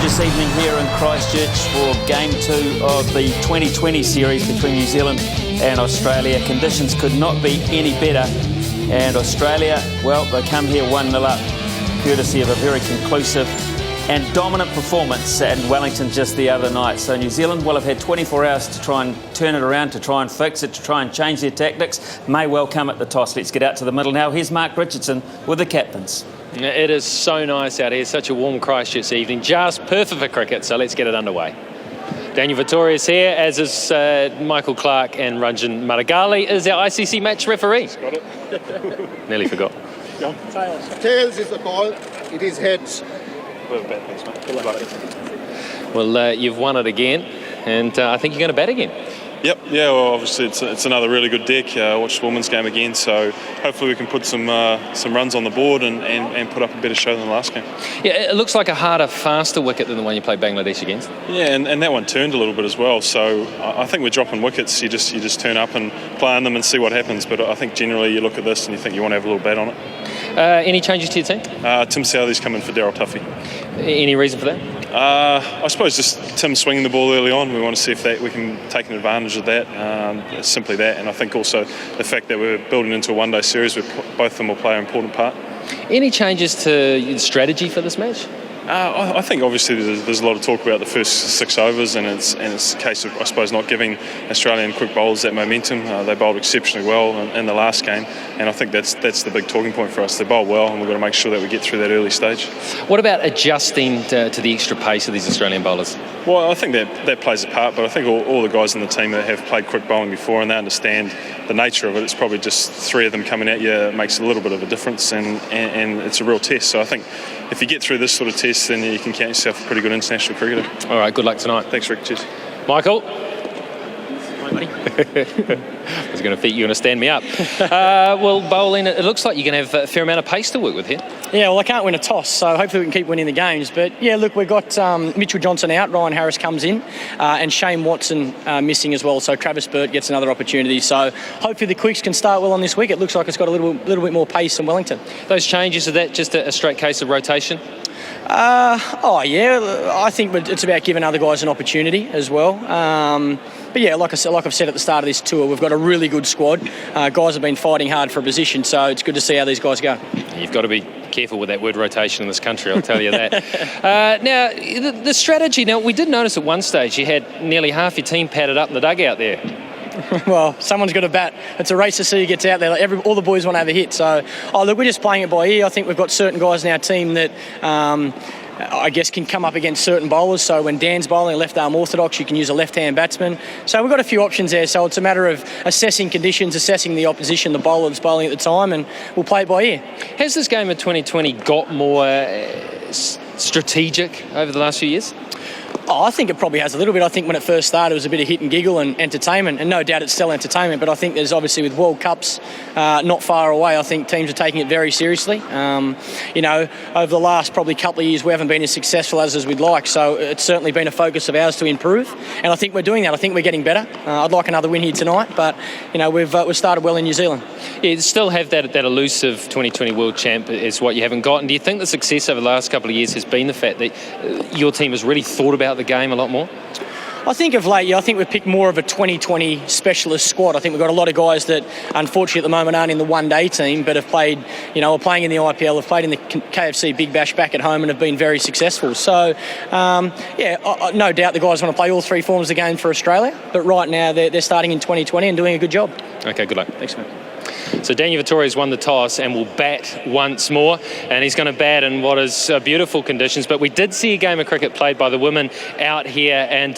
gorgeous evening here in Christchurch for Game 2 of the 2020 series between New Zealand and Australia. Conditions could not be any better, and Australia, well, they come here 1-0 up, courtesy of a very conclusive and dominant performance at Wellington just the other night. So New Zealand will have had 24 hours to try and turn it around, to try and fix it, to try and change their tactics. May well come at the toss. Let's get out to the middle now. Here's Mark Richardson with the captains. It is so nice out here, such a warm Christchurch evening, just perfect for cricket, so let's get it underway. Daniel Vittoria's here, as is Michael Clark, and Ranjan Maragali is our ICC match referee. Got it. Nearly forgot. Tails is the call, it is heads. Well, you've won it again, and I think you're going to bat again. Yep, yeah, well, obviously it's another really good deck. I watched the women's game again, so hopefully we can put some runs on the board and put up a better show than the last game. Yeah, it looks like a harder, faster wicket than the one you played Bangladesh against. Yeah, and that one turned a little bit as well, so I think we're dropping wickets. You just turn up and play on them and see what happens, but I think generally you look at this and you think you want to have a little bat on it. Any changes to your team? Tim Southey's come in for Daryl Tuffy. Any reason for that? I suppose just Tim swinging the ball early on. We want to see if we can take an advantage of that. It's simply that, and I think also the fact that we're building into a one-day series where both of them will play an important part. Any changes to strategy for this match? I think obviously there's a lot of talk about the first 6 overs, and it's a case of, I suppose, not giving Australian quick bowlers that momentum. They bowled exceptionally well in the last game, and I think that's the big talking point for us. They bowl well, and we've got to make sure that we get through that early stage. What about adjusting to the extra pace of these Australian bowlers? Well, I think that plays a part, but I think all the guys in the team that have played quick bowling before and they understand the nature of it. It's probably just 3 of them coming at you makes a little bit of a difference, and it's a real test. So I think if you get through this sort of test, then you can count yourself a pretty good international cricketer. All right, good luck tonight. Thanks, Rick. Cheers. Michael? I was going to think you're going to stand me up. Well, bowling, it looks like you're going to have a fair amount of pace to work with here. Yeah, well, I can't win a toss, so hopefully we can keep winning the games. But, yeah, look, we've got Mitchell Johnson out, Ryan Harris comes in, and Shane Watson missing as well. So Travis Burt gets another opportunity. So hopefully the Quicks can start well on this week. It looks like it's got a little bit more pace than Wellington. Those changes, are that just a straight case of rotation? Yeah, I think it's about giving other guys an opportunity as well. But yeah, like I've said at the start of this tour, we've got a really good squad. Guys have been fighting hard for a position, so it's good to see how these guys go. You've got to be careful with that word rotation in this country, I'll tell you that. Now, the strategy, we did notice at one stage you had nearly half your team padded up in the dugout there. Well, someone's got to bat. It's a race to see who gets out there. All the boys want to have a hit. So, look, we're just playing it by ear. I think we've got certain guys in our team that I guess can come up against certain bowlers. So when Dan's bowling left arm orthodox, you can use a left-hand batsman. So we've got a few options there. So it's a matter of assessing conditions, assessing the opposition, the bowler that's bowling at the time, and we'll play it by ear. Has this game of 2020 got more strategic over the last few years? I think it probably has a little bit. I think when it first started, it was a bit of hit and giggle and entertainment, and no doubt it's still entertainment, but I think there's obviously with World Cups not far away, I think teams are taking it very seriously. Over the last probably couple of years, we haven't been as successful as we'd like, so it's certainly been a focus of ours to improve, and I think we're doing that. I think we're getting better. I'd like another win here tonight, but we've started well in New Zealand. Yeah, still have that elusive 2020 World Champ is what you haven't gotten. Do you think the success over the last couple of years has been the fact that your team has really thought about the game a lot more? I think of late, I think we've picked more of a 2020 specialist squad. I think we've got a lot of guys that, unfortunately, at the moment aren't in the one-day team, but have played, are playing in the IPL, have played in the KFC Big Bash back at home and have been very successful. So, no doubt the guys want to play all 3 forms of the game for Australia, but right now they're starting in 2020 and doing a good job. Okay, good luck. Thanks, mate. So Daniel Vittoria's won the toss and will bat once more, and he's going to bat in what is beautiful conditions. But we did see a game of cricket played by the women out here, and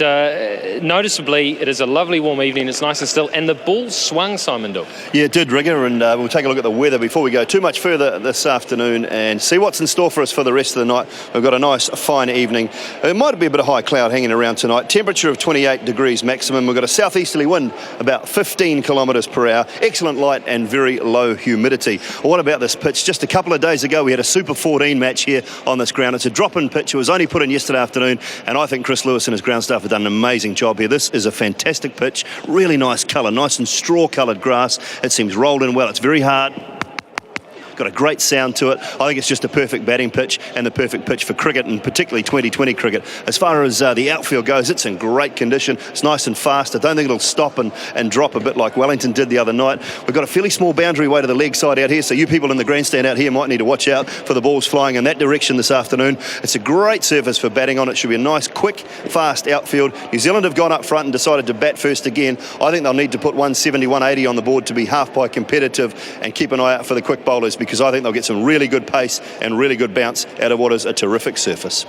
noticeably it is a lovely warm evening. It's nice and still, and the ball swung, Simon Dill. Yeah, it did, Rigger, and we'll take a look at the weather before we go too much further this afternoon and see what's in store for us for the rest of the night. We've got a nice fine evening. It might be a bit of high cloud hanging around tonight. Temperature of 28 degrees maximum. We've got a southeasterly wind about 15 kilometres per hour. Excellent light and very low humidity. Well, what about this pitch? Just a couple of days ago we had a Super 14 match here on this ground. It's a drop-in pitch. It was only put in yesterday afternoon, and I think Chris Lewis and his ground staff have done an amazing job here. This is a fantastic pitch. Really nice colour, nice and straw-coloured grass. It seems rolled in well. It's very hard. got a great sound to it. I think it's just a perfect batting pitch and the perfect pitch for cricket, and particularly 2020 cricket. As far as the outfield goes, it's in great condition. It's nice and fast. I don't think it'll stop and drop a bit like Wellington did the other night. We've got a fairly small boundary way to the leg side out here, so you people in the grandstand out here might need to watch out for the balls flying in that direction this afternoon. It's a great surface for batting on. It should be a nice, quick, fast outfield. New Zealand have gone up front and decided to bat first again. I think they'll need to put 170, 180 on the board to be half-pie competitive, and keep an eye out for the quick bowlers, because I think they'll get some really good pace and really good bounce out of what is a terrific surface.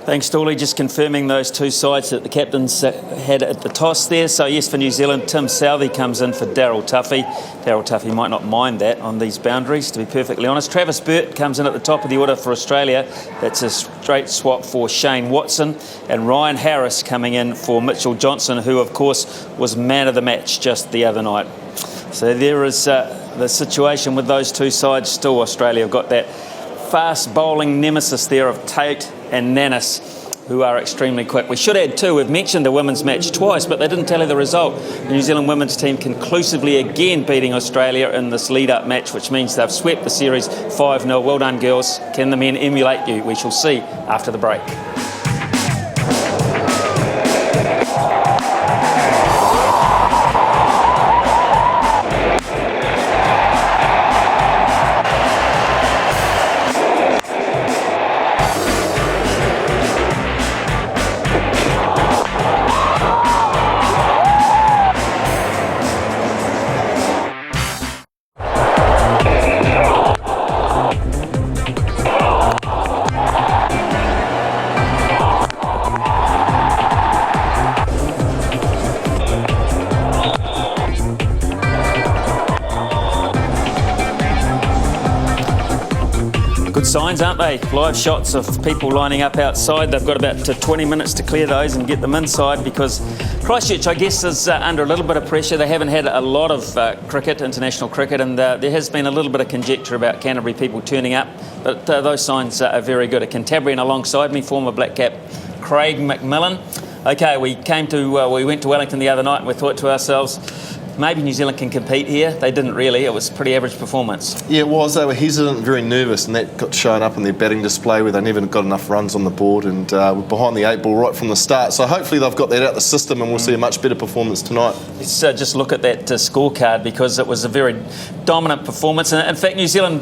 Thanks, Dooley. Just confirming those two sides that the captains had at the toss there. So yes, for New Zealand, Tim Southey comes in for Daryl Tuffy. Daryl Tuffy might not mind that on these boundaries, to be perfectly honest. Travis Burt comes in at the top of the order for Australia. That's a straight swap for Shane Watson. And Ryan Harris coming in for Mitchell Johnson, who of course was man of the match just the other night. So there is the situation with those two sides. Still, Australia have got that fast bowling nemesis there of Tate and Nannis, who are extremely quick. We should add too, we've mentioned the women's match twice, but they didn't tell you the result. The New Zealand women's team conclusively again beating Australia in this lead-up match, which means they've swept the series 5-0. Well done, girls. Can the men emulate you? We shall see after the break. Good signs, aren't they? Live shots of people lining up outside. They've got about 20 minutes to clear those and get them inside, because Christchurch, I guess, is under a little bit of pressure. They haven't had a lot of cricket, international cricket, and there has been a little bit of conjecture about Canterbury people turning up, but those signs are very good. A Cantabrian alongside me, former Black Cap Craig McMillan. Okay, we went to Wellington the other night and we thought to ourselves, maybe New Zealand can compete here. They didn't really. It was a pretty average performance. Yeah, it was. They were hesitant, very nervous, and that got shown up in their batting display, where they never got enough runs on the board and were behind the 8 ball right from the start. So hopefully they've got that out the system and we'll see a much better performance tonight. Let's just look at that scorecard, because it was a very dominant performance. And in fact, New Zealand,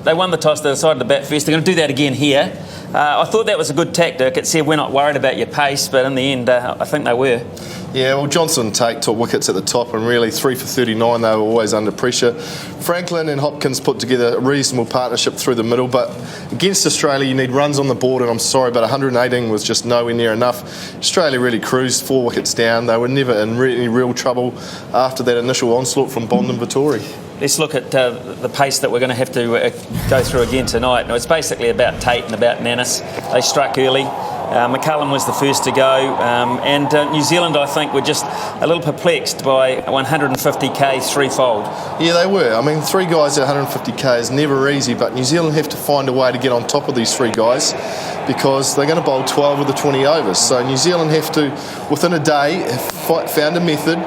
they won the toss, they decided to bat first. They're going to do that again here. I thought that was a good tactic. It said we're not worried about your pace, but in the end, I think they were. Yeah, well, Johnson and Tate took wickets at the top, and really 3 for 39, they were always under pressure. Franklin and Hopkins put together a reasonable partnership through the middle, but against Australia you need runs on the board, and I'm sorry, but 118 was just nowhere near enough. Australia really cruised 4 wickets down. They were never in any real trouble after that initial onslaught from Bond and Vittori. Let's look at the pace that we're going to have to go through again tonight. Now, it's basically about Tate and about Nannis. They struck early. McCullum was the first to go, and New Zealand, I think, were just a little perplexed by 150k threefold. Yeah, they were. I mean, 3 guys at 150k is never easy, but New Zealand have to find a way to get on top of these 3 guys, because they're going to bowl 12 of the 20 overs. So New Zealand have to, within a day, found a method,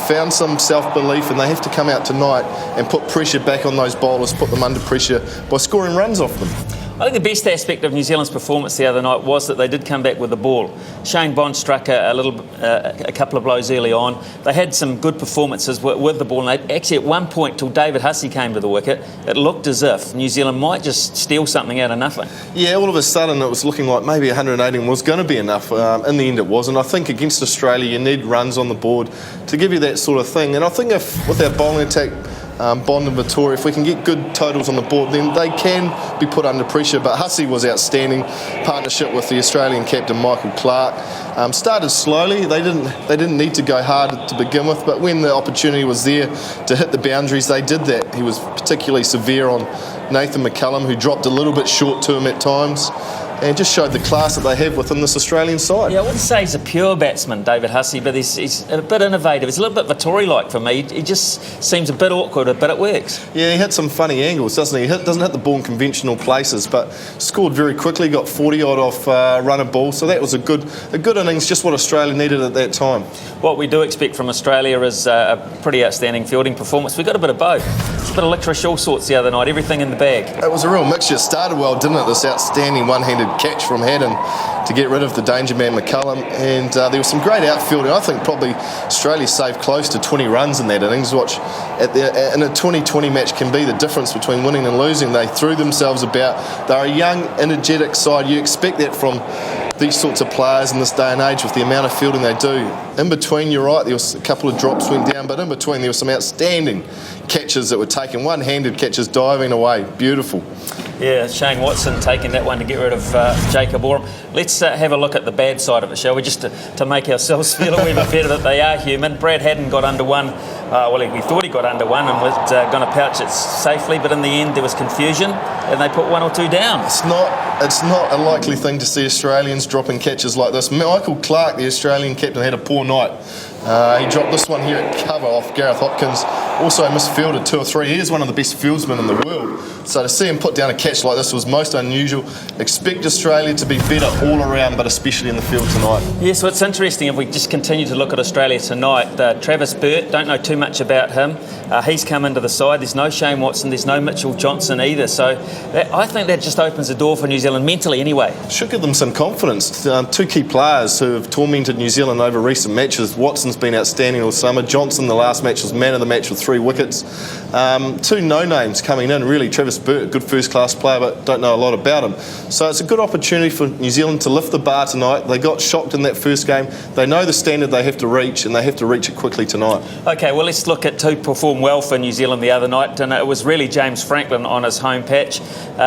found some self-belief, and they have to come out tonight and put pressure back on those bowlers, put them under pressure by scoring runs off them. I think the best aspect of New Zealand's performance the other night was that they did come back with the ball. Shane Bond struck a couple of blows early on. They had some good performances with the ball, and actually at one point, till David Hussey came to the wicket, it looked as if New Zealand might just steal something out of nothing. Yeah, all of a sudden it was looking like maybe 118 was going to be enough. In the end it wasn't. I think against Australia you need runs on the board to give you that sort of thing, and I think if with our bowling attack, Bond and Vittori, if we can get good totals on the board, then they can be put under pressure. But Hussey was outstanding. Partnership with the Australian captain Michael Clark. Started slowly. They didn't need to go hard to begin with, but when the opportunity was there to hit the boundaries, they did that. He was particularly severe on Nathan McCullum, who dropped a little bit short to him at times. and just showed the class that they have within this Australian side. Yeah, I wouldn't say he's a pure batsman, David Hussey, but he's a bit innovative. He's a little bit Vittori-like for me. He just seems a bit awkward, but it works. Yeah, he hit some funny angles, doesn't he? Doesn't hit the ball in conventional places, but scored very quickly, got 40-odd off runner ball, so that was a good innings, just what Australia needed at that time. What we do expect from Australia is a pretty outstanding fielding performance. We got a bit of both. It's a bit of licorice all sorts the other night, everything in the bag. It was a real mixture. It started well, didn't it? This outstanding one-handed catch from Haddon to get rid of the danger man McCullum, and there was some great outfielding. I think probably Australia saved close to 20 runs in that innings, which in a 20-20 match can be the difference between winning and losing. They threw themselves about. They're a young, energetic side. You expect that from these sorts of players in this day and age with the amount of fielding they do. In between, you're right, there was a couple of drops went down, but in between there were some outstanding catches that were taken, one-handed catches diving away. Beautiful. Yeah, Shane Watson taking that one to get rid of Jacob Oram. Let's have a look at the bad side of it, shall we, just to make ourselves feel a wee bit better that they are human. Brad Haddon got under one. We thought he got under one and was going to pouch it safely, but in the end there was confusion and they put one or two down. It's not a likely thing to see Australians dropping catches like this. Michael Clark, the Australian captain, had a poor night. He dropped this one here at cover off Gareth Hopkins. Also misfielded 2 or 3. He is one of the best fieldsmen in the world. So to see him put down a catch like this was most unusual. Expect Australia to be better all around, but especially in the field tonight. Yeah, so it's interesting if we just continue to look at Australia tonight. Travis Burt, don't know too much about him. He's come into the side. There's no Shane Watson. There's no Mitchell Johnson either. So I think that just opens the door for New Zealand mentally anyway. Should give them some confidence. 2 key players who have tormented New Zealand over recent matches. Watson's been outstanding all summer. Johnson, the last match, was man of the match with 3 wickets. 2 no-names coming in, really. Travis Burt, good first-class player, but don't know a lot about him. So it's a good opportunity for New Zealand to lift the bar tonight. They got shocked in that first game. They know the standard they have to reach, and they have to reach it quickly tonight. OK, well, let's look at who performed well for New Zealand the other night, and it was really James Franklin on his home patch.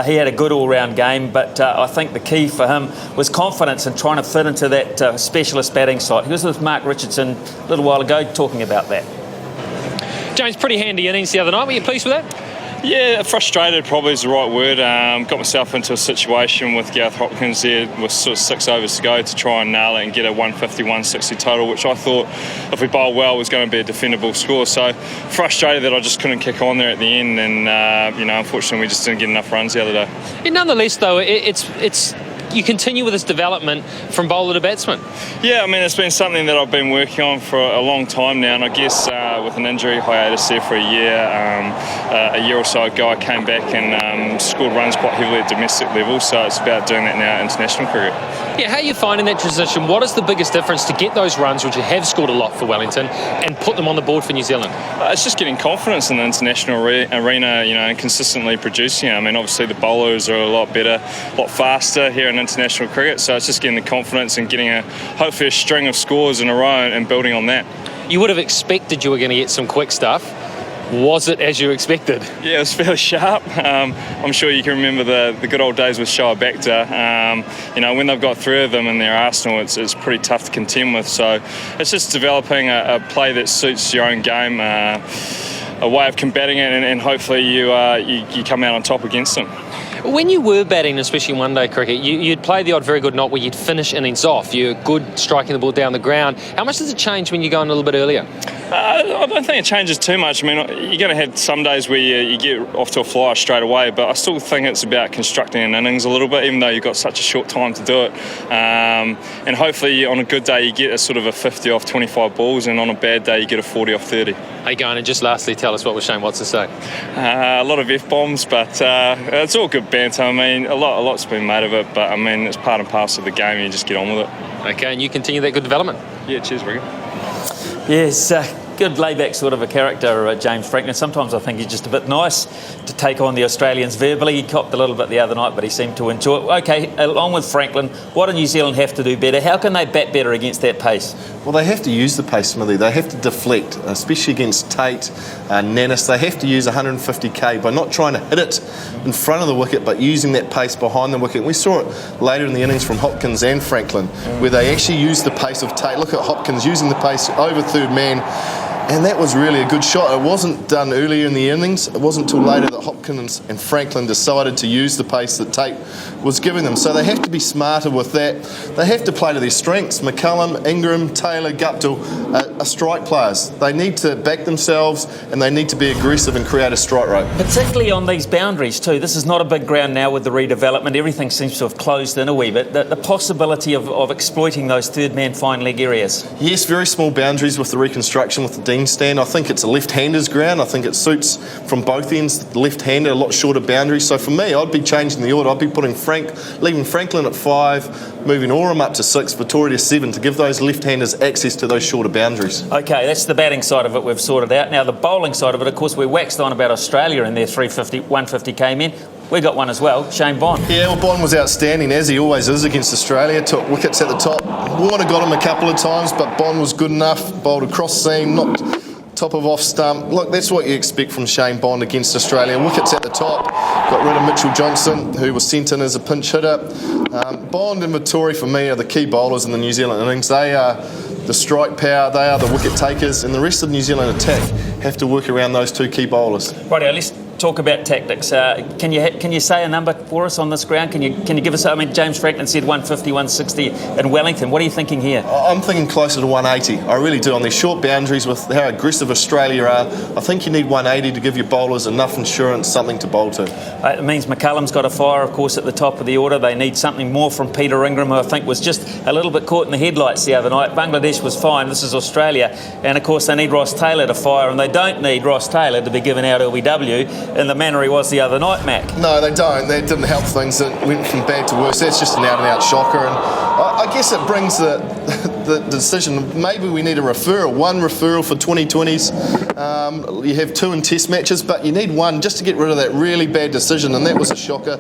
He had a good all-round game, but I think the key for him was confidence and trying to fit into that specialist batting side. He was with Mark Richardson a little while ago talking about that. James, pretty handy innings the other night. Were you pleased with that? Yeah, frustrated probably is the right word. Got myself into a situation with Gareth Hopkins there with sort of 6 overs to go to try and nail it and get a 150, 160 total, which I thought if we bowled well was going to be a defendable score. So frustrated that I just couldn't kick on there at the end, and unfortunately we just didn't get enough runs the other day. Yeah, nonetheless, though, it's you continue with this development from bowler to batsman. Yeah, I mean, it's been something that I've been working on for a long time now, and I guess with an injury hiatus there for a year or so ago, I came back and scored runs quite heavily at domestic level, so it's about doing that now at international cricket. Yeah, how are you finding that transition? What is the biggest difference to get those runs, which you have scored a lot for Wellington, and put them on the board for New Zealand? It's just getting confidence in the international arena, and consistently producing it. I mean, obviously the bowlers are a lot better, a lot faster here in international cricket, so it's just getting the confidence and getting hopefully a string of scores in a row and building on that. You would have expected you were going to get some quick stuff. Was it as you expected? Yeah, it was fairly sharp. I'm sure you can remember the good old days with Shoaib Akhtar. When they've got 3 of them in their arsenal, it's pretty tough to contend with. So it's just developing a play that suits your own game, a way of combating it, and hopefully you come out on top against them. When you were batting, especially in one-day cricket, you'd play the odd very good knock where you'd finish innings off. You're good striking the ball down the ground. How much does it change when you go in a little bit earlier? I don't think it changes too much. I mean, you're going to have some days where you get off to a flyer straight away, but I still think it's about constructing an innings a little bit, even though you've got such a short time to do it. And hopefully on a good day you get a sort of a 50 off 25 balls, and on a bad day you get a 40 off 30. Hey, go on, and just lastly, tell us what was Shane Watson saying. A lot of F-bombs, but it's all good banter. I mean, a lot's been made of it, but I mean, it's part and parcel of the game, and you just get on with it. Okay, and you continue that good development. Yeah, cheers, Ricky. Yes, good laid-back sort of a character, James Franklin. Sometimes I think he's just a bit nice to take on the Australians verbally. He copped a little bit the other night, but he seemed to enjoy it. OK, along with Franklin, what do New Zealand have to do better? How can they bat better against that pace? Well, they have to use the pace, Smithy. They have to deflect, especially against Tate, Nannis. They have to use 150k by not trying to hit it in front of the wicket, but using that pace behind the wicket. We saw it later in the innings from Hopkins and Franklin, where they actually used the pace of Tate. Look at Hopkins using the pace over third man, and that was really a good shot. It wasn't done earlier in the innings. It wasn't till later that Hopkins and Franklin decided to use the pace that Tate was giving them. So they have to be smarter with that. They have to play to their strengths. McCullum, Ingram, Taylor, Guptill are strike players. They need to back themselves and they need to be aggressive and create a strike rate. Particularly on these boundaries too. This is not a big ground now with the redevelopment. Everything seems to have closed in a wee bit. The possibility of exploiting those third man fine leg areas. Yes, very small boundaries with the reconstruction with the Dean stand. I think it's a left-hander's ground. I think it suits from both ends. The left-hander, a lot shorter boundaries. So for me, I'd be changing the order. I'd be putting leaving Franklin at 5, moving Oram up to 6, Vittoria to 7 to give those left-handers access to those shorter boundaries. Okay, that's the batting side of it we've sorted out. Now the bowling side of it, of course, we waxed on about Australia and their 150 came in. We got one as well, Shane Bond. Yeah, well, Bond was outstanding, as he always is against Australia. Took wickets at the top. Warner got him a couple of times, but Bond was good enough. Bowled across seam, knocked top of off stump. Look, that's what you expect from Shane Bond against Australia. Wickets at the top. Got rid of Mitchell Johnson, who was sent in as a pinch hitter. Bond and Vittori, for me, are the key bowlers in the New Zealand innings. They are the strike power, they are the wicket takers, and the rest of the New Zealand attack have to work around those two key bowlers. Rightio, let's talk about tactics. Can you say a number for us on this ground? Can you give us? I mean, James Franklin said 150, 160 in Wellington. What are you thinking here? I'm thinking closer to 180. I really do. On these short boundaries with how aggressive Australia are, I think you need 180 to give your bowlers enough insurance, something to bowl to. It means McCullum's got a fire, of course, at the top of the order. They need something more from Peter Ingram, who I think was just a little bit caught in the headlights the other night. Bangladesh was fine. This is Australia. And, of course, they need Ross Taylor to fire, and they don't need Ross Taylor to be given out LBW in the manner he was the other night, Mac. No, they don't. That didn't help things. It went from bad to worse. That's just an out-and-out shocker. And I guess it brings the decision. Maybe we need a referral. One referral for 2020s. You have 2 in test matches, but you need one just to get rid of that really bad decision, and that was a shocker.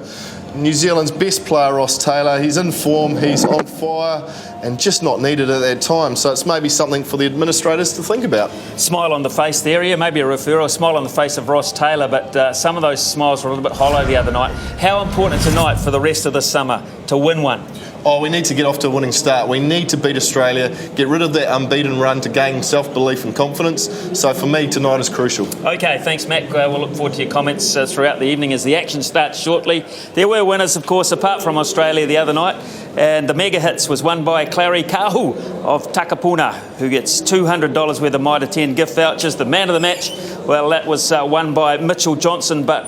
New Zealand's best player, Ross Taylor, he's in form, he's on fire, and just not needed at that time. So it's maybe something for the administrators to think about. Smile on the face there, yeah, maybe a referral, a smile on the face of Ross Taylor, but some of those smiles were a little bit hollow the other night. How important tonight for the rest of the summer to win one? Oh, we need to get off to a winning start. We need to beat Australia, get rid of that unbeaten run to gain self-belief and confidence. So for me, tonight is crucial. Okay, thanks, Mac. We'll look forward to your comments throughout the evening as the action starts shortly. There were winners, of course, apart from Australia the other night. And the mega hits was won by Clary Kahu of Takapuna, who gets $200 worth of Mitre 10 gift vouchers. The man of the match, well, that was won by Mitchell Johnson. But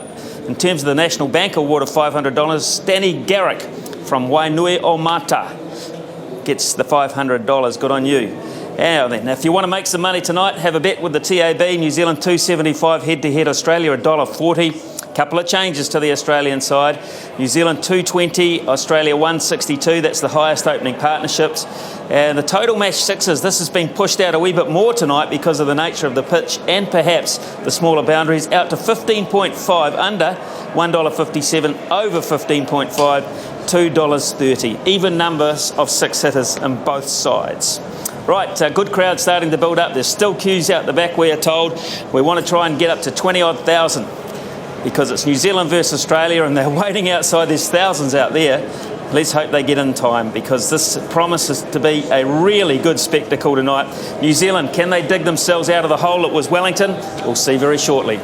in terms of the National Bank Award of $500, Danny Garrick from Wainui Omata gets the $500. Good on you. Now then, if you want to make some money tonight, have a bet with the TAB. New Zealand $2.75 head-to-head, Australia $1.40. Couple of changes to the Australian side. New Zealand $2.20, Australia $1.62. That's the highest opening partnerships. And the total match sixes, this has been pushed out a wee bit more tonight because of the nature of the pitch and perhaps the smaller boundaries, out to 15.5 under, $1.57, over 15.5, $2.30. Even numbers of six hitters on both sides. Right, good crowd starting to build up. There's still queues out the back, we are told. We want to try and get up to 20-odd thousand because it's New Zealand versus Australia and they're waiting outside. There's thousands out there. Let's hope they get in time because this promises to be a really good spectacle tonight. New Zealand, can they dig themselves out of the hole that was Wellington? We'll see very shortly.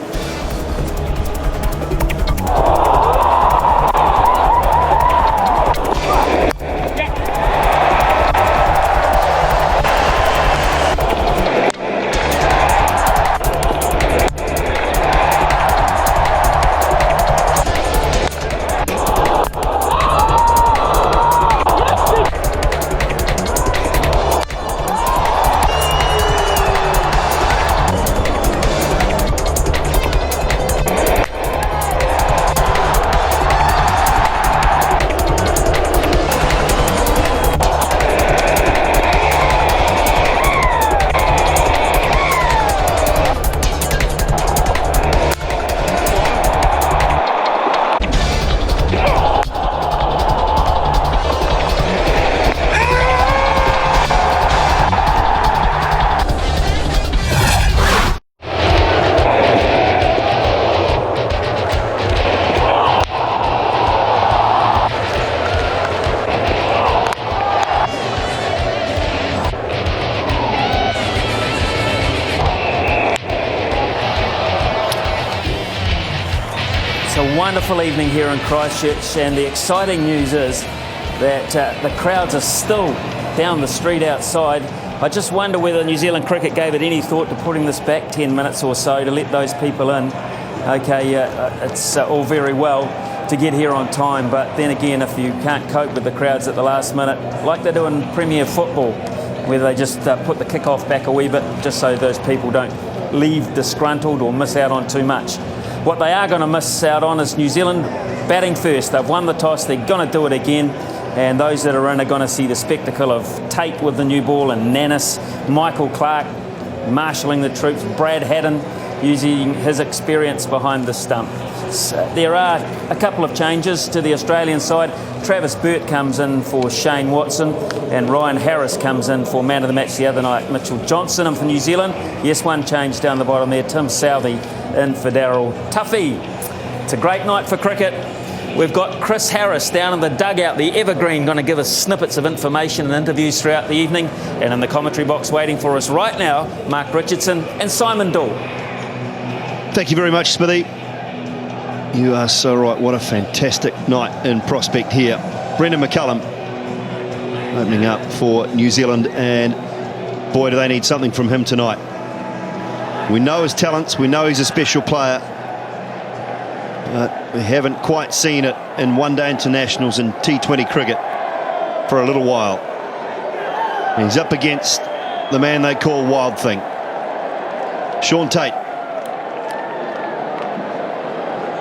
wonderful evening here in Christchurch, and the exciting news is that the crowds are still down the street outside. I just wonder whether New Zealand Cricket gave it any thought to putting this back 10 minutes or so to let those people in. Okay, it's all very well to get here on time, but then again, if you can't cope with the crowds at the last minute, like they do in Premier Football, where they just put the kick-off back a wee bit just so those people don't leave disgruntled or miss out on too much. What they are going to miss out on is New Zealand batting first. They've won the toss, they're going to do it again, and those that are in are going to see the spectacle of Tate with the new ball and Nannis, Michael Clark marshalling the troops, Brad Haddin using his experience behind the stump. There are a couple of changes to the Australian side. Travis Burt comes in for Shane Watson and Ryan Harris comes in for man of the match the other night, Mitchell Johnson. And for New Zealand, yes, one change down the bottom there, Tim Southey in for Daryl Tuffy. It's a great night for cricket. We've got Chris Harris down in the dugout, the Evergreen, going to give us snippets of information and interviews throughout the evening. And in the commentary box waiting for us right now, Mark Richardson and Simon Dool. Thank you very much, Smithy. You are so right. What a fantastic night in Prospect here. Brendan McCullum opening up for New Zealand, and boy, do they need something from him tonight. We know his talents, we know he's a special player, but we haven't quite seen it in one-day internationals and T20 cricket for a little while. And he's up against the man they call Wild Thing, Shaun Tate.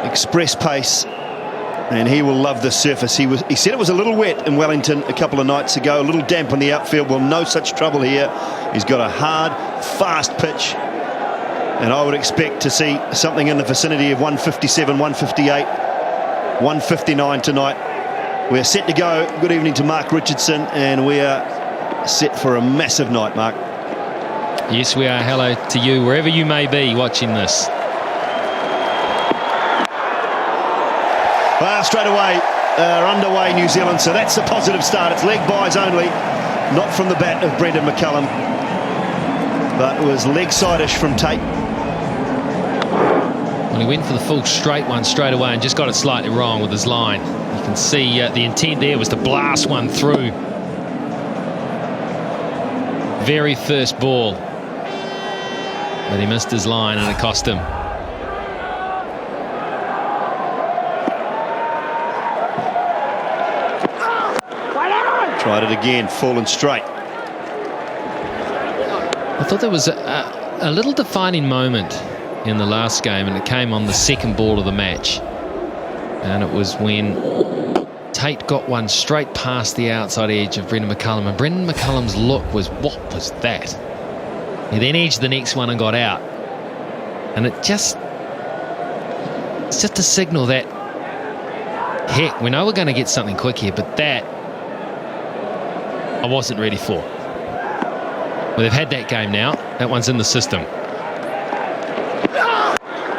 Express pace, and he will love this surface. He said it was a little wet in Wellington a couple of nights ago, a little damp on the outfield. Well, no such trouble here. He's got a hard, fast pitch, and I would expect to see something in the vicinity of 157, 158, 159 tonight. We're set to go. Good evening to Mark Richardson, and we are set for a massive night, Mark. Yes, we are. Hello to you, wherever you may be watching this. Well, straight away, underway New Zealand, so that's a positive start. It's leg byes only, not from the bat of Brendan McCullum, but it was leg side-ish from Tate. Well, he went for the full straight one straight away and just got it slightly wrong with his line. You can see the intent there was to blast one through. Very first ball, but he missed his line and it cost him. Tried it again, fallen straight. I thought there was a little defining moment in the last game, and it came on the second ball of the match. And it was when Tate got one straight past the outside edge of Brendan McCullum, and Brendan McCullum's look was, what was that? He then edged the next one and got out. And it's just a signal that, heck, we know we're going to get something quick here, but that I wasn't ready for. Well, they've had that game now. That one's in the system.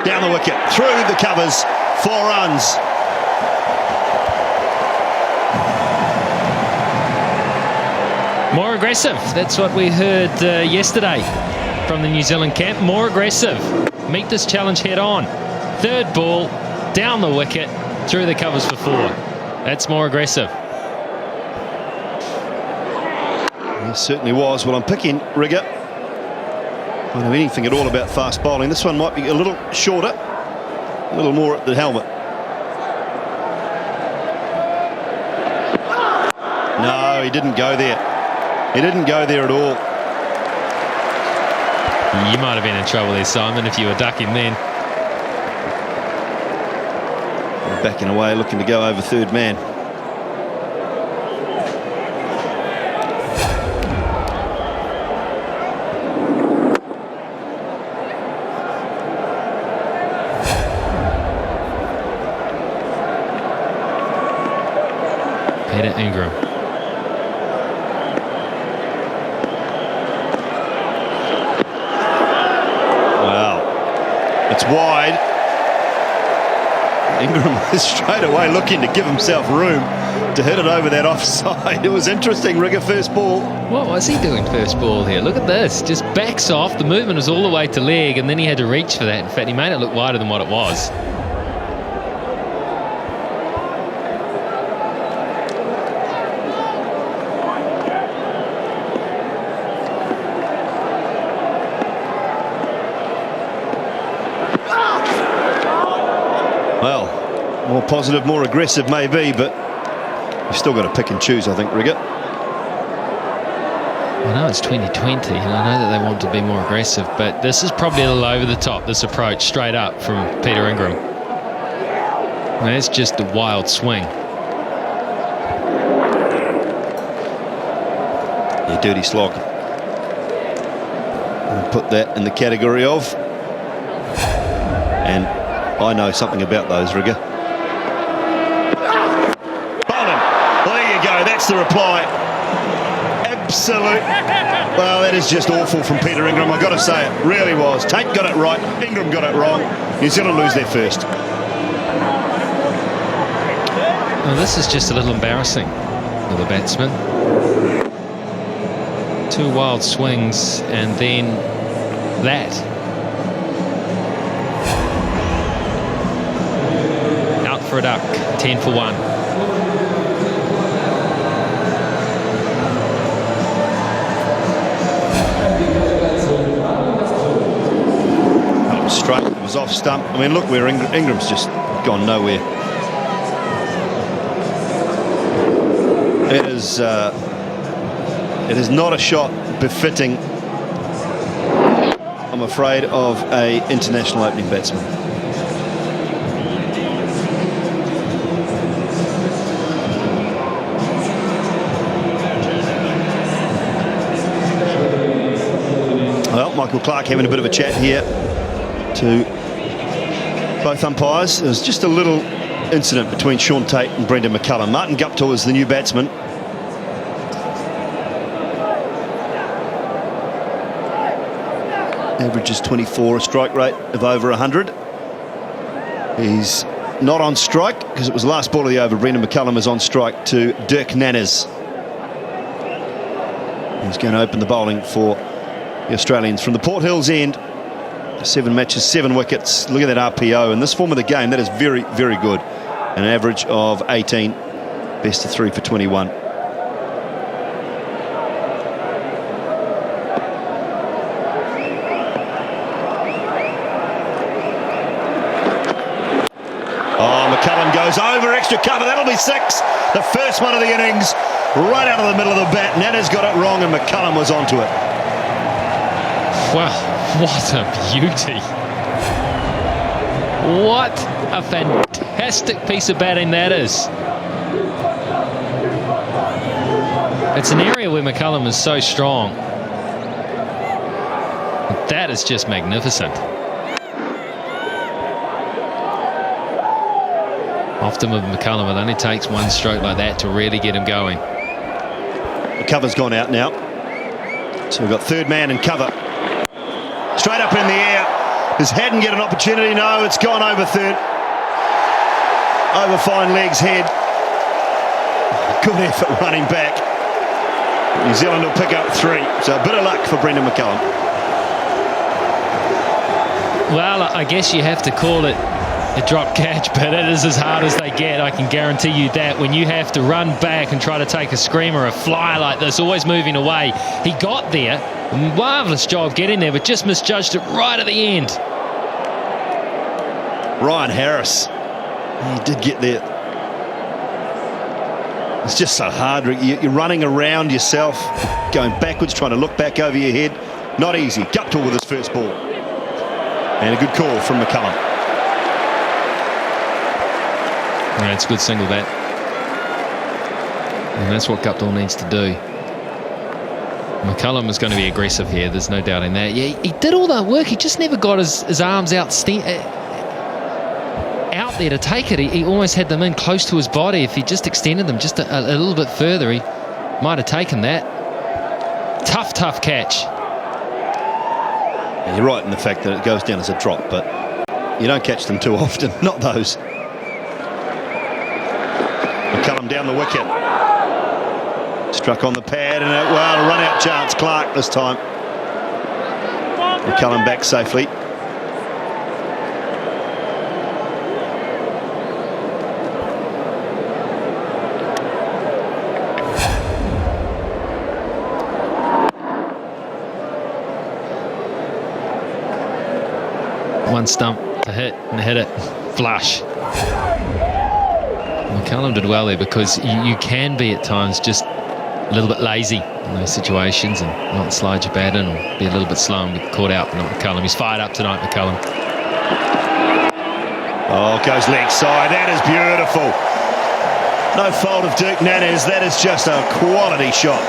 Down the wicket, through the covers, 4 runs. More aggressive. That's what we heard yesterday from the New Zealand camp. More aggressive. Meet this challenge head on. Third ball, down the wicket, through the covers for 4. That's more aggressive. It certainly was. Well, I'm picking Rigger. I don't know anything at all about fast bowling. This one might be a little shorter, a little more at the helmet. No, he didn't go there. He didn't go there at all. You might have been in trouble there, Simon, if you were ducking then. Backing away, looking to go over third man. Ingram. Wow. It's wide. Ingram is straight away looking to give himself room to hit it over that offside. It was interesting, Rigger, first ball. What was he doing first ball here? Look at this. Just backs off. The movement was all the way to leg, and then he had to reach for that. In fact, he made it look wider than what it was. positive, more aggressive maybe, but you've still got to pick and choose, I think, Rigger. I know it's 2020, and I know that they want to be more aggressive, but this is probably a little over the top, this approach, straight up from Peter Ingram. And that's just a wild swing. Yeah, dirty slog. I'll put that in the category of. And I know something about those, Rigger. Bowling. Well, there you go. That's the reply. Absolute. Well, that is just awful from Peter Ingram. I've got to say it. Really was. Tate got it right. Ingram got it wrong. New Zealand lose their first. Well, this is just a little embarrassing for the batsman. 2 wild swings and then that. Out for a duck, 10 for 1. That was straight, it was off stump. I mean, look where Ingram's just gone nowhere. It is not a shot befitting, I'm afraid, of an international opening batsman. Well, Michael Clark having a bit of a chat here to both umpires. There was just a little incident between Sean Tate and Brendan McCullum. Martin Guptill is the new batsman. Averages 24, a strike rate of over 100. He's not on strike because it was the last ball of the over. Brendan McCullum is on strike to Dirk Nanners. He's going to open the bowling for the Australians from the Port Hills end. 7 matches, 7 wickets. Look at that RPO. In this form of the game, that is very, very good. An average of 18, best of 3 for 21. Goes over, extra cover, that'll be 6. The first one of the innings, right out of the middle of the bat. Nanners got it wrong and McCullum was onto it. Wow, what a beauty. What a fantastic piece of batting that is. It's an area where McCullum is so strong. That is just magnificent. Often with McCullum, it only takes one stroke like that to really get him going. The cover's gone out now. So we've got third man in cover. Straight up in the air. Does Haddon get an opportunity? No, it's gone over third. Over fine legs, head. Good effort running back. New Zealand will pick up 3. So a bit of luck for Brendan McCullum. Well, I guess you have to call it a drop catch, but it is as hard as they get. I can guarantee you that. When you have to run back and try to take a screamer, a flyer like this, always moving away. He got there. Marvellous job getting there, but just misjudged it right at the end. Ryan Harris. He did get there. It's just so hard. You're running around yourself, going backwards, trying to look back over your head. Not easy. Guptill with his first ball. And a good call from McCullum. Yeah, it's a good single bat. And that's what Guptill needs to do. McCullum is going to be aggressive here, there's no doubt in that. Yeah, he did all that work, he just never got his arms out there to take it. He almost had them in close to his body. If he just extended them just a little bit further, he might have taken that. Tough catch. Yeah, you're right in the fact that it goes down as a drop, but you don't catch them too often, not those. McCullum down the wicket. Struck on the pad and a run-out chance. Clark this time. McCullum back safely. One stump to hit and hit it flush. McCullum did well there, because you can be at times just a little bit lazy in those situations and not slide your bat in, or be a little bit slow and get caught out, but not McCullum. He's fired up tonight, McCullum. Oh, goes leg side. That is beautiful. No fault of Dirk Nannes. That is just a quality shot.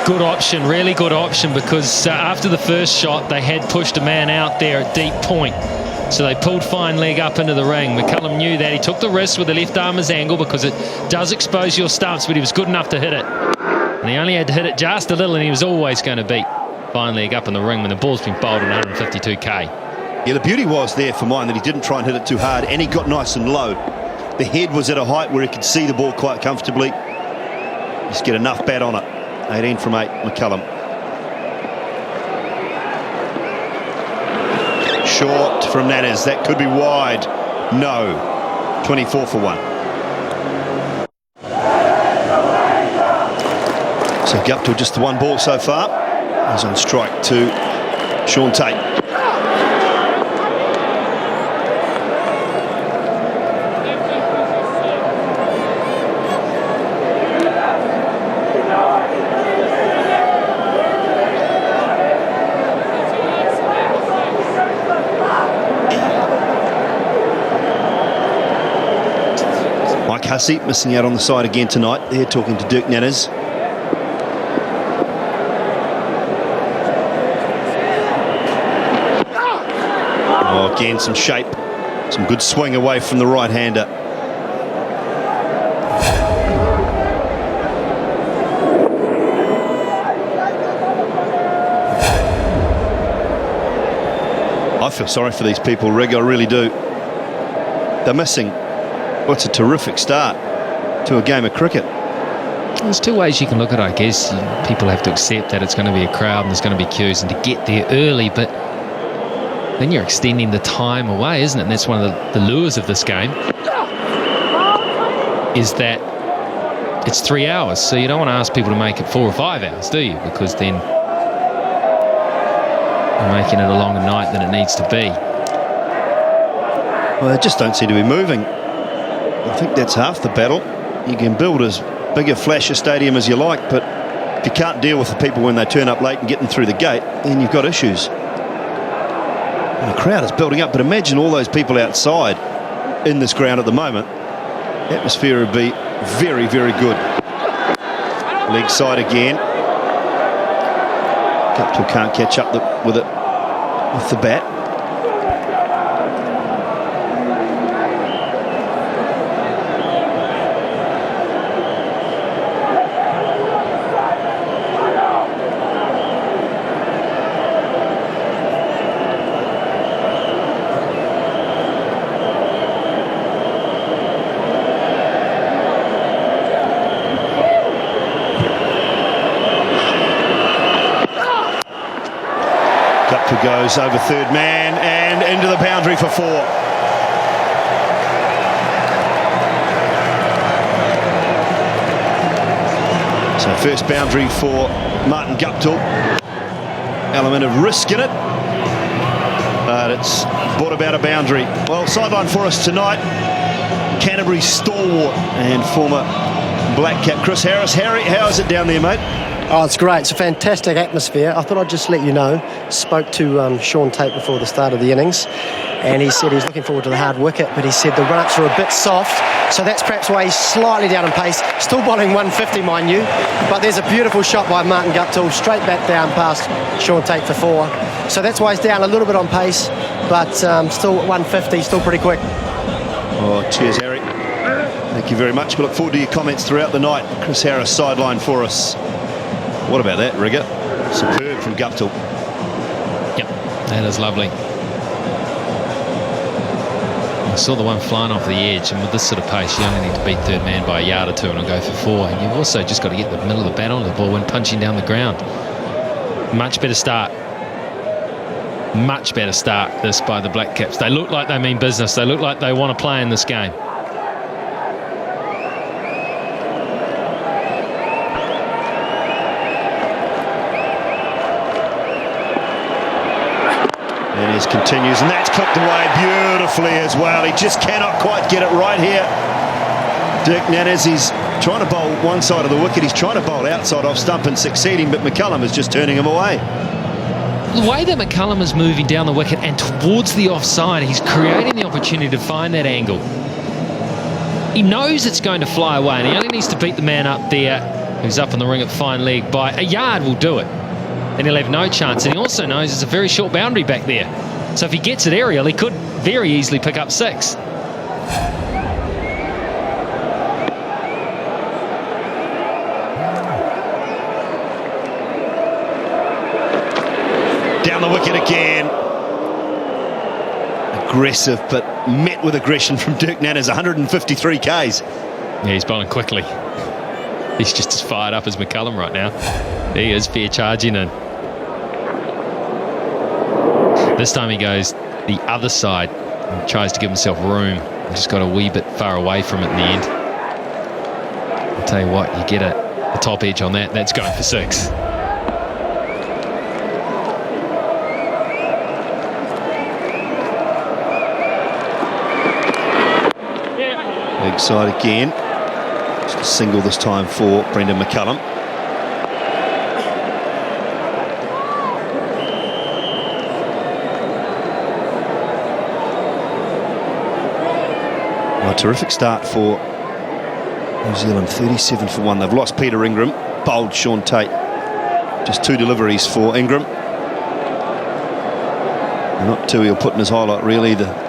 Good option, really good option, because after the first shot, they had pushed a man out there at deep point. So they pulled fine leg up into the ring. McCullum knew that. He took the risk with the left armer's angle, because it does expose your stumps, but he was good enough to hit it. And he only had to hit it just a little, and he was always going to beat fine leg up in the ring when the ball's been bowled at 152k. Yeah, the beauty was there for mine that he didn't try and hit it too hard, and he got nice and low. The head was at a height where he could see the ball quite comfortably. Just get enough bat on it. 18 from 8, McCullum. Short from Nannes. That could be wide. No. 24 for 1. So Guptill just the one ball so far. He's on strike to Sean Tate. Hussey missing out on the side again tonight. They're talking to Dirk Nannes. Oh, again, some shape. Some good swing away from the right-hander. I feel sorry for these people, Rig, I really do. They're missing what's a terrific start to a game of cricket. There's two ways you can look at it, I guess. People have to accept that it's going to be a crowd and there's going to be queues, and to get there early, but then you're extending the time away, isn't it? And that's one of the lures of this game, is that it's 3 hours, so you don't want to ask people to make it 4 or 5 hours, do you? Because then you're making it a longer night than it needs to be. Well, they just don't seem to be moving. I think that's half the battle. You can build as big a flasher stadium as you like, but if you can't deal with the people when they turn up late and get them through the gate, then you've got issues. And the crowd is building up, but imagine all those people outside in this ground at the moment. The atmosphere would be very, very good. Leg side again. Guptill can't catch up with it with the bat. Goes over third man and into the boundary for 4. So first boundary for Martin Guptill. Element of risk in it, but it's brought about a boundary. Well, sideline for us tonight, Canterbury stalwart and former black cap Chris Harris. Harry, how is it down there, mate? Oh, it's great. It's a fantastic atmosphere. I thought I'd just let you know, spoke to Sean Tate before the start of the innings, and he said he's looking forward to the hard wicket, but he said the run-ups are a bit soft, so that's perhaps why he's slightly down in pace. Still bowling 150, mind you, but there's a beautiful shot by Martin Guptill, straight back down past Sean Tate for 4. So that's why he's down a little bit on pace, but still 150, still pretty quick. Oh, cheers, Harry. Thank you very much. We look forward to your comments throughout the night. Chris Harris sideline for us. What about that, Rigger? Superb from Guptill. Yep, that is lovely. I saw the one flying off the edge, and with this sort of pace, you only need to beat third man by a yard or two and it'll go for 4. And you've also just got to get the middle of the bat on the ball when punching down the ground. Much better start. Much better start, this, by the Black Caps. They look like they mean business. They look like they want to play in this game. Continues, and that's clipped away beautifully as well. He just cannot quite get it right here. Dirk Nannes, he's trying to bowl one side of the wicket. He's trying to bowl outside off stump and succeeding, but McCullum is just turning him away. The way that McCullum is moving down the wicket and towards the offside, he's creating the opportunity to find that angle. He knows it's going to fly away, and he only needs to beat the man up there, who's up on the ring at fine leg by a yard will do it. And he'll have no chance. And he also knows it's a very short boundary back there. So if he gets it aerial, he could very easily pick up 6. Down the wicket again. Aggressive, but met with aggression from Dirk Nannes. 153 Ks. Yeah, he's bowling quickly. He's just as fired up as McCullum right now. He is fair charging in. This time he goes the other side and tries to give himself room. He just got a wee bit far away from it in the end. I'll tell you what, you get a top edge on that. That's going for 6. Big side again. Just a single this time for Brendan McCullum. A terrific start for New Zealand, 37 for 1. They've lost Peter Ingram, bowled Sean Tate. Just 2 deliveries for Ingram. Not 2 he'll put in his highlight reel either.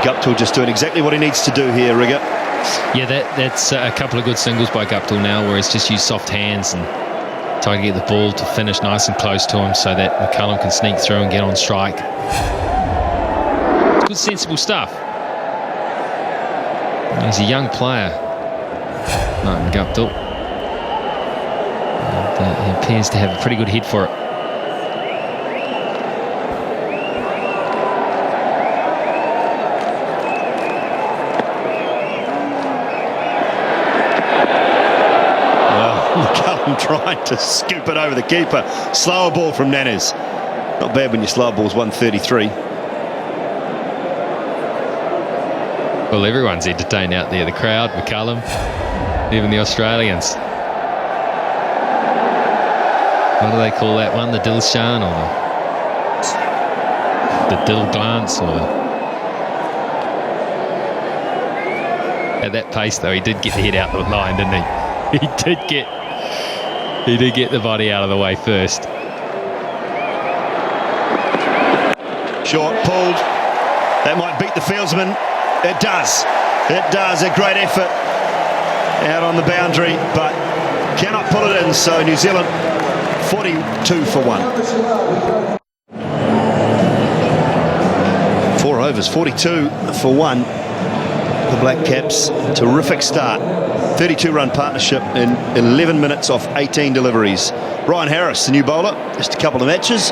Guptill just doing exactly what he needs to do here, Rigger. Yeah, that's a couple of good singles by Guptill now, where he's just used soft hands and tried to get the ball to finish nice and close to him so that McCullum can sneak through and get on strike. It's good, sensible stuff. He's a young player, Martin Guptill. And, he appears to have a pretty good head for it. Trying to scoop it over the keeper. Slower ball from Nannes. Not bad when your slow ball's 133. Well, everyone's entertained out there. The crowd, McCullum, even the Australians. What do they call that one? The Dilshan or the Dill glance? Or at that pace, though, he did get the head out the line, didn't he? He did get the body out of the way first. Short, pulled. That might beat the fieldsman. It does. It does. A great effort out on the boundary, but cannot pull it in. So New Zealand 42 for 1. 4 overs, 42 for 1. The Black Caps, terrific start. 32-run partnership in 11 minutes off 18 deliveries. Ryan Harris, the new bowler, just a couple of matches.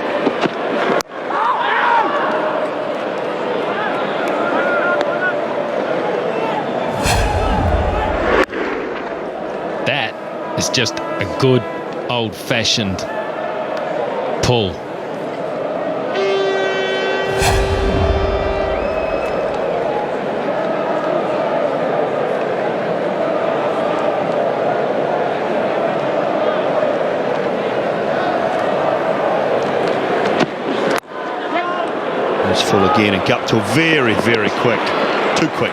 That is just a good old-fashioned pull. Full again, and Guptill very, very quick. Too quick.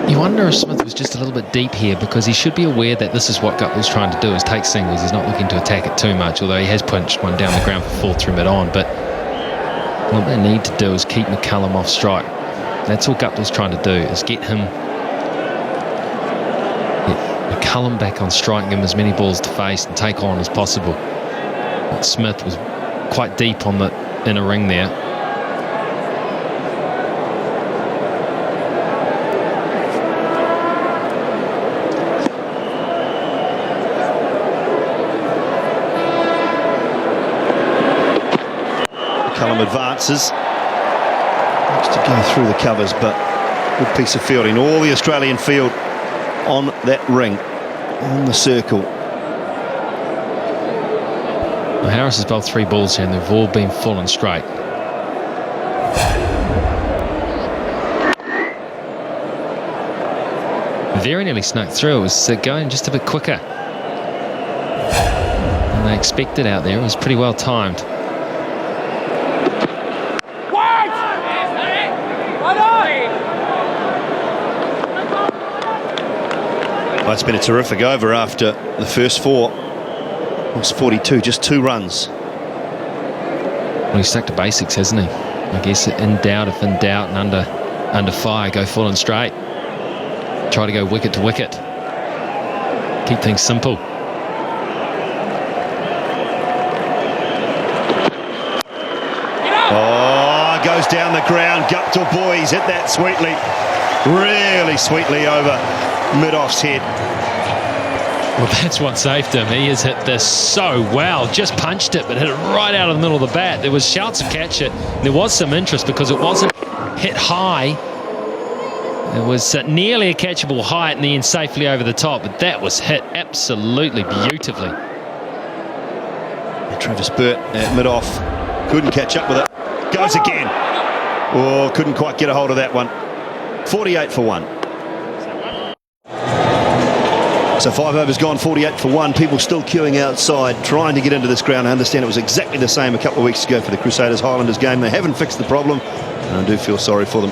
You wonder if Smith was just a little bit deep here, because he should be aware that this is what Guptill's trying to do, is take singles. He's not looking to attack it too much, although he has punched one down the ground for 4 through mid-on. But what they need to do is keep McCullum off strike. That's all Guptill's trying to do, is get McCullum back on strike and give him as many balls to face and take on as possible. But Smith was quite deep on the inner ring there. McCullum advances. Just to go through the covers, but good piece of fielding. All the Australian field on that ring, on the circle. Well, Harris has bowled 3 balls here and they've all been full and straight. Very nearly snuck through. It was going just a bit quicker than they expected out there. It was pretty well timed. Well, it's been a terrific over after the first 4. It was 42, just 2 runs. Well, he's stuck to basics, hasn't he? I guess in doubt, if in doubt and under fire, go full and straight. Try to go wicket to wicket. Keep things simple. Oh, goes down the ground. Guptill boys hit that sweetly. Really sweetly over mid-off's head. Well, that's what saved him. He has hit this so well. Just punched it, but hit it right out of the middle of the bat. There was shouts to catch it. There was some interest because it wasn't hit high. It was nearly a catchable height and then safely over the top, but that was hit absolutely beautifully. Travis Burt at mid-off. Couldn't catch up with it. Goes again. Oh, couldn't quite get a hold of that one. 48 for 1. So 5 overs gone, 48 for 1. People still queuing outside, trying to get into this ground. I understand it was exactly the same a couple of weeks ago for the Crusaders Highlanders game. They haven't fixed the problem, and I do feel sorry for them.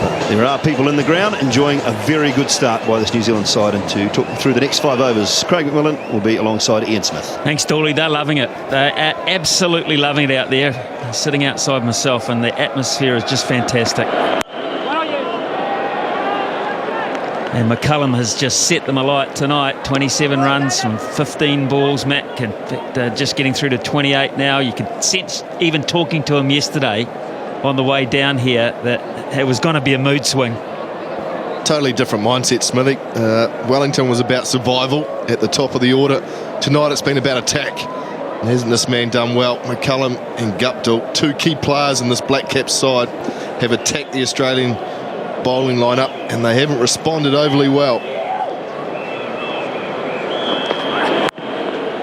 But there are people in the ground enjoying a very good start by this New Zealand side. And to talk through the next 5 overs, Craig McMillan will be alongside Ian Smith. Thanks, Dooley. They're loving it. They're absolutely loving it out there. Sitting outside myself, and the atmosphere is just fantastic. And McCullum has just set them alight tonight. 27 runs from 15 balls, Matt. In fact, just getting through to 28 now. You could sense, even talking to him yesterday on the way down here, that it was going to be a mood swing. Totally different mindset, Smithy. Wellington was about survival at the top of the order. Tonight it's been about attack. And hasn't this man done well? McCullum and Guptill, 2 key players in this Black Caps side, have attacked the Australian bowling lineup, and they haven't responded overly well.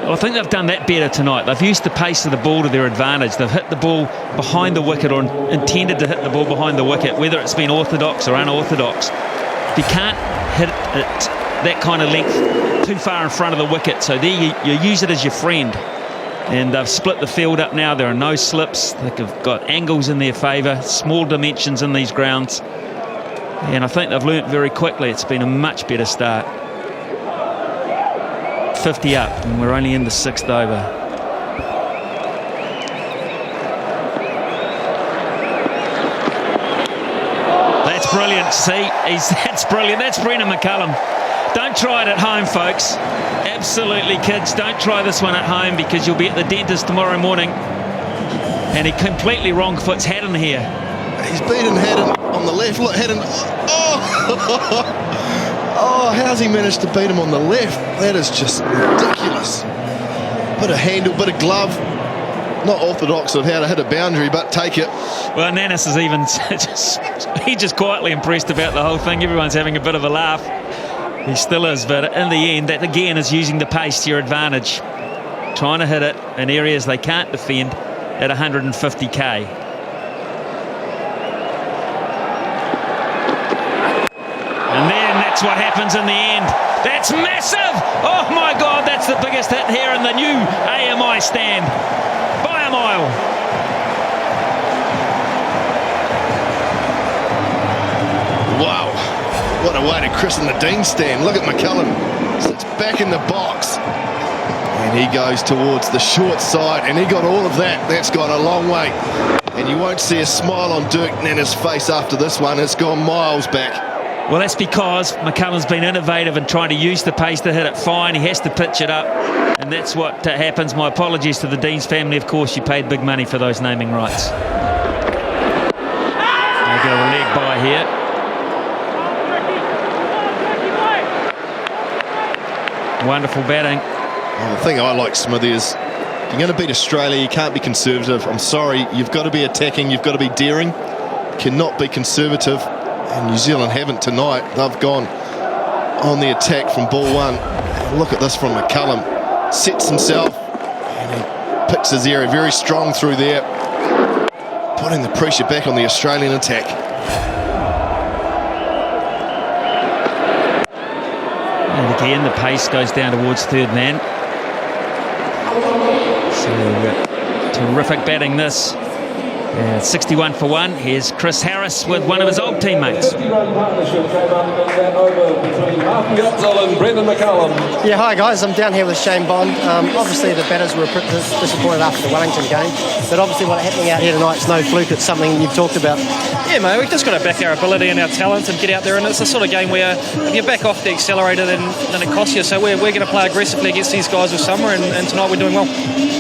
Well, I think they've done that better tonight. They've used the pace of the ball to their advantage. They've hit the ball behind the wicket, or intended to hit the ball behind the wicket, whether it's been orthodox or unorthodox. You can't hit it that kind of length too far in front of the wicket, so there you use it as your friend. And they've split the field up now. There are no slips. They've got angles in their favour, small dimensions in these grounds. And I think they've learnt very quickly. It's been a much better start. 50 up, and we're only in the 6th over. That's brilliant. See, that's brilliant. That's Brendan McCullum. Don't try it at home, folks. Absolutely, kids, don't try this one at home, because you'll be at the dentist tomorrow morning. And he completely wrong foots Haddon here. He's beaten Haddon on the left. Look, Haddon. Oh, how's he managed to beat him on the left? That is just ridiculous. Bit of handle, bit of glove. Not orthodox of how to hit a boundary, but take it. Well, Nannis is even he's just quietly impressed about the whole thing. Everyone's having a bit of a laugh. He still is, but in the end, that again is using the pace to your advantage. Trying to hit it in areas they can't defend at 150k. And then that's what happens in the end. That's massive! Oh my God, that's the biggest hit here in the new AMI stand. By a mile. Wow. What a way to christen the Dean stand. Look at McCullum. Sits back in the box. And he goes towards the short side, and he got all of that. That's gone a long way. And you won't see a smile on Dirk Nanner's face after this one. It's gone miles back. Well, that's because McCullum's been innovative and trying to use the pace to hit it fine. He has to pitch it up, and that's what happens. My apologies to the Dean's family. Of course, you paid big money for those naming rights. They get a leg by here. Wonderful batting. Well, the thing I like, Smithy, is If you're going to beat Australia, you can't be conservative. I'm sorry, you've got to be attacking, you've got to be daring. Cannot be conservative. And New Zealand haven't tonight. They've gone on the attack from ball one. And look at this from McCullum. Sets himself and he picks his area very strong through there, putting the pressure back on the Australian attack. And again, the pace goes down towards third man. So terrific batting this. 61 for 1. Here's Chris Harris with one of his old teammates. Yeah, hi guys, I'm down here with Shane Bond. Obviously the batters were disappointed after the Wellington game, but obviously what's happening out here tonight is no fluke. It's something you've talked about. Yeah, mate, we've just got to back our ability and our talent and get out there, and it's the sort of game where if you back off the accelerator then it costs you. So we're going to play aggressively against these guys this summer, and tonight we're doing well.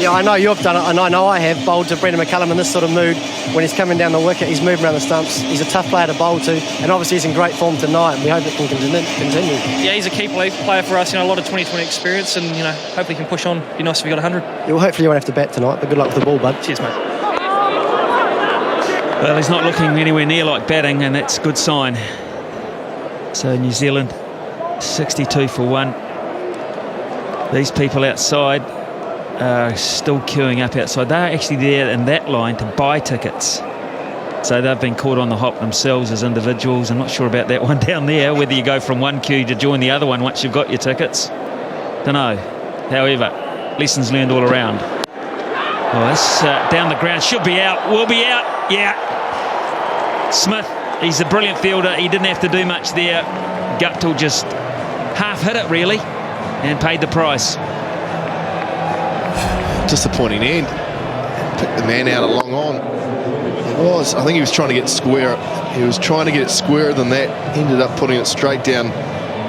Yeah, I know you've done it, and I know I have bowled to Brendan McCullum in this sort of mood. When he's coming down the wicket, he's moving around the stumps. He's a tough player to bowl to, and obviously he's in great form tonight, and we hope it can continue. Yeah, he's a key player for us, a lot of 2020 experience, and hopefully he can push on. Be nice if he got 100. Yeah, well, hopefully you won't have to bat tonight, but good luck with the ball, bud. Cheers, mate. Well, he's not looking anywhere near like batting, and that's a good sign. So New Zealand 62 for 1. These people outside are still queuing up outside. They're actually there in that line to buy tickets. So they've been caught on the hop themselves as individuals. I'm not sure about that one down there, whether you go from one queue to join the other one once you've got your tickets. Don't know. However, lessons learned all around. Oh, that's down the ground. Should be out. Will be out. Yeah. Smith, he's a brilliant fielder. He didn't have to do much there. Guptill just half hit it, really, and paid the price. Disappointing end. Picked the man out a long on. I think he was trying to get square. He was trying to get it squarer than that. Ended up putting it straight down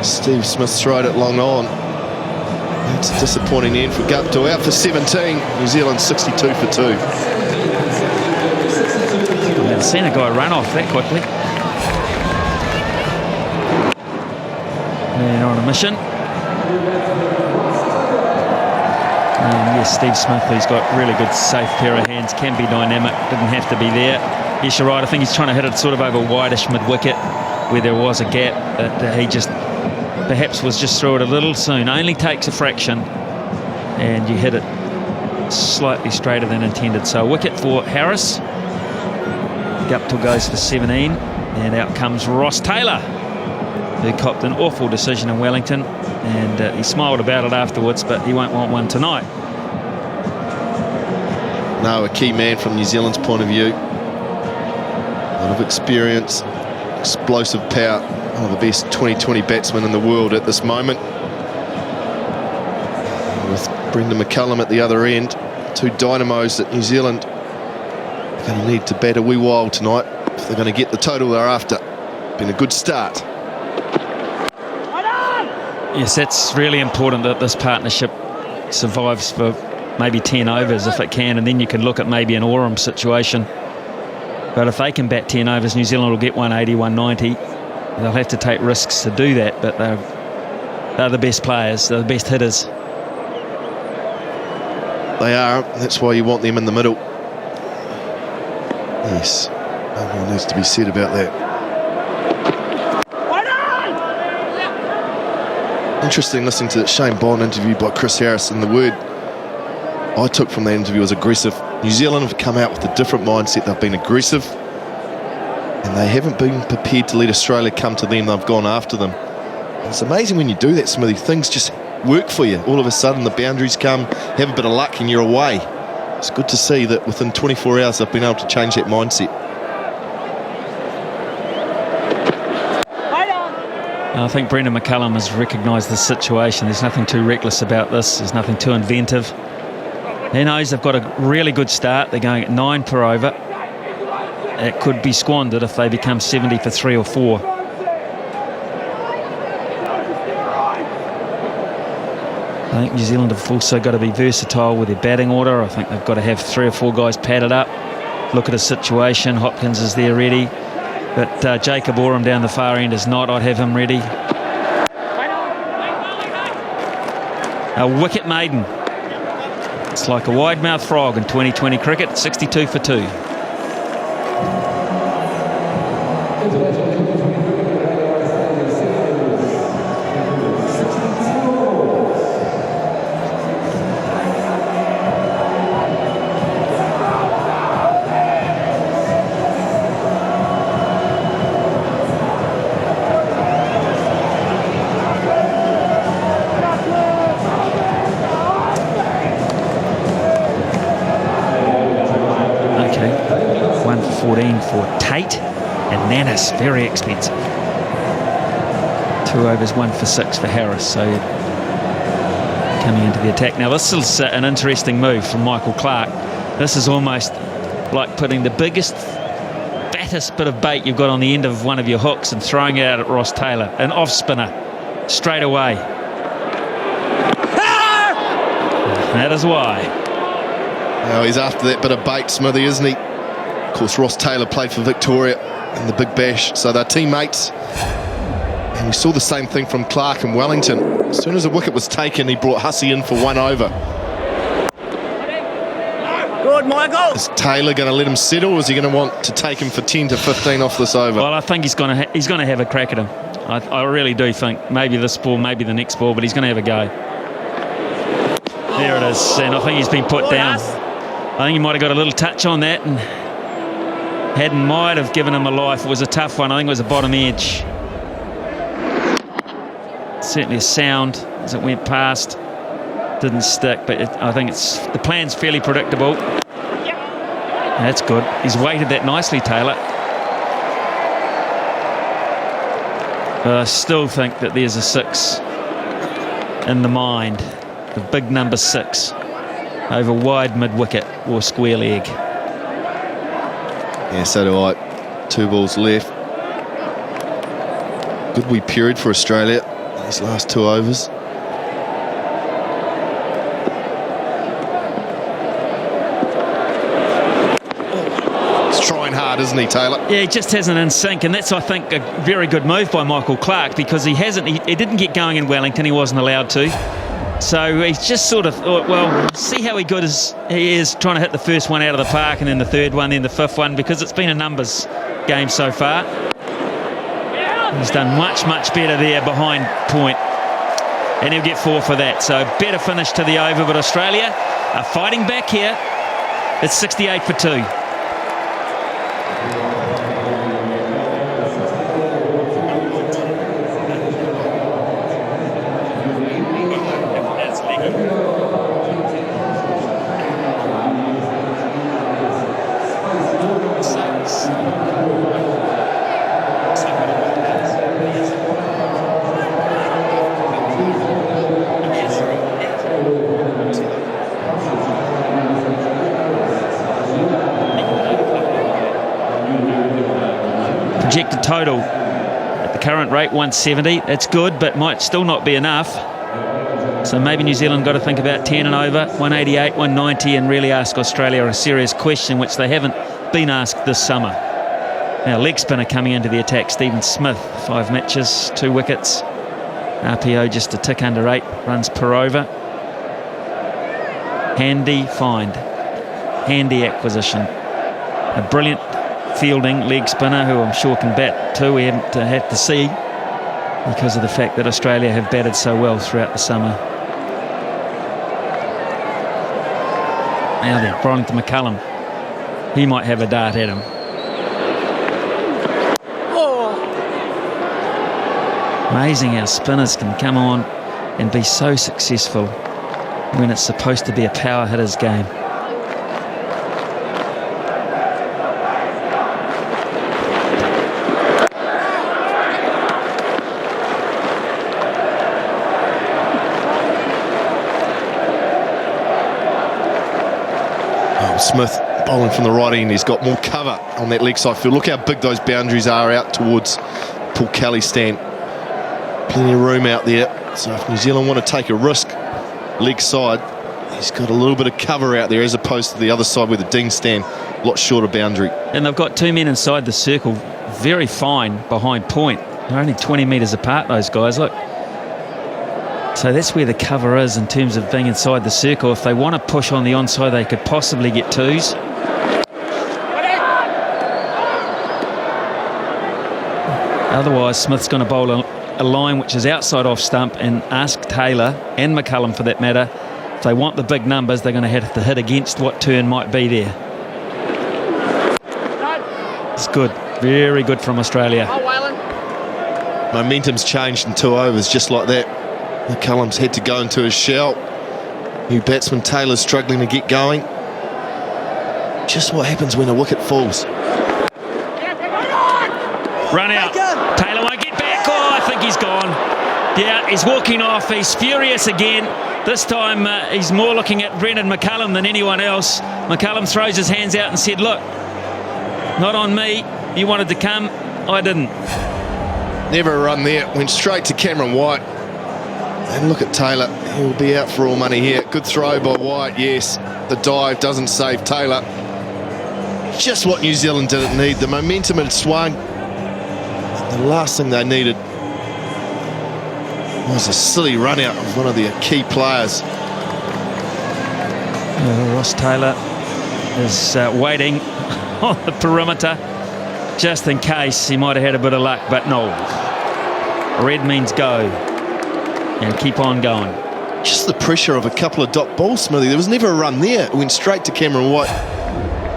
Steve Smith's throat at long on. It's a disappointing end for Guptill. Out for 17. New Zealand 62 for 2. I've never seen a guy run off that quickly. Man on a mission. Yes, Steve Smith, he's got really good safe pair of hands, can be dynamic, didn't have to be there. Yes, you're right, I think he's trying to hit it sort of over wideish mid-wicket where there was a gap, but he just perhaps was just through it a little soon. Only takes a fraction and you hit it slightly straighter than intended. So a wicket for Harris. Guptill goes for 17 and out comes Ross Taylor, who copped an awful decision in Wellington, and he smiled about it afterwards, but he won't want one tonight. No, a key man from New Zealand's point of view. A lot of experience, explosive power, one of the best 2020 batsmen in the world at this moment. With Brendan McCullum at the other end, two dynamos that New Zealand are going to need to bat a wee while tonight if they're going to get the total they're after. Been a good start. Yes, that's really important that this partnership survives for maybe 10 overs if it can, and then you can look at maybe an Oram situation. But if they can bat 10 overs, New Zealand will get 180, 190. They'll have to take risks to do that, but they're the best players, they're the best hitters. They are, that's why you want them in the middle. Yes, no more needs to be said about that. Interesting listening to that Shane Bond interview by Chris Harris, and the word I took from that interview was aggressive. New Zealand have come out with a different mindset. They've been aggressive and they haven't been prepared to let Australia come to them. They've gone after them. And it's amazing when you do that, Smithy. Things just work for you. All of a sudden the boundaries come, have a bit of luck and you're away. It's good to see that within 24 hours they've been able to change that mindset. I think Brendan McCullum has recognised the situation. There's nothing too reckless about this. There's nothing too inventive. He knows they've got a really good start. They're going at 9 per over. It could be squandered if they become 70 for 3 or 4. I think New Zealand have also got to be versatile with their batting order. I think they've got to have 3 or 4 guys padded up. Look at a situation. Hopkins is there ready. But Jacob Oram down the far end is not. I'd have him ready. A wicket maiden. It's like a wide-mouthed frog in 2020 cricket, 62 for 2. For Tate and Nanis, very expensive. 2 overs, 1 for 6 for Harris. So coming into the attack. Now this is an interesting move from Michael Clarke. This is almost like putting the biggest, fattest bit of bait you've got on the end of one of your hooks and throwing it out at Ross Taylor. An off spinner straight away. That is why. Now he's after that bit of bait, Smithy, isn't he? Of course, Ross Taylor played for Victoria in the Big Bash, so they're teammates. And we saw the same thing from Clarke in Wellington. As soon as a wicket was taken, he brought Hussey in for 1 over. Good, Michael. Is Taylor going to let him settle, or is he going to want to take him for 10 to 15 off this over? Well, I think he's going to have a crack at him. I really do think. Maybe this ball, maybe the next ball, but he's going to have a go. There it is, and I think he's been put down. I think he might have got a little touch on that and might have given him a life. It was a tough one. I think it was a bottom edge. Certainly a sound as it went past. Didn't stick, but I think the plan's fairly predictable. That's good. He's weighted that nicely, Taylor. But I still think that there's a 6 in the mind. The big number 6 over wide mid-wicket or square leg. Yeah, so do I. 2 balls left. Good wee period for Australia these last 2 overs. He's trying hard, isn't he, Taylor? Yeah, he just hasn't in sync, and that's, I think, a very good move by Michael Clarke, because he didn't get going in Wellington. He wasn't allowed to. So he's just sort of thought, well, see how good he is trying to hit the first one out of the park, and then the third one, then the fifth one, because it's been a numbers game so far. He's done much, much better there behind point, and he'll get 4 for that. So better finish to the over, but Australia are fighting back here. It's 68 for 2. Projected total at the current rate 170. That's good, but might still not be enough. So maybe New Zealand got to think about 10 and over, 188, 190, and really ask Australia a serious question, which they haven't been asked this summer. Now leg spinner coming into the attack, Stephen Smith, 5 matches, 2 wickets. RPO just a tick under 8 runs per over. Handy find, handy acquisition. A brilliant fielding leg spinner who I'm sure can bat too. We haven't had to see because of the fact that Australia have batted so well throughout the summer. Now then, Brolington McCullum. He might have a dart at him. Amazing how spinners can come on and be so successful when it's supposed to be a power hitter's game. Smith bowling from the right end. He's got more cover on that leg side field. Look how big those boundaries are out towards Paul Kelly's stand. Plenty of room out there. So if New Zealand want to take a risk leg side, he's got a little bit of cover out there as opposed to the other side where the Dean stand, a lot shorter boundary. And they've got 2 men inside the circle, very fine behind point. They're only 20 metres apart, those guys. Look, So that's where the cover is in terms of being inside the circle. If they want to push on the onside, they could possibly get twos. Otherwise, Smith's going to bowl a line which is outside off stump and ask Taylor and McCullum for that matter, if they want the big numbers, they're going to have to hit against what turn might be there. It's good. Very good from Australia. Momentum's changed in 2 overs just like that. McCullum's had to go into his shell. New batsman Taylor's struggling to get going. Just what happens when a wicket falls. Run out. Taylor won't get back. Oh, I think he's gone. Yeah, he's walking off. He's furious again. This time he's more looking at Brendan McCullum than anyone else. McCullum throws his hands out and said, look, not on me. You wanted to come. I didn't. Never a run there. Went straight to Cameron White. And look at Taylor. He'll be out for all money here. Good throw by White, yes. The dive doesn't save Taylor. Just what New Zealand didn't need. The momentum had swung. The last thing they needed was a silly run out of one of their key players. Ross Taylor is waiting on the perimeter just in case he might have had a bit of luck, but no. Red means go and keep on going. Just the pressure of a couple of dot balls, Smithy. There was never a run there. It went straight to Cameron White.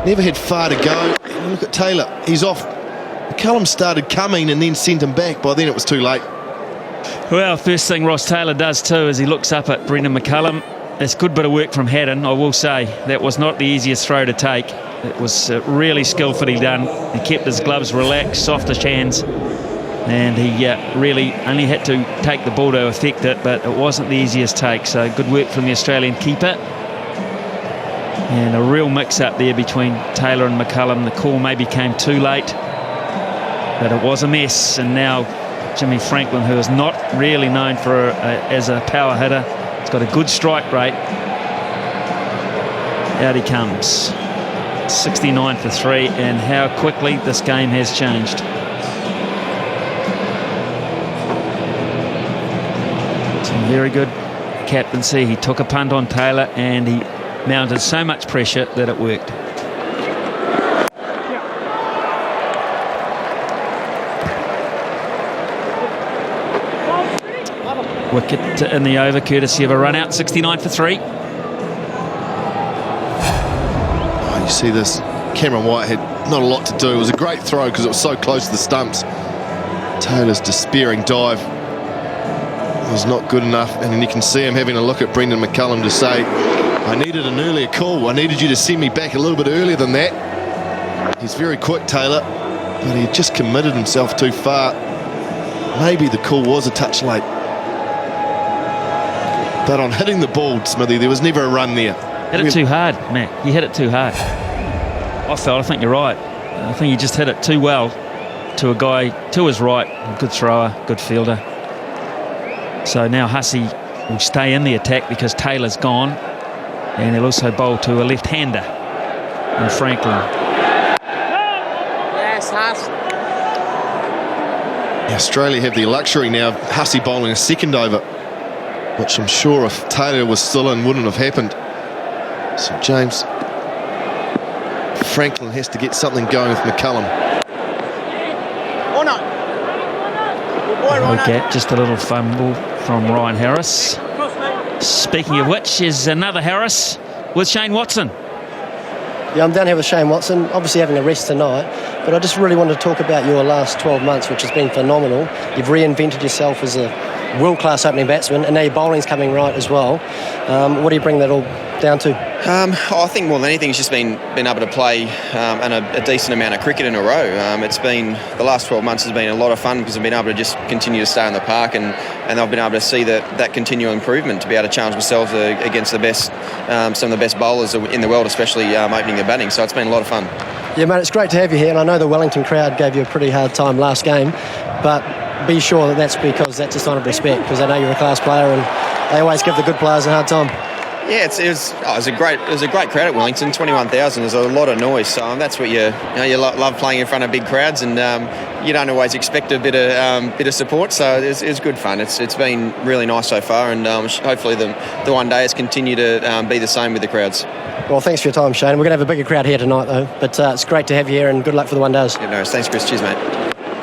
Never had far to go. And look at Taylor. He's off. McCullum started coming and then sent him back. By then it was too late. Well, first thing Ross Taylor does too is he looks up at Brendan McCullum. It's a good bit of work from Haddon, I will say. That was not the easiest throw to take. It was really skillfully done. He kept his gloves relaxed, softish hands, and he really only had to take the ball to affect it, but it wasn't the easiest take. So good work from the Australian keeper. And a real mix-up there between Taylor and McCullum. The call maybe came too late, but it was a mess. And now Jimmy Franklin, who is not really known for as a power hitter, he's got a good strike rate. Out he comes. 69 for 3, and how quickly this game has changed. Some very good captaincy. He took a punt on Taylor and he mounted so much pressure that it worked. Wicket in the over, courtesy of a run out. 69 for 3. You see this, Cameron White had not a lot to do. It was a great throw because it was so close to the stumps. Taylor's despairing dive was not good enough, and then you can see him having a look at Brendan McCullum to say, I needed an earlier call. I needed you to send me back a little bit earlier than that. He's very quick, Taylor, but he just committed himself too far. Maybe the call was a touch late. But on hitting the ball, Smithy, there was never a run there. Hit it too hard, Matt. You hit it too hard. I think you're right. I think you just hit it too well to a guy to his right. Good thrower, good fielder. So now Hussey will stay in the attack because Taylor's gone. And he'll also bowl to a left-hander in Franklin. Yes, Huss. Australia have the luxury now of Hussey bowling a second over, which I'm sure if Taylor was still in wouldn't have happened. So James Franklin has to get something going with McCullum. Okay, just a little fumble from Ryan Harris. Speaking of which, is another Harris with Shane Watson. Yeah, I'm down here with Shane Watson, obviously having a rest tonight, but I just really wanted to talk about your last 12 months, which has been phenomenal. You've reinvented yourself as a world-class opening batsman, and now your bowling's coming right as well. What do you bring that all down to? I think more than anything, it's just been able to play and a decent amount of cricket in a row. It's been, the last 12 months has been a lot of fun because I've been able to just continue to stay in the park, and I've been able to see that continual improvement, to be able to challenge myself against the best, some of the best bowlers in the world, especially opening the batting. So it's been a lot of fun. Yeah, mate, it's great to have you here, and I know the Wellington crowd gave you a pretty hard time last game, but be sure that's because that's a sign of respect, because they know you're a class player and they always give the good players a hard time. Yeah, it was a great crowd at Wellington. 21,000 is a lot of noise. So that's what you love playing in front of big crowds, and you don't always expect a bit of support. So it's good fun. It's been really nice so far, and hopefully the one day it's continue to be the same with the crowds. Well, thanks for your time, Shane. We're going to have a bigger crowd here tonight, though. But it's great to have you here, and good luck for the one days. Yeah, no, thanks, Chris. Cheers, mate.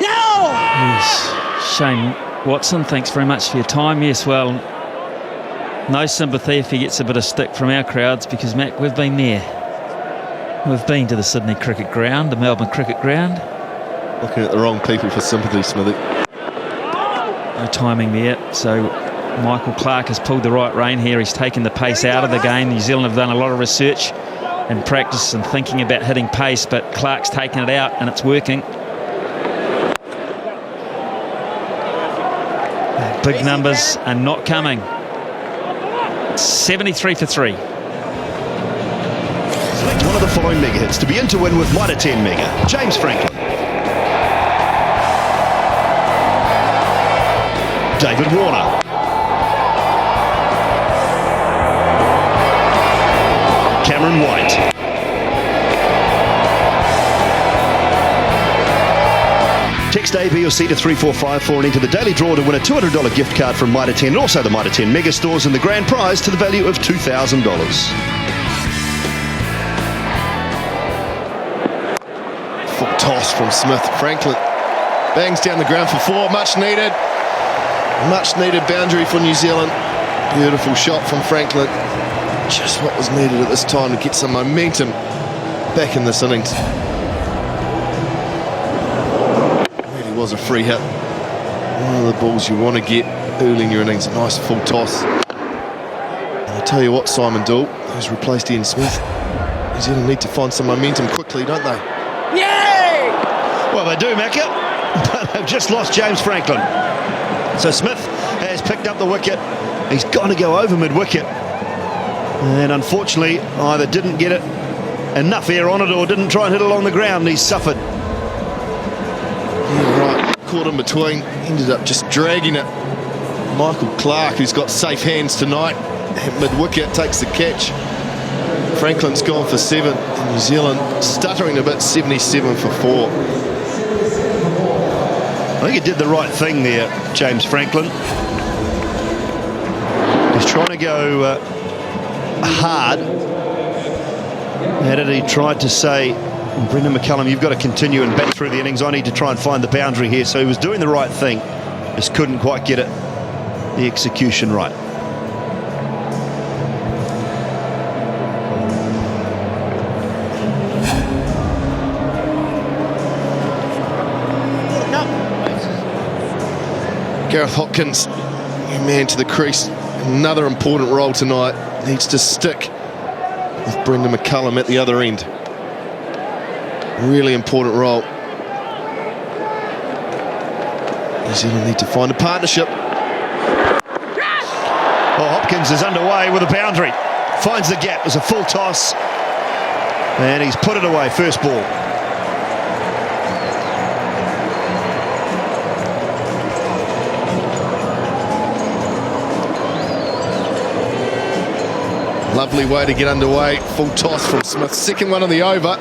Yes. Shane Watson, thanks very much for your time. Yes, well, no sympathy if he gets a bit of stick from our crowds, because, Mac, we've been there. We've been to the Sydney Cricket Ground, the Melbourne Cricket Ground. Looking at the wrong people for sympathy, Smithy. No timing there, so Michael Clarke has pulled the right rein here. He's taken the pace out of the game. New Zealand have done a lot of research and practice and thinking about hitting pace, but Clarke's taken it out and it's working. Big numbers are not coming. 73 for 3. Select one of the following mega hits to be in to win with Mitre 10 Mega. James Franklin. David Warner. Cameron White. Text A, B or C to 3454 and enter the daily draw to win a $200 gift card from Mitre 10 and also the Mitre 10 Mega Stores, and the grand prize to the value of $2,000. Full toss from Smith. Franklin bangs down the ground for 4. Much needed boundary for New Zealand. Beautiful shot from Franklin. Just what was needed at this time to get some momentum back in this innings. Really was a free hit. One of the balls you want to get early in your innings. A nice full toss. And I tell you what, Simon Dool, who's replaced Ian Smith, New Zealand need to find some momentum quickly, don't they? Yay! Well, they do, Macca, but they've just lost James Franklin. So Smith has picked up the wicket. He's got to go over mid-wicket. And unfortunately, either didn't get it enough air on it or didn't try and hit it along the ground. He's suffered. Yeah, right. Caught in between. Ended up just dragging it. Michael Clarke, who's got safe hands tonight, at mid-wicket, takes the catch. Franklin's gone for 7. And New Zealand stuttering a bit, 77 for 4. I think he did the right thing there, James Franklin. He's trying to go hard at it. He tried to say, Brendan McCullum, you've got to continue and bat through the innings. I need to try and find the boundary here. So he was doing the right thing, just couldn't quite get the execution right. Gareth Hopkins, new man to the crease. Another important role tonight. Needs to stick with Brendan McCullum at the other end. Really important role. New Zealand need to find a partnership. Well, Hopkins is underway with a boundary. Finds the gap. There's a full toss. And he's put it away. First ball. Lovely way to get underway. Full toss from Smith. Second one on the over.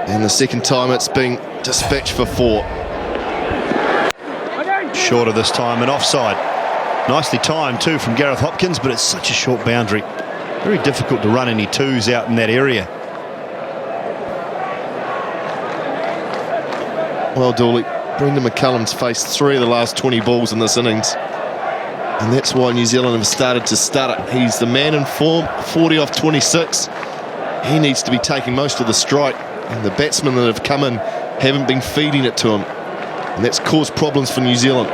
And the second time it's been dispatched for 4. Shorter this time and offside. Nicely timed too from Gareth Hopkins, but it's such a short boundary. Very difficult to run any twos out in that area. Well, Dooley, Brendan McCullum's faced 3 of the last 20 balls in this innings. And that's why New Zealand have started to stutter. He's the man in form, 40 off 26. He needs to be taking most of the strike. And the batsmen that have come in haven't been feeding it to him. And that's caused problems for New Zealand.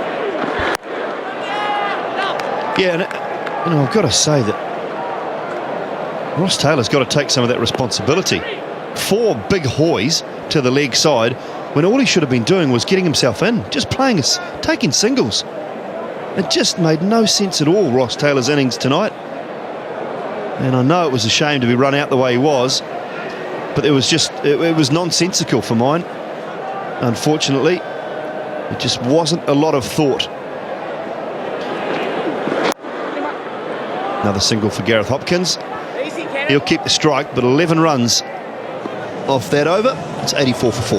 Yeah, and I've got to say that Ross Taylor's got to take some of that responsibility. 4 big hoys to the leg side when all he should have been doing was getting himself in, just playing, taking singles. It just made no sense at all, Ross Taylor's innings tonight. And I know it was a shame to be run out the way he was, but it was nonsensical for mine. Unfortunately, it just wasn't a lot of thought. Another single for Gareth Hopkins. He'll keep the strike, but 11 runs off that over. It's 84 for 4.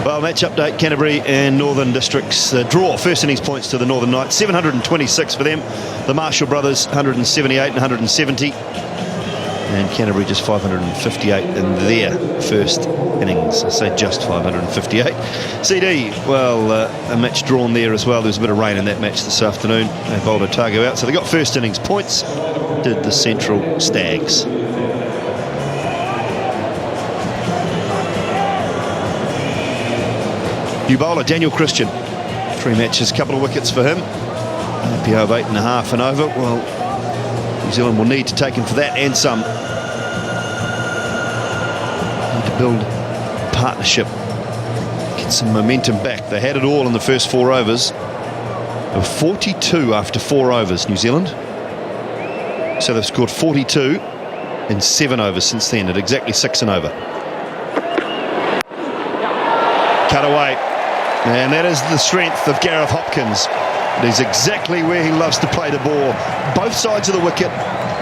Well, match update, Canterbury and Northern Districts draw. First innings points to the Northern Knights, 726 for them. The Marshall brothers, 178 and 170. And Canterbury just 558 in their first innings. I say just 558. CD, well, a match drawn there as well. There was a bit of rain in that match this afternoon. They bowled Otago out, so they got first innings points. Did the Central Stags. New bowler, Daniel Christian. 3 matches, couple of wickets for him. RPO of 8.5 and over. Well, New Zealand will need to take him for that and some. Need to build a partnership, get some momentum back. They had it all in the first 4 overs. They were 42 after 4 overs, New Zealand. So they've scored 42 in 7 overs since then, at exactly 6 and over. Cut away. And that is the strength of Gareth Hopkins. It is exactly where he loves to play the ball. Both sides of the wicket,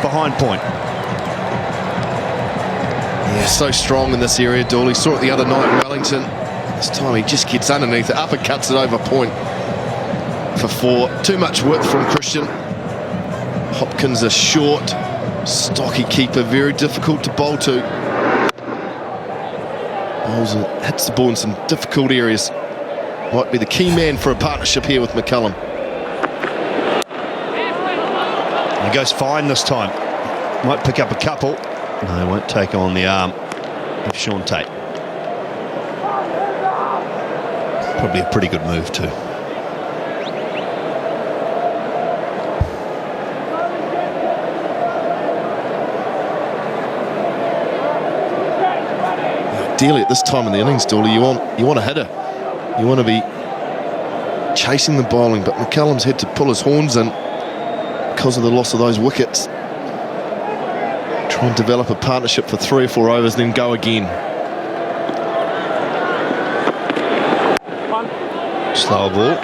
behind point. Yeah, so strong in this area, Dooley. Saw it the other night in Wellington. This time he just gets underneath it, uppercuts it over point for 4. Too much width from Christian. Hopkins a short, stocky keeper, very difficult to bowl to. Bowls and hits the ball in some difficult areas. Might be the key man for a partnership here with McCullum. He goes fine this time. Might pick up a couple. No, he won't take on the arm of Sean Tate. Probably a pretty good move too. Ideally at this time in the innings, Dooley, you want a hitter. You want to be chasing the bowling, but McCullum's had to pull his horns in because of the loss of those wickets. Try and develop a partnership for 3 or 4 overs, then go again. Slow ball.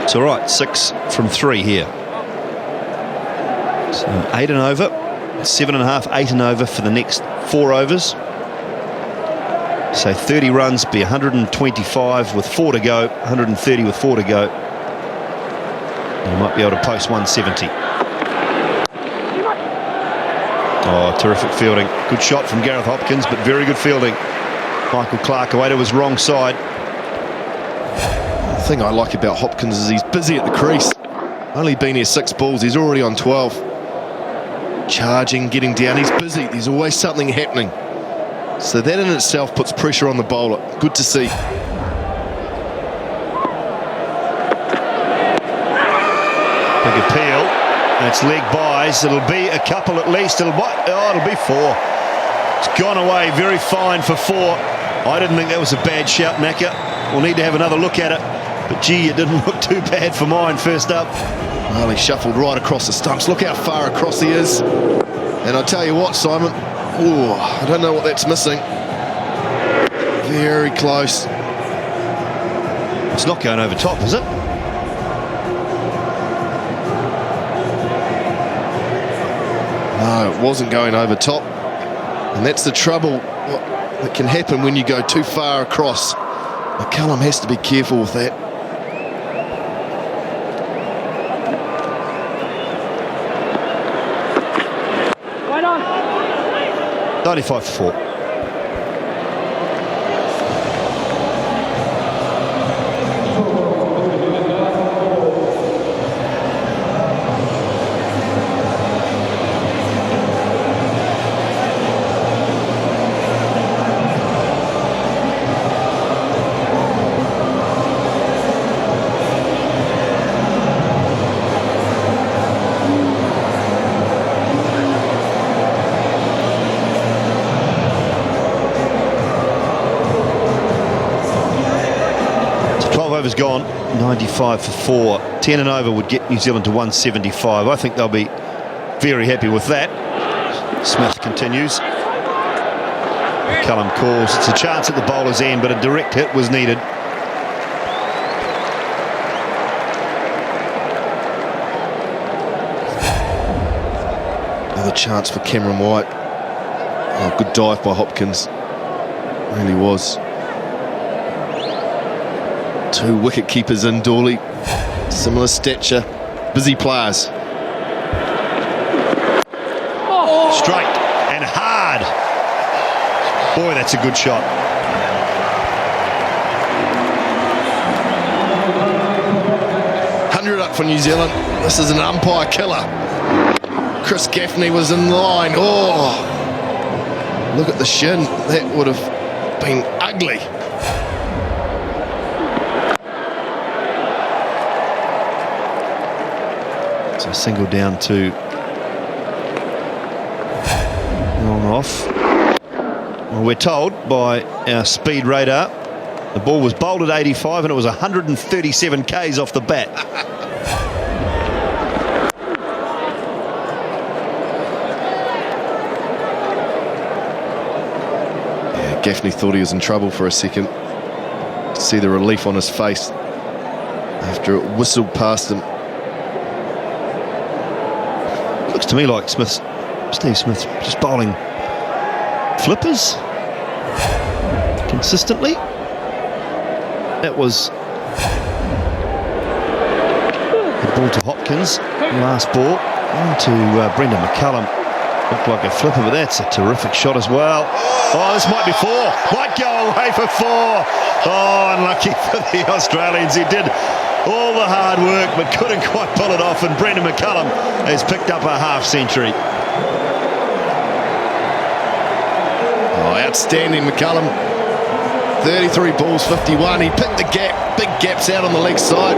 It's all right, 6 from 3 here. So 8 and over, 7.5, 8 and over for the next 4 overs. So 30 runs, be 125 with 4 to go, 130 with 4 to go. You might be able to post 170. Oh, terrific fielding. Good shot from Gareth Hopkins, but very good fielding. Michael Clark away to his wrong side. The thing I like about Hopkins is he's busy at the crease. Only been here 6 balls, he's already on 12. Charging, getting down, he's busy. There's always something happening. So that in itself puts pressure on the bowler. Good to see. Big appeal. It's leg buys. It'll be a couple at least. It'll be 4. It's gone away very fine for 4. I didn't think that was a bad shout, Macca. We'll need to have another look at it. But gee, it didn't look too bad for mine first up. Well, he shuffled right across the stumps. Look how far across he is. And I tell you what, Simon, I don't know what that's missing. Very close. It's not going over top, is it? No, it wasn't going over top. And that's the trouble that can happen when you go too far across. McCullum has to be careful with that. Right on. 95 for 4. Overs gone, 95 for 4. 10 and over would get New Zealand to 175. I think they'll be very happy with that. Smith continues. McCullum calls. It's a chance at the bowler's end, but a direct hit was needed. Another chance for Cameron White. Oh, good dive by Hopkins. Really was. 2 wicket keepers in, Dawley. Similar stature. Busy players. Straight and hard. Boy, that's a good shot. Up for New Zealand. This is an umpire killer. Chris Gaffney was in line. Oh, look at the shin. That would have been ugly. So single down to on off. Well, we're told by our speed radar the ball was bowled at 85 and it was 137 k's off the bat. Gaffney thought he was in trouble for a second. See the relief on his face after it whistled past him. Looks to me like Steve Smith just bowling flippers consistently. That was the ball to Hopkins. Last ball on to Brendan McCullum. Looked like a flipper, but that's a terrific shot as well. Oh, this might be 4. Might go away for 4. Oh, unlucky for the Australians. He did all the hard work, but couldn't quite pull it off. And Brendan McCullum has picked up a half-century. Oh, outstanding, McCullum. 33 balls, 51. He picked the gap. Big gaps out on the leg side.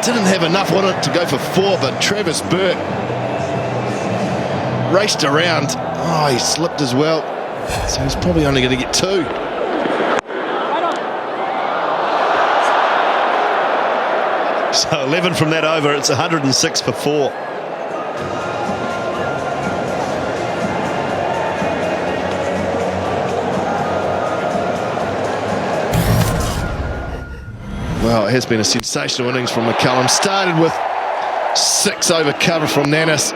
Didn't have enough on it to go for 4, but Travis Burt raced around. Oh, he slipped as well. So he's probably only going to get 2. So 11 from that over. It's 106 for 4. Well, it has been a sensational innings from McCullum. Started with 6 over cover from Nannis.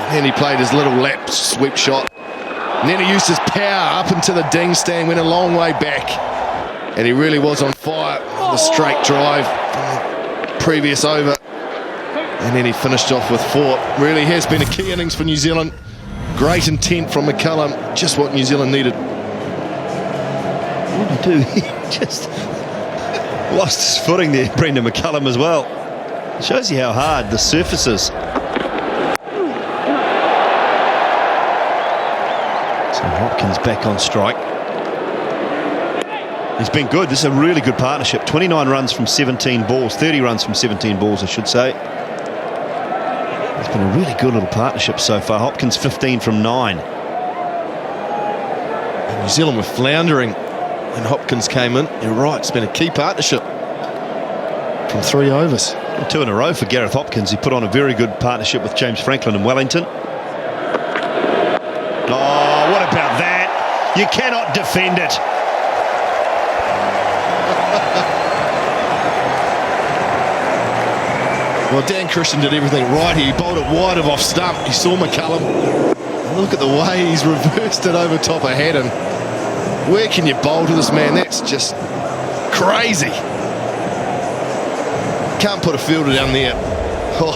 And he played his little lap sweep shot. And then he used his power up into the ding stand, went a long way back. And he really was on fire with a straight drive from the previous over. And then he finished off with 4. Really has been a key innings for New Zealand. Great intent from McCullum, just what New Zealand needed. What did he do? He just lost his footing there, Brendan McCullum as well. Shows you how hard the surface is. So Hopkins back on strike. He's been good. This is a really good partnership. 29 runs from 17 balls. 30 runs from 17 balls, I should say. It's been a really good little partnership so far. Hopkins 15 from 9. And New Zealand were floundering when Hopkins came in. You're right, it's been a key partnership from 3 overs. 2 in a row for Gareth Hopkins. He put on a very good partnership with James Franklin in Wellington. Oh, what about that? You cannot defend it. Well, Dan Christian did everything right here. He bowled it wide of off stump. He saw McCullum. Look at the way he's reversed it over top of Haddon. Where can you bowl to this man? That's just crazy. Can't put a fielder down there. Oh.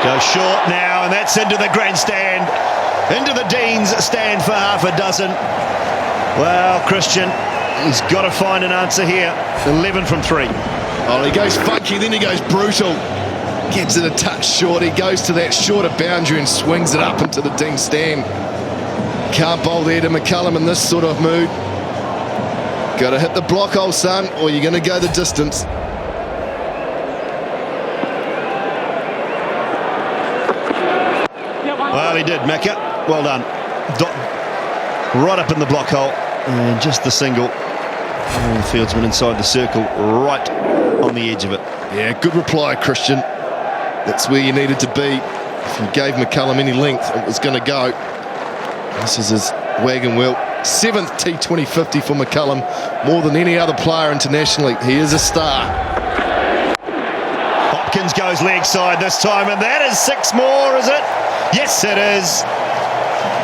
Go short now, and that's into the grandstand. Into the Dean's stand for half a dozen. Well, Christian, he's got to find an answer here. 11 from 3. Oh, he goes funky, then he goes brutal. Gets it a touch short. He goes to that shorter boundary and swings it up into the Dean stand. Can't bowl there to McCullum in this sort of mood. Got to hit the block, old son, or you're going to go the distance. Well, he did, Macca. Well done. Right up in the block hole. And just the single. And the fieldsman inside the circle, right on the edge of it. Yeah, good reply, Christian. That's where you needed to be. If you gave McCullum any length, it was going to go. This is his wagon wheel. 7th T20 50 for McCullum, more than any other player internationally. He is a star. Hopkins goes leg side this time, and that is 6 more, is it? Yes, it is.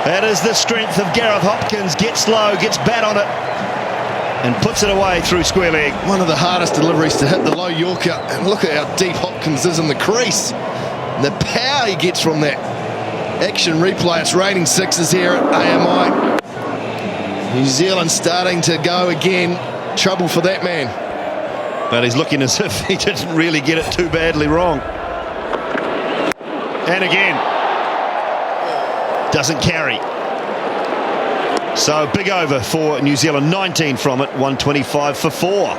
That is the strength of Gareth Hopkins. Gets low, gets bat on it, and puts it away through square leg. One of the hardest deliveries to hit, the low Yorker. And look at how deep Hopkins is in the crease. And the power he gets from that. Action replay, it's raining 6s here at AMI. New Zealand starting to go again. Trouble for that man. But he's looking as if he didn't really get it too badly wrong. And again. Doesn't carry. So big over for New Zealand, 19 from it, 125 for 4.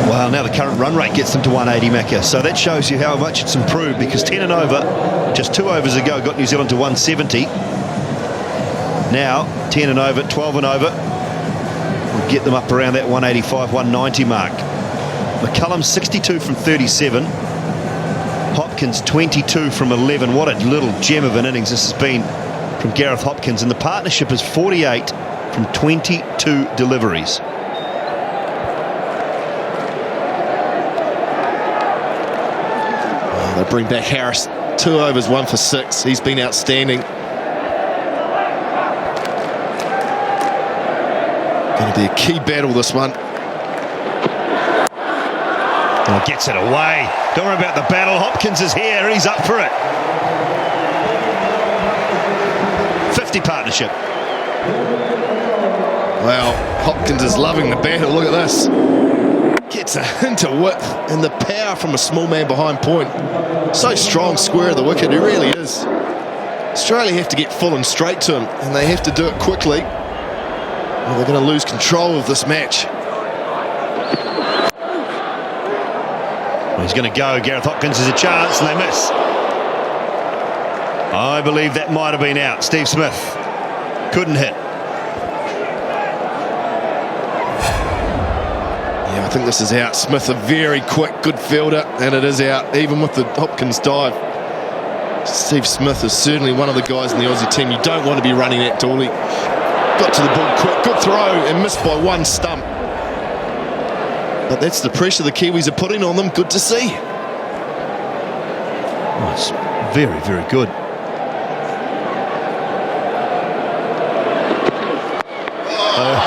Well, now the current run rate gets them to 180, Macca. So that shows you how much it's improved, because 10 and over, just 2 overs ago, got New Zealand to 170. Now, 10 and over, 12 and over, will get them up around that 185, 190 mark. McCullum 62 from 37. Hopkins 22 from 11. What a little gem of an innings this has been from Gareth Hopkins, and the partnership is 48 from 22 deliveries. They bring back Harris, 2 overs, 1 for 6. He's been outstanding. Going to be a key battle, this one. Oh, gets it away. Don't worry about the battle. Hopkins is here. He's up for it. 50 partnership. Well, Hopkins is loving the battle. Look at this. Gets a hint of width, and the power from a small man behind point. So strong, square of the wicket. He really is. Australia have to get full and straight to him, and they have to do it quickly, or they're going to lose control of this match. He's going to go. Gareth Hopkins has a chance, and they miss. I believe that might have been out. Steve Smith couldn't hit. Yeah, I think this is out. Smith, a very quick, good fielder, and it is out, even with the Hopkins dive. Steve Smith is certainly one of the guys in the Aussie team you don't want to be running at, Dooley. Got to the ball quick, good throw, and missed by 1 stump. But that's the pressure the Kiwis are putting on them. Good to see. Oh, it's very, very good.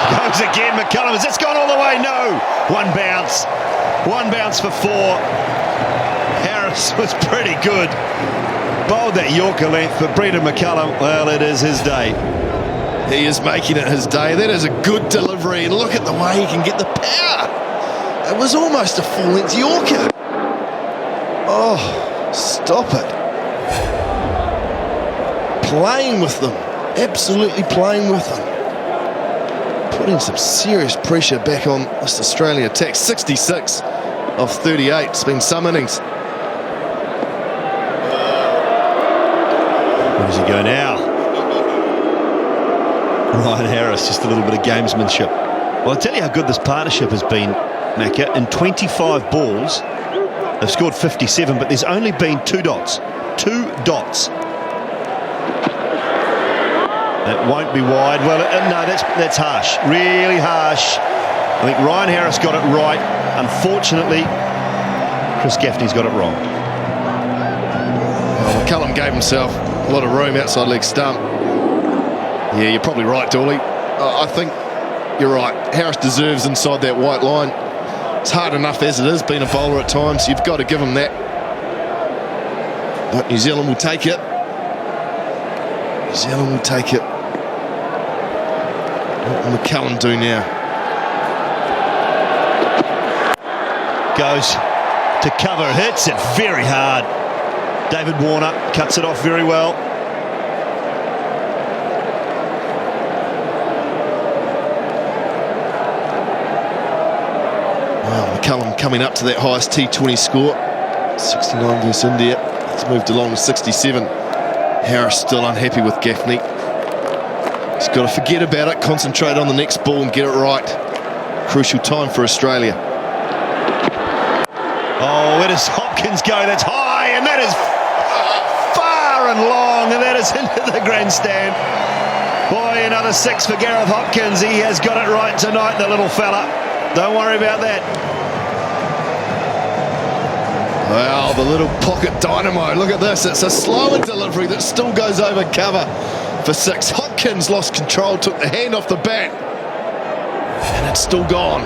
Goes again, McCullum. Has this gone all the way? No. 1 bounce. 1 bounce for 4. Harris was pretty good. Bowled that Yorker length, but Brendan McCullum, well, it is his day. He is making it his day. That is a good delivery, and look at the way he can get the power. It was almost a full-length Yorker. Oh, stop it. Playing with them. Absolutely playing with them. Putting some serious pressure back on this Australian attack. 66 of 38. It's been some innings. Where does he go now? Ryan Harris, just a little bit of gamesmanship. Well, I'll tell you how good this partnership has been, Macca. In 25 balls, they've scored 57, but there's only been 2 dots. 2 dots. That won't be wide. Well, no, that's harsh. Really harsh. I think Ryan Harris got it right. Unfortunately, Chris Gaffney's got it wrong. Well, McCullum gave himself a lot of room outside leg stump. Yeah, you're probably right, Dooley. I think you're right. Harris deserves inside that white line. It's hard enough as it is, being a bowler at times. You've got to give him that. But New Zealand will take it. New Zealand will take it. What will McCullum do now? Goes to cover, hits it very hard. David Warner cuts it off very well. Well, McCullum coming up to that highest T20 score. 69 versus India. It's moved along to 67. Harris still unhappy with Gaffney. He's got to forget about it, concentrate on the next ball and get it right. Crucial time for Australia. Oh, where does Hopkins go? That's high, and that is far and long, and that is into the grandstand. Boy, another 6 for Gareth Hopkins. He has got it right tonight, the little fella. Don't worry about that. Wow, the little pocket dynamo. Look at this. It's a slower delivery that still goes over cover for 6. Hopkins lost control, took the hand off the bat, and it's still gone.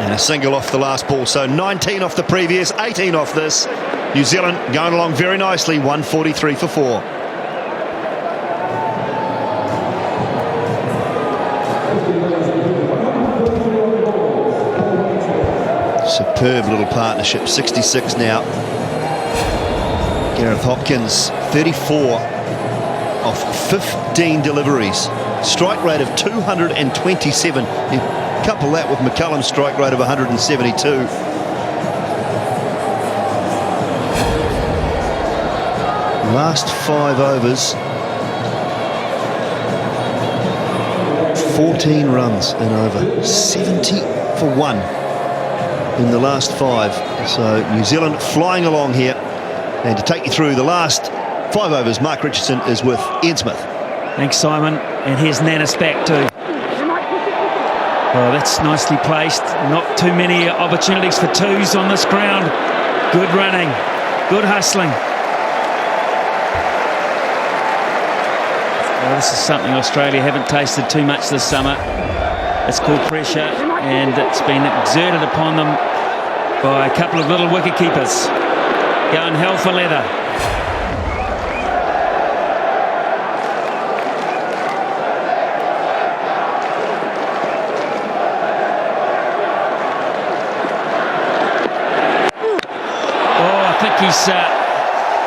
And a single off the last ball, so 19 off the previous, 18 off this. New Zealand going along very nicely, 143 for 4. Superb little partnership, 66 now. Gareth Hopkins, 34 off 15 deliveries. Strike rate of 227. You couple that with McCullum's strike rate of 172. Last 5 overs, 14 runs in over, 70 for 1 in the last 5. So New Zealand flying along here. And to take you through the last 5 overs, Mark Richardson is with Ian Smith. Thanks, Simon. And here's Nannis back too. Oh, that's nicely placed. Not too many opportunities for twos on this ground. Good running, good hustling. Well, this is something Australia haven't tasted too much this summer. It's called pressure, and it's been exerted upon them by a couple of little wicket keepers. Going hell for leather.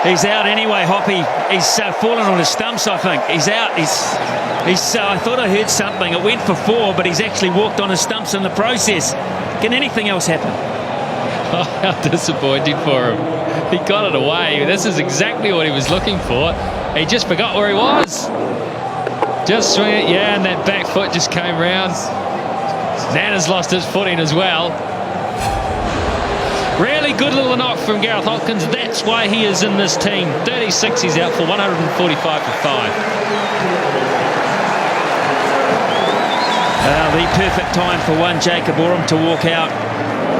He's out anyway, Hoppy. He's fallen on his stumps, I think. He's out. I thought I heard something. It went for 4, but he's actually walked on his stumps in the process. Can anything else happen? Oh, how disappointing for him. He got it away. This is exactly what he was looking for. He just forgot where he was. Just swing it, yeah, and that back foot just came round. Nana's lost his footing as well. Really good little knock from Gareth Hopkins. That's why he is in this team. 36, he's out for 145 for 5. The perfect time for one Jacob Oram to walk out.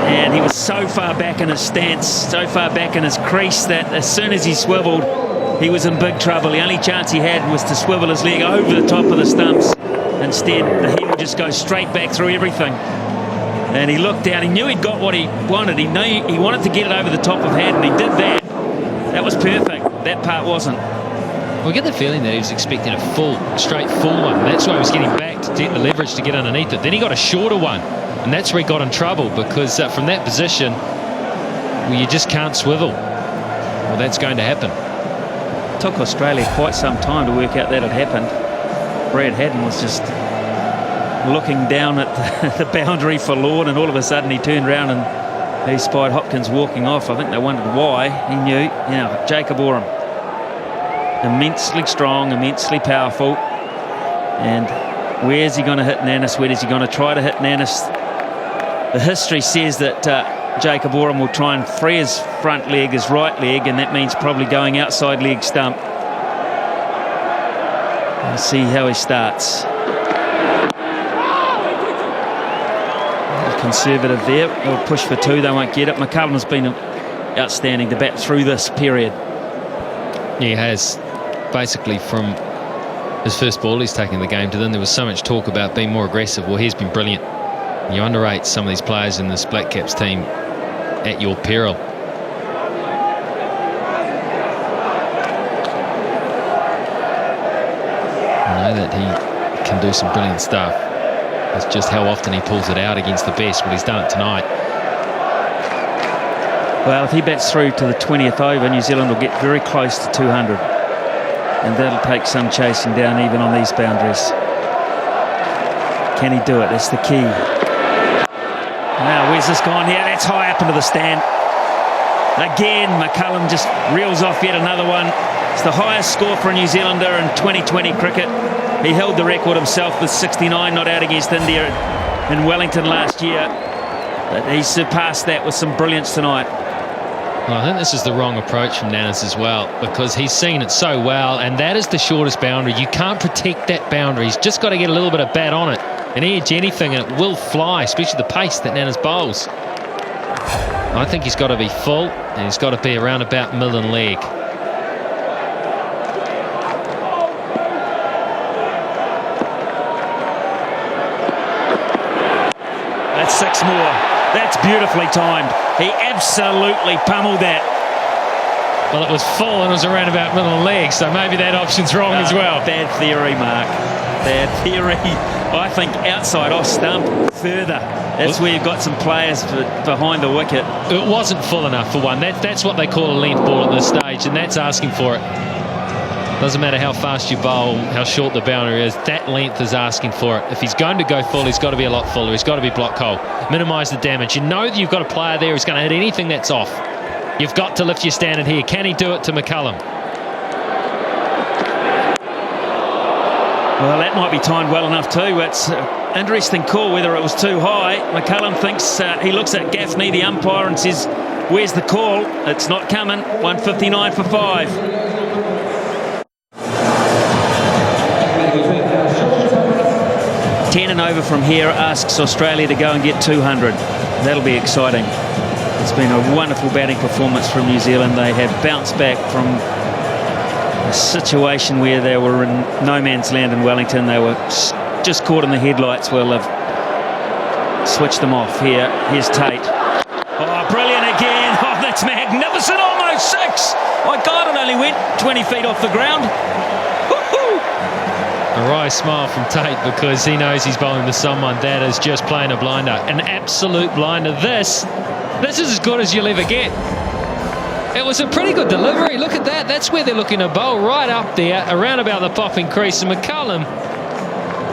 And he was so far back in his stance, so far back in his crease, that as soon as he swiveled, he was in big trouble. The only chance he had was to swivel his leg over the top of the stumps. Instead, the heel just goes straight back through everything. And he looked down. He knew he'd got what he wanted. He knew he wanted to get it over the top of hand, and he did that. That was perfect. That part wasn't. We get the feeling that he was expecting a straight full one. That's why he was getting back to get the leverage to get underneath it. Then he got a shorter one, and that's where he got in trouble, because from that position, where you just can't swivel, well, that's going to happen. It took Australia quite some time to work out that had happened. Brad Haddon was just looking down at the boundary for Lord, and all of a sudden he turned around and he spied Hopkins walking off. I think they wondered why. He knew. Now, Jacob Oram, immensely strong, immensely powerful. And where's he going to hit Nannis? Where is he going to try to hit Nannis? The history says that Jacob Oram will try and free his front leg, his right leg, and that means probably going outside leg stump. Let's see how he starts. Conservative there. They'll push for 2. They won't get it. McCullum's been outstanding to bat through this period. He has. Basically, from his first ball he's taken the game to then, there was so much talk about being more aggressive. Well, he's been brilliant. You underrate some of these players in this Black Caps team at your peril. I know that he can do some brilliant stuff. It's just how often he pulls it out against the best. Well, he's done it tonight. Well, if he bats through to the 20th over, New Zealand will get very close to 200. And that'll take some chasing down even on these boundaries. Can he do it? That's the key. Now, where's this gone here? That's high up into the stand. Again, McCullum just reels off yet another one. It's the highest score for a New Zealander in 2020 cricket. He held the record himself with 69 not out against India in Wellington last year. But he surpassed that with some brilliance tonight. Well, I think this is the wrong approach from Nannes as well, because he's seen it so well, and that is the shortest boundary. You can't protect that boundary. He's just got to get a little bit of bat on it and edge anything, and it will fly, especially the pace that Nannes bowls. I think he's got to be full, and he's got to be around about middle and leg. That's 6 more. That's beautifully timed. He absolutely pummeled that. Well, it was full and it was around about middle and leg, so maybe that option's wrong as well. Bad theory, Mark. Bad theory. I think outside off stump further. That's where you've got some players behind the wicket. It wasn't full enough for one. That's what they call a length ball at this stage, and that's asking for it. Doesn't matter how fast you bowl, how short the boundary is, that length is asking for it. If he's going to go full, he's got to be a lot fuller. He's got to be block hole. Minimise the damage. You know that you've got a player there who's going to hit anything that's off. You've got to lift your standard here. Can he do it to McCullum? Well, that might be timed well enough too. It's an interesting call whether it was too high. McCullum thinks, he looks at Gaffney, the umpire, and says, where's the call? It's not coming. 159 for 5. And over from here asks Australia to go and get 200. That'll be exciting. It's been a wonderful batting performance from New Zealand. They have bounced back from a situation where they were in no man's land in Wellington. They were just caught in the headlights. Well, they've switched them off here. Here's Tate. Oh, brilliant again. Oh, that's magnificent. Almost 6. My God, it only went 20 feet off the ground. A wry smile from Tate, because he knows he's bowling to someone that is just playing a blinder. An absolute blinder. This is as good as you'll ever get. It was a pretty good delivery. Look at that. That's where they're looking to bowl, right up there, around about the popping crease. And McCullum,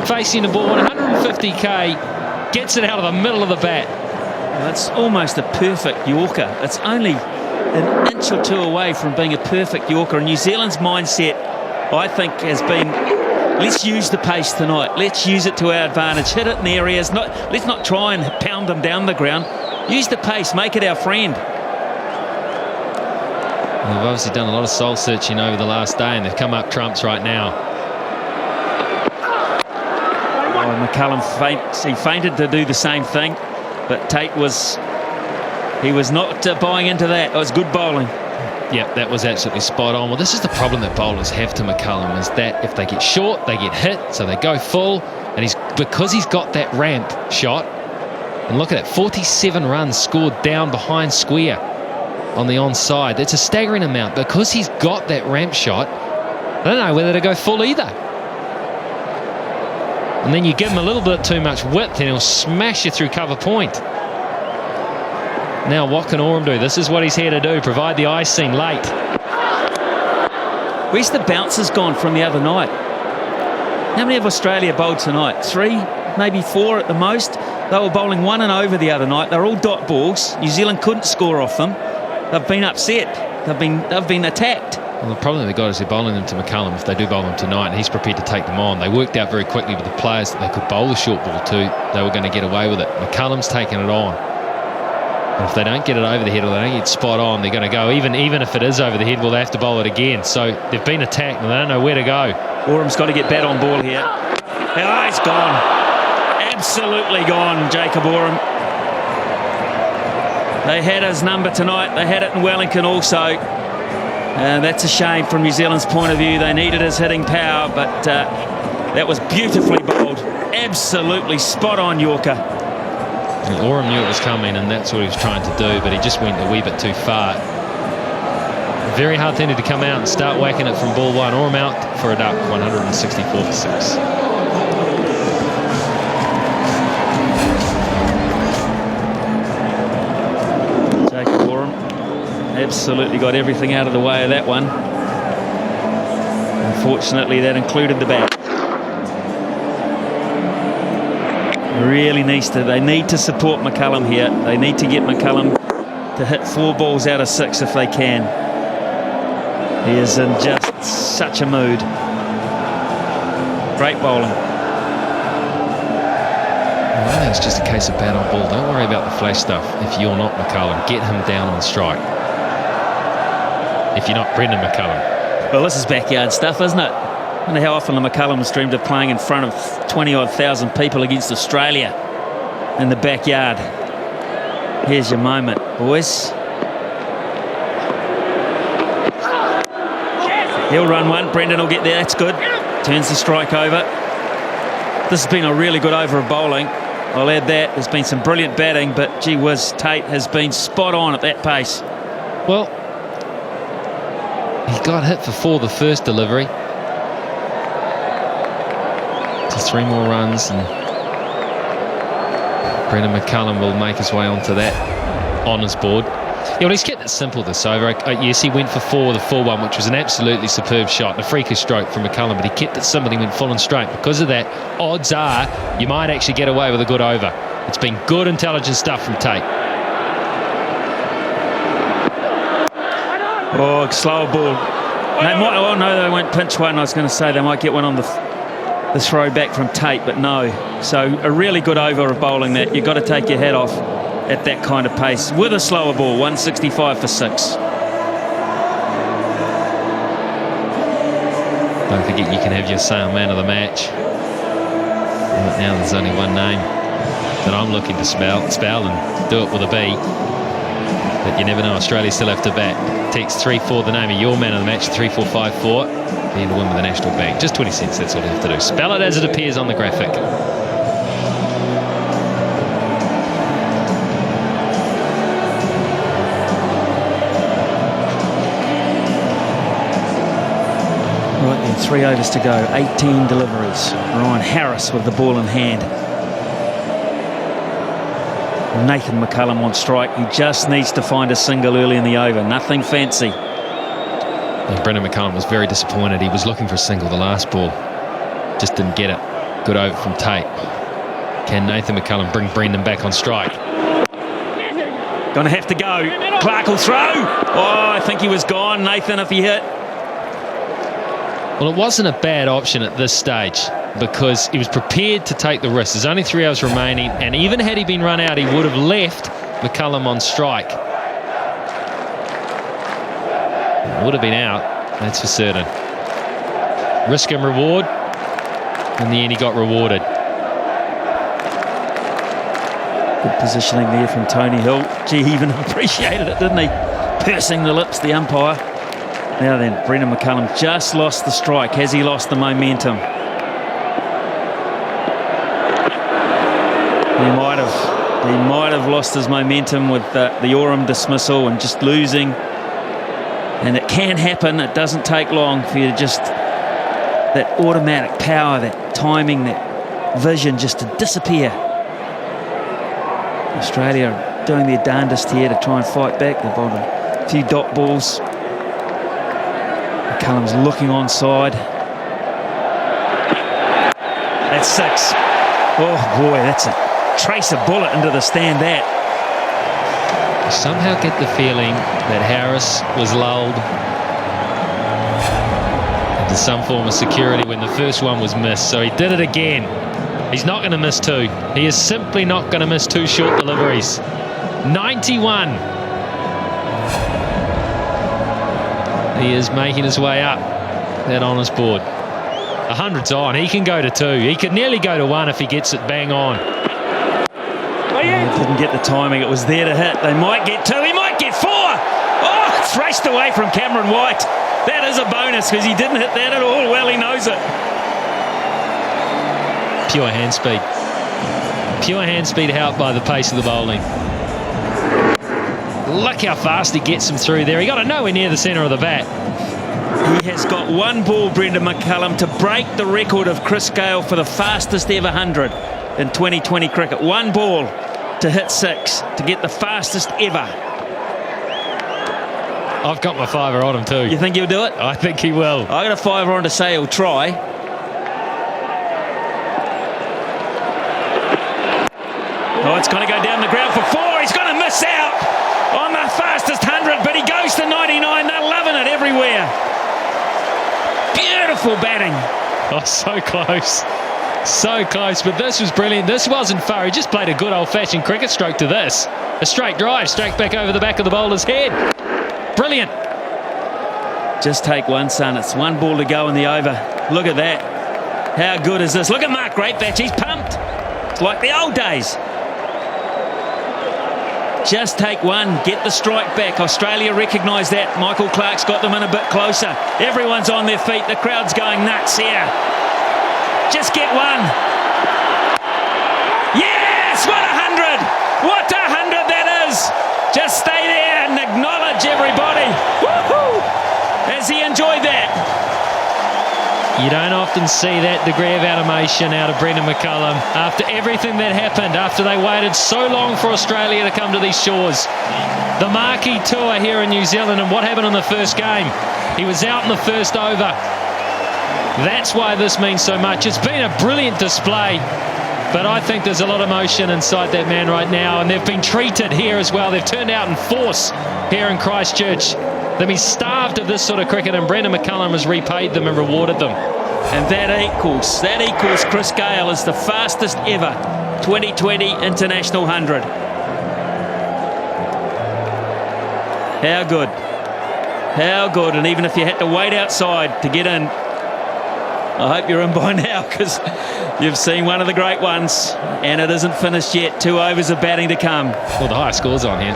facing the ball 150k, gets it out of the middle of the bat. Well, that's almost a perfect Yorker. It's only an inch or two away from being a perfect Yorker. And New Zealand's mindset, I think, has been, let's use the pace tonight. Let's use it to our advantage. Hit it in areas. Let's not try and pound them down the ground. Use the pace. Make it our friend. They've obviously done a lot of soul searching over the last day, and they've come up trumps right now. Oh, McCullum fainted to do the same thing, but Tate was not buying into that. It was good bowling. Yep, that was absolutely spot on. Well, this is the problem that bowlers have to McCullum, is that if they get short, they get hit, so they go full, and because he's got that ramp shot, and look at it, 47 runs scored down behind square on the onside. That's a staggering amount. Because he's got that ramp shot, I don't know whether to go full either. And then you give him a little bit too much width and he'll smash you through cover point. Now what can Oram do? This is what he's here to do, provide the icing late. Where's the bouncers gone from the other night? How many have Australia bowled tonight? 3, maybe 4 at the most. They were bowling 1 and over the other night. They're all dot balls. New Zealand couldn't score off them. They've been upset. They've been attacked. Well, the problem they've got is they're bowling them to McCullum if they do bowl them tonight, and he's prepared to take them on. They worked out very quickly with the players that they could bowl the short ball to. They were going to get away with it. McCullum's taking it on. And if they don't get it over the head or they don't get spot on, they're going to go. Even if it is over the head, well, they have to bowl it again. So they've been attacked and they don't know where to go. Oram's got to get bat on ball here. Oh, he's gone. Absolutely gone, Jacob Oram. They had his number tonight. They had it in Wellington also. That's a shame from New Zealand's point of view. They needed his hitting power, but that was beautifully bowled. Absolutely spot-on Yorker. And Oram knew it was coming, and that's what he was trying to do, but he just went a wee bit too far. Very hard thing to come out and start whacking it from ball 1. Oram out for a duck, 164 for 6. Absolutely got everything out of the way of that one. Unfortunately, that included the bat. Really they need to support McCullum here. They need to get McCullum to hit 4 balls out of 6 if they can. He is in just such a mood. Great bowling. I think it's just a case of bat on ball. Don't worry about the flash stuff if you're not McCullum. Get him down on strike. if you're not Brendan McCullum. Well, this is backyard stuff, isn't it? I wonder how often the McCullums dreamed of playing in front of 20-odd thousand people against Australia in the backyard. Here's your moment, boys. He'll run one. Brendan will get there. That's good. Turns the strike over. This has been a really good over of bowling. I'll add that. There's been some brilliant batting, but gee whiz, Tate has been spot on at that pace. Well, he got hit for 4 the first delivery. So 3 more runs, and Brendan McCullum will make his way onto that honours board. Yeah, well, he's kept it simple this over. Yes, he went for 4 the full one, which was an absolutely superb shot and a freakish stroke from McCullum, but he kept it simple. He went full and straight. Because of that, odds are you might actually get away with a good over. It's been good, intelligent stuff from Tate. Oh, slower ball. They might, oh no, they won't pinch one. I was going to say they might get one on the throw back from Tate, but no. So a really good over of bowling that. You've got to take your hat off at that kind of pace with a slower ball. 165 for 6. Don't forget you can have your say on man of the match. Right now there's only one name that I'm looking to spell and do it with a B. But you never know, Australia still have to bat. Text 3-4 the name of your man of the match, 3454. Be the win with the National Bank. Just 20 cents, that's all you have to do. Spell it as it appears on the graphic. Right then, 3 overs to go, 18 deliveries. Ryan Harris with the ball in hand. Nathan McCullum on strike. He just needs to find a single early in the over. Nothing fancy. And Brendan McCullum was very disappointed. He was looking for a single the last ball. Just didn't get it. Good over from Tate. Can Nathan McCullum bring Brendan back on strike? Gonna have to go. Clark will throw. Oh, I think he was gone, Nathan, if he hit. Well, it wasn't a bad option at this stage because he was prepared to take the risk. There's only 3 hours remaining, and even had he been run out, he would have left McCullum on strike. Would have been out, that's for certain. Risk and reward. In the end, he got rewarded. Good positioning there from Tony Hill. Gee, he even appreciated it, didn't he? Pursing the lips, the umpire. Now then, Brendan McCullum just lost the strike. Has he lost the momentum? He might have lost his momentum with the Oram dismissal and just losing. And it can happen. It doesn't take long for you to just, that automatic power, that timing, that vision just to disappear. Australia are doing their darndest here to try and fight back. They've bowled a few dot balls. McCullum's looking onside. That's 6. Oh boy, that's a trace of bullet into the stand. That. I somehow get the feeling that Harris was lulled into some form of security when the first one was missed, so he did it again. He's not going to miss 2. He is simply not going to miss 2 short deliveries. 91. He is making his way up that honours board. 100's on. He can go to 2. He could nearly go to 1 if he gets it bang on. Didn't get the timing. It was there to hit. They might get 2. He might get 4. Oh, it's raced away from Cameron White. That is a bonus because he didn't hit that at all. Well, he knows it. Pure hand speed. Pure hand speed helped by the pace of the bowling. Look how fast he gets him through there. He got it nowhere near the centre of the bat. He has got 1 ball, Brendan McCullum, to break the record of Chris Gale for the fastest ever 100 in 2020 cricket. 1 ball to hit 6 to get the fastest ever. I've got my 5er on him too. You think he'll do it? I think he will. I got a 5er on to say he'll try. Oh, it's going to go down the ground for 4. He's going to miss out on the fastest 100, but he goes to 99. They're loving it everywhere. Beautiful batting. Oh, so close. So close, but this was brilliant. This wasn't far. He just played a good old-fashioned cricket stroke to this. A straight drive, straight back over the back of the bowler's head. Brilliant. Just take one, son. It's one ball to go in the over. Look at that. How good is this? Look at Mark Greatbatch. He's pumped. It's like the old days. Just take one. Get the strike back. Australia recognise that. Michael Clark's got them in a bit closer. Everyone's on their feet. The crowd's going nuts here. Just get one. Yes! What 100! What 100 that is! Just stay there and acknowledge everybody. Woohoo! Has he enjoyed that? You don't often see that degree of animation out of Brendan McCullum after everything that happened, after they waited so long for Australia to come to these shores. The marquee tour here in New Zealand, and what happened in the first game? He was out in the first over. That's why this means so much. It's been a brilliant display, but I think there's a lot of emotion inside that man right now, and they've been treated here as well. They've turned out in force here in Christchurch. They've been starved of this sort of cricket, and Brendan McCullum has repaid them and rewarded them. And that equals Chris Gayle as the fastest ever 2020 International 100. How good. How good. And even if you had to wait outside to get in, I hope you're in by now, because you've seen one of the great ones, and it isn't finished yet. 2 overs of batting to come. Well, the highest score's on here.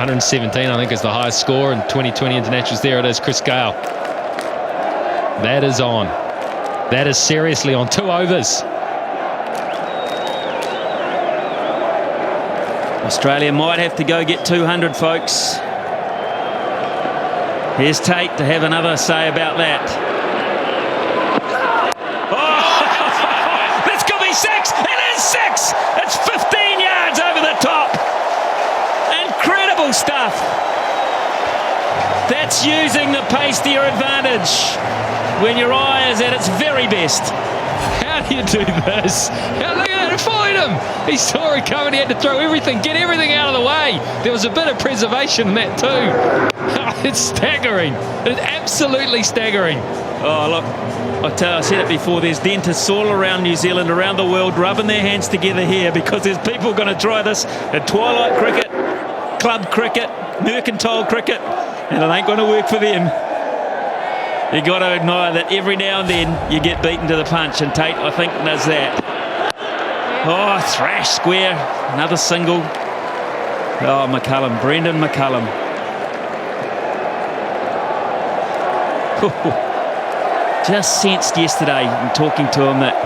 117, I think, is the highest score in 2020 internationals. There it is, Chris Gayle. That is on. That is seriously on. 2 overs. Australia might have to go get 200, folks. Here's Tate to have another say about that. Oh, this could be 6. It is 6. It's 15 yards over the top. Incredible stuff. That's using the pace to your advantage when your eye is at its very best. How do you do this? Look at it, followed him. He saw it coming. He had to throw everything, get everything out of the way. There was a bit of preservation in that too. It's staggering. It's absolutely staggering. Oh, look, I said it before, there's dentists all around New Zealand, around the world, rubbing their hands together here, because there's people going to try this at twilight cricket, club cricket, mercantile cricket, and it ain't going to work for them. You got to admire that every now and then you get beaten to the punch, and Tate, I think, does that. Oh, thrash square, another single. Oh, McCullum, Brendan McCullum. Just sensed yesterday in talking to him that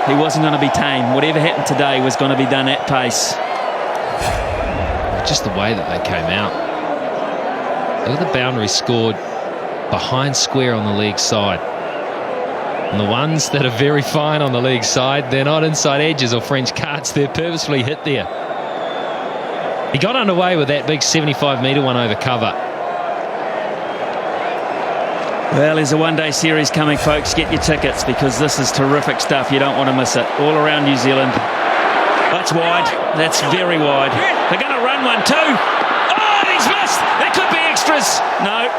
he wasn't going to be tame. Whatever happened today was going to be done at pace. Just the way that they came out. Look at the boundary scored behind square on the leg side. And the ones that are very fine on the leg side, they're not inside edges or French cuts. They're purposefully hit there. He got underway with that big 75-metre one over cover. Well, there's a one-day series coming, folks. Get your tickets, because this is terrific stuff. You don't want to miss it. All around New Zealand. That's wide. That's very wide. They're going to run one too. Oh, he's missed. There could be extras. No.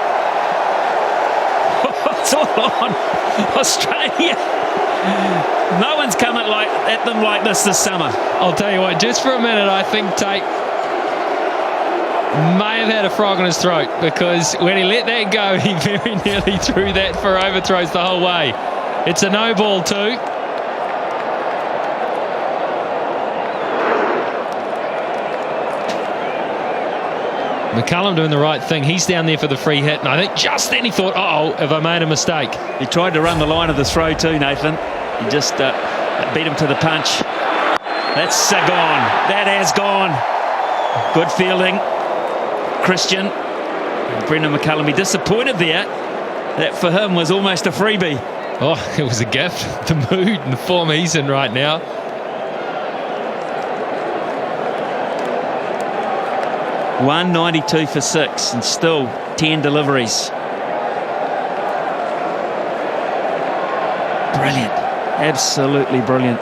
It's all on. Australia. No one's coming at them like this summer. I'll tell you what, just for a minute, I think Tate may have had a frog in his throat, because when he let that go, he very nearly threw that for overthrows the whole way. It's a no ball too. McCullum doing the right thing. He's down there for the free hit, and I think just then he thought, uh-oh, have I made a mistake? He tried to run the line of the throw too, Nathan. He just beat him to the punch. That's gone. That has gone. Good fielding. Christian. Brendan McCullum, be disappointed there. That for him was almost a freebie. Oh, it was a gift. The mood and the form he's in right now. $192 for 6 and still 10 deliveries. Brilliant. Absolutely brilliant.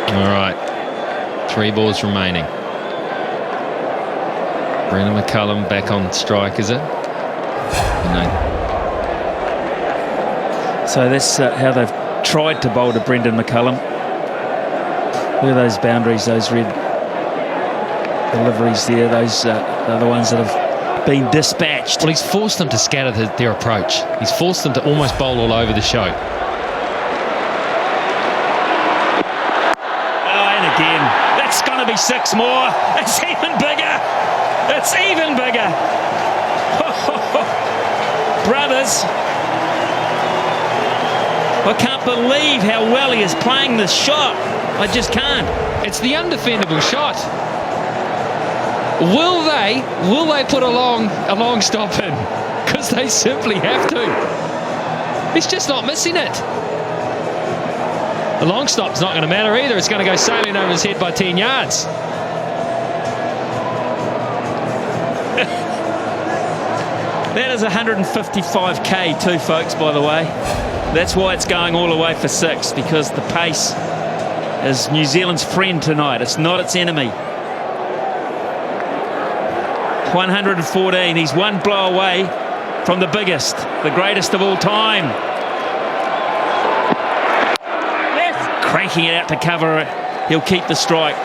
All right, 3 balls remaining. Brendan McCullum back on strike, is it? No. So that's how they've tried to bowl to Brendan McCullum. Look at those boundaries, those red deliveries there. Those are the ones that have been dispatched. Well, he's forced them to scatter their approach. He's forced them to almost bowl all over the show. Oh, and again. That's going to be 6 more. It's even bigger. It's even bigger. Brothers. I can't believe how well he is playing this shot. I just can't. It's the undefendable shot. Will they put a long stop in? Because they simply have to. He's just not missing it. The long stop's not going to matter either. It's going to go sailing over his head by 10 yards. That is 155k too, folks, by the way. That's why it's going all the way for 6, because the pace is New Zealand's friend tonight. It's not its enemy. 114. He's one blow away from the biggest, the greatest of all time. Yes. Cranking it out to cover it. He'll keep the strike.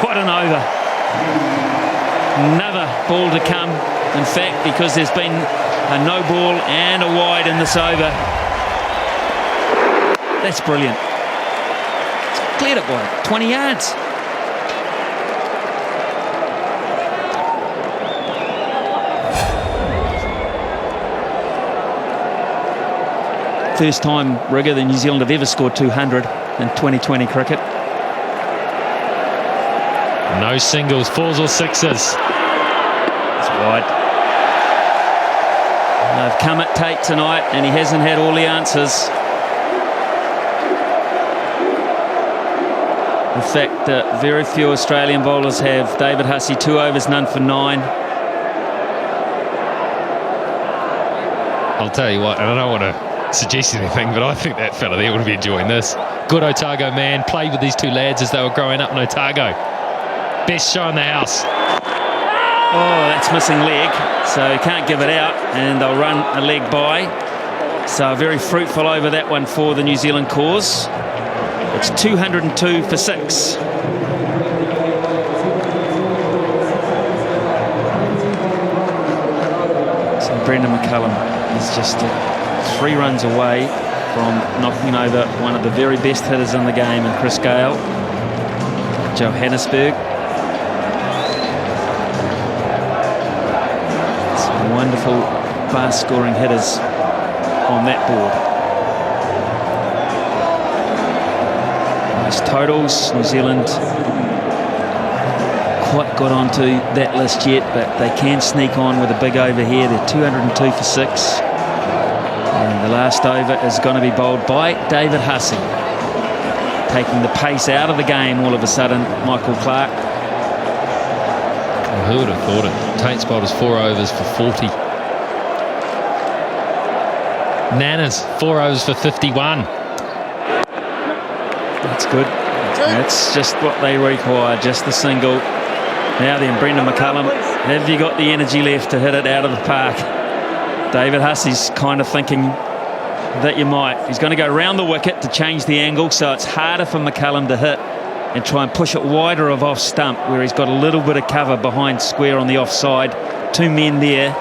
What an over. Another ball to come. In fact, because there's been a no ball and a wide in this over. That's brilliant. It's cleared it by 20 yards. First time, Rigger, that New Zealand have ever scored 200 in 2020 cricket. No singles, 4s or 6s. It's wide. They've come at Tate tonight and he hasn't had all the answers. In fact, very few Australian bowlers have. David Hussey, 2 overs, none for 9. I'll tell you what, and I don't want to suggest anything, but I think that fella there would be enjoying this. Good Otago man, played with these 2 lads as they were growing up in Otago. Best show in the house. Oh, that's missing leg, so he can't give it out, and they'll run a leg by. So very fruitful over that one for the New Zealand cause. It's 202 for 6. So Brendan McCullum is just 3 runs away from knocking over one of the very best hitters in the game, and Chris Gale, Johannesburg. Wonderful fast scoring hitters on that board. Nice totals. New Zealand quite got onto that list yet, but they can sneak on with a big over here. They're 202 for 6. And the last over is going to be bowled by David Hussey, taking the pace out of the game all of a sudden. Michael Clark. Who would have thought it? Tate's bowled us 4 overs for 40. Nanas, 4 overs for 51. That's good. That's just what they require, just the single. Now then, Brendan McCullum, have you got the energy left to hit it out of the park? David Hussey's kind of thinking that you might. He's going to go round the wicket to change the angle, so it's harder for McCullum to hit and try and push it wider of off stump, where he's got a little bit of cover behind square on the offside. 2 men there.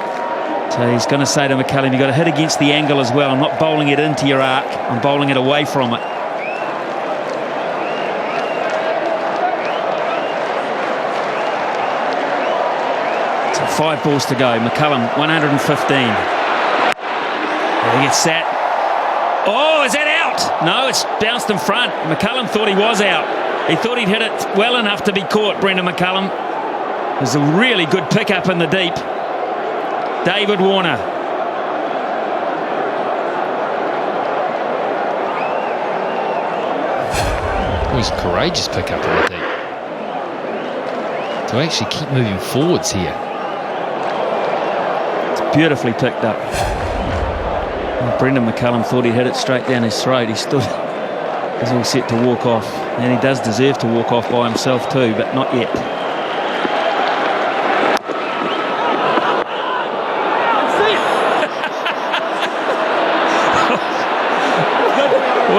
So he's going to say to McCullum, you've got to hit against the angle as well. I'm not bowling it into your arc, I'm bowling it away from it. So 5 balls to go. McCullum, 115. He gets that. Oh, is that out? No, it's bounced in front. McCullum thought he was out. He thought he'd hit it well enough to be caught, Brendan McCullum. It was a really good pick-up in the deep. David Warner. It was a courageous pick-up in the deep. To actually keep moving forwards here. It's beautifully picked up. And Brendan McCullum thought he hit it straight down his throat. He stood, was all set to walk off. And he does deserve to walk off by himself too, but not yet.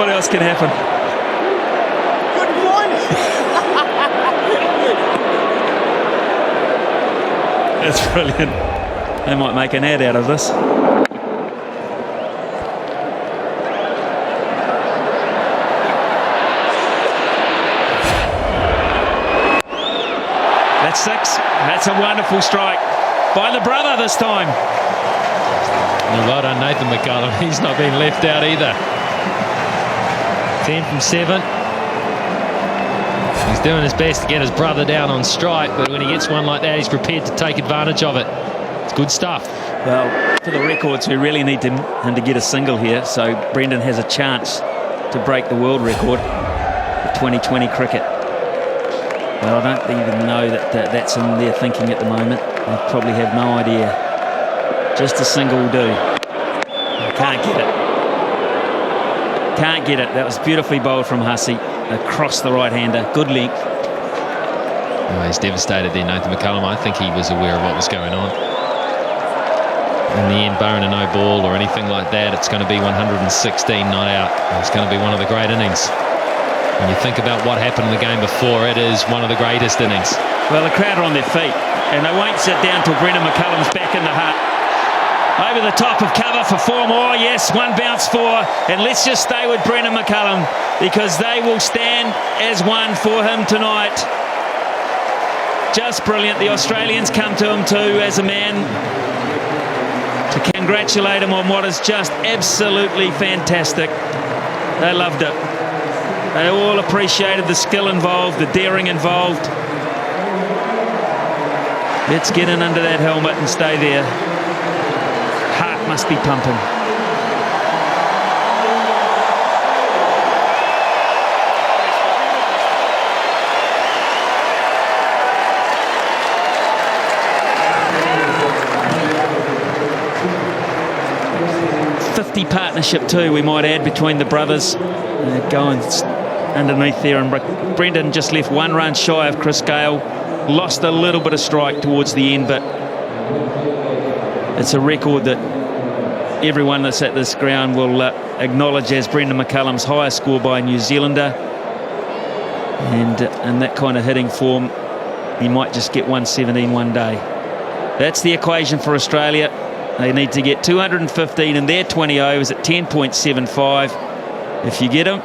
What else can happen? That's brilliant. They might make an ad out of this. That's 6. That's a wonderful strike by the brother this time. Well done, Nathan McCullum. He's not been left out either. 10 from 7. He's doing his best to get his brother down on strike, but when he gets one like that, he's prepared to take advantage of it. It's good stuff. Well, for the records, we really need him to get a single here, so Brendan has a chance to break the world record for 2020 cricket. Well, I don't even know that's in their thinking at the moment. They probably have no idea. Just a single will do. Can't get it. Can't get it. That was beautifully bowled from Hussey across the right-hander. Good length. Oh, he's devastated there, Nathan McCullum. I think he was aware of what was going on. In the end, barring a no ball or anything like that, it's going to be 116 not out. It's going to be one of the great innings. When you think about what happened in the game before, it is one of the greatest innings. Well, the crowd are on their feet, and they won't sit down till Brendan McCullum's back in the hut. Over the top of cover for 4 more. Yes, 1 bounce 4. And let's just stay with Brendan McCullum, because they will stand as one for him tonight. Just brilliant. The Australians come to him too as a man to congratulate him on what is just absolutely fantastic. They loved it. They all appreciated the skill involved, the daring involved. Let's get in under that helmet and stay there. Heart must be pumping. Partnership too, we might add, between the brothers. Going underneath there, and Brendan just left 1 run shy of Chris Gale. Lost a little bit of strike towards the end, but it's a record that everyone that's at this ground will acknowledge as Brendan McCullum's highest score by a New Zealander. And in that kind of hitting form, he might just get 117 one day. That's the equation for Australia. They need to get 215 in their 20 overs at 10.75. If you get them,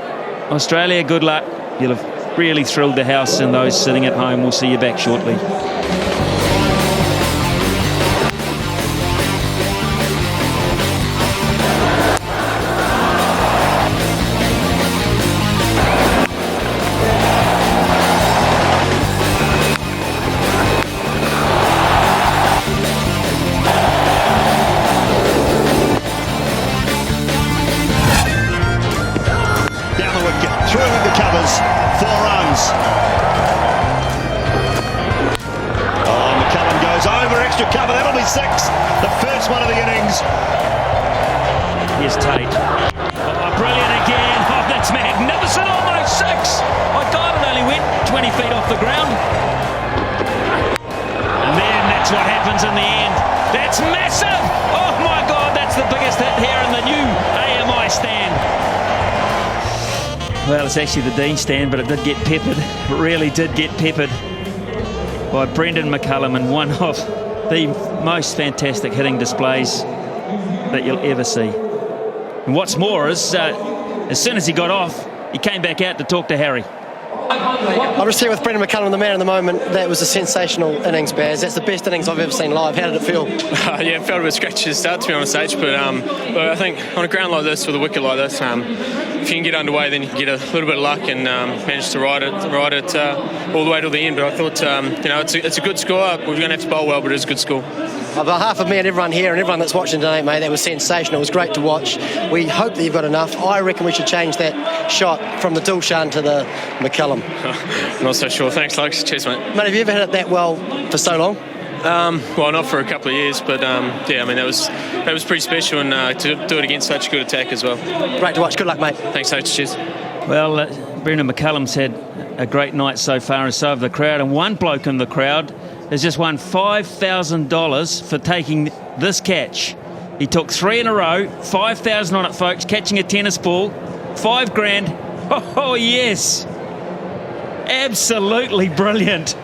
Australia, good luck. You'll have really thrilled the house, and those sitting at home. We'll see you back shortly. Well, it's actually the Dean stand, but it did get peppered. It really did get peppered by Brendan McCullum in one of the most fantastic hitting displays that you'll ever see. And what's more is, as soon as he got off, he came back out to talk to Harry. I'm just here with Brendan McCullum, the man of the moment. That was a sensational innings, Baz. That's the best innings I've ever seen live. How did it feel? Yeah, it felt a bit scratchy to start, to be honest, H. But I think on a ground like this, with a wicket like this, if you can get underway, then you can get a little bit of luck and manage to ride it all the way to the end. But I thought, it's a good score. We're going to have to bowl well, but it's a good score. On behalf of me and everyone here and everyone that's watching tonight, mate, that was sensational. It was great to watch. We hope that you've got enough. I reckon we should change that shot from the Dulshan to the McCullum. Not so sure. Thanks, Lux. Cheers, mate. Mate, have you ever hit it that well for so long? Well, not for a couple of years, but yeah, I mean, that was pretty special, and to do it against such a good attack as well. Great to watch. Good luck, mate. Thanks, H. Cheers. Well, Brendan McCullum's had a great night so far, and so have the crowd. And one bloke in the crowd has just won $5,000 for taking this catch. He took 3 in a row, 5,000 on it, folks, catching a tennis ball $5 grand. Oh, yes. Absolutely brilliant.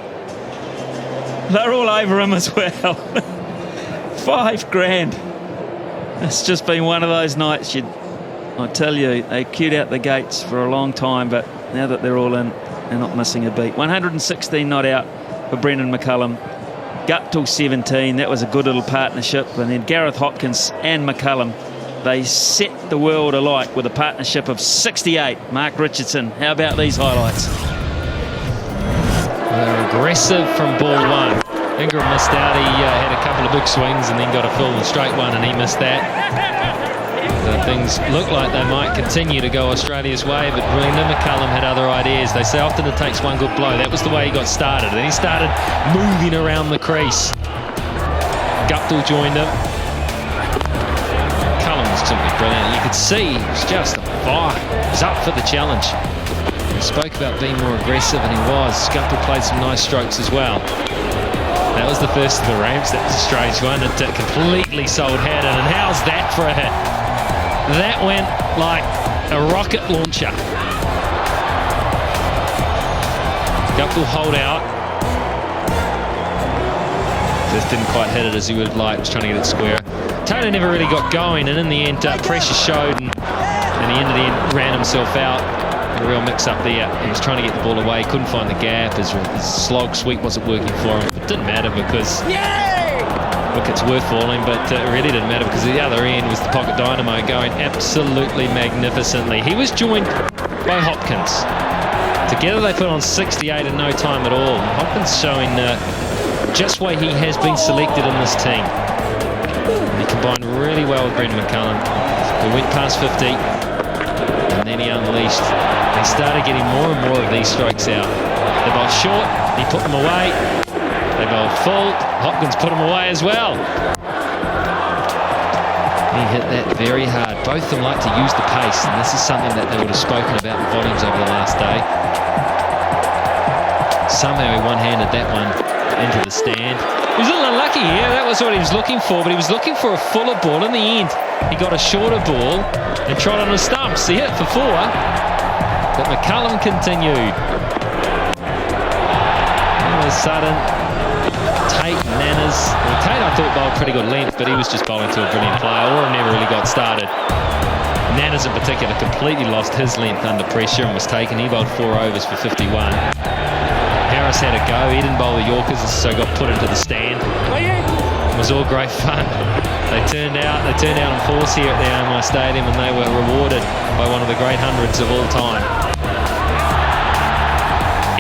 They're all over him as well. $5 grand. It's just been one of those nights, I tell you, they queued out the gates for a long time, but now that they're all in, they're not missing a beat. 116 not out for Brendan McCullum. Guptill 17, that was a good little partnership. And then Gareth Hopkins and McCullum, they set the world alight with a partnership of 68. Mark Richardson, how about these highlights? They're aggressive from ball one. Ingram missed out. He had a couple of big swings and then got a full and straight one, and he missed that. So things look like they might continue to go Australia's way, but Brendan McCullum had other ideas. They say often it takes one good blow. That was the way he got started. Then he started moving around the crease. Guptill joined him. McCullum was simply brilliant. You could see he was just on fire. He was up for the challenge. He spoke about being more aggressive, and he was. Guptill played some nice strokes as well. That was the first of the ramps. That was a strange one. It completely sold Haddon, and how's that for a hit? That went like a rocket launcher. Guptill hold out. Just didn't quite hit it as he would have liked. Was trying to get it square. Taylor never really got going, and in the end, pressure showed, and in the end ran himself out. A real mix-up there. He was trying to get the ball away, couldn't find the gap. His slog sweep wasn't working for him. It didn't matter because wickets were falling, but it really didn't matter because at the other end was the pocket dynamo going absolutely magnificently. He was joined by Hopkins. Together they put on 68 in no time at all. Hopkins showing just why he has been selected in this team. He combined really well with Brendan McCullum. He went past 50, and then he unleashed. He started getting more and more of these strokes out. They bowled short, he put them away. They bowled full, Hopkins put them away as well. He hit that very hard. Both of them like to use the pace, and this is something that they would have spoken about in volumes over the last day. Somehow he one-handed that one into the stand. He was a little unlucky here. That was what he was looking for, but he was looking for a fuller ball. In the end, he got a shorter ball and tried on the stumps. He hit it for 4, but McCullum continued. All of a sudden, Tate and Nanners. Well, Tate I thought bowled pretty good length, but he was just bowling to a brilliant player. Or never really got started. Nanners in particular completely lost his length under pressure and was taken. He bowled 4 overs for 51. Harris had a go. He didn't bowl the Yorkers, so got put into the stand. It was all great fun. They turned out in force here at the AMI Stadium, and they were rewarded by one of the great hundreds of all time.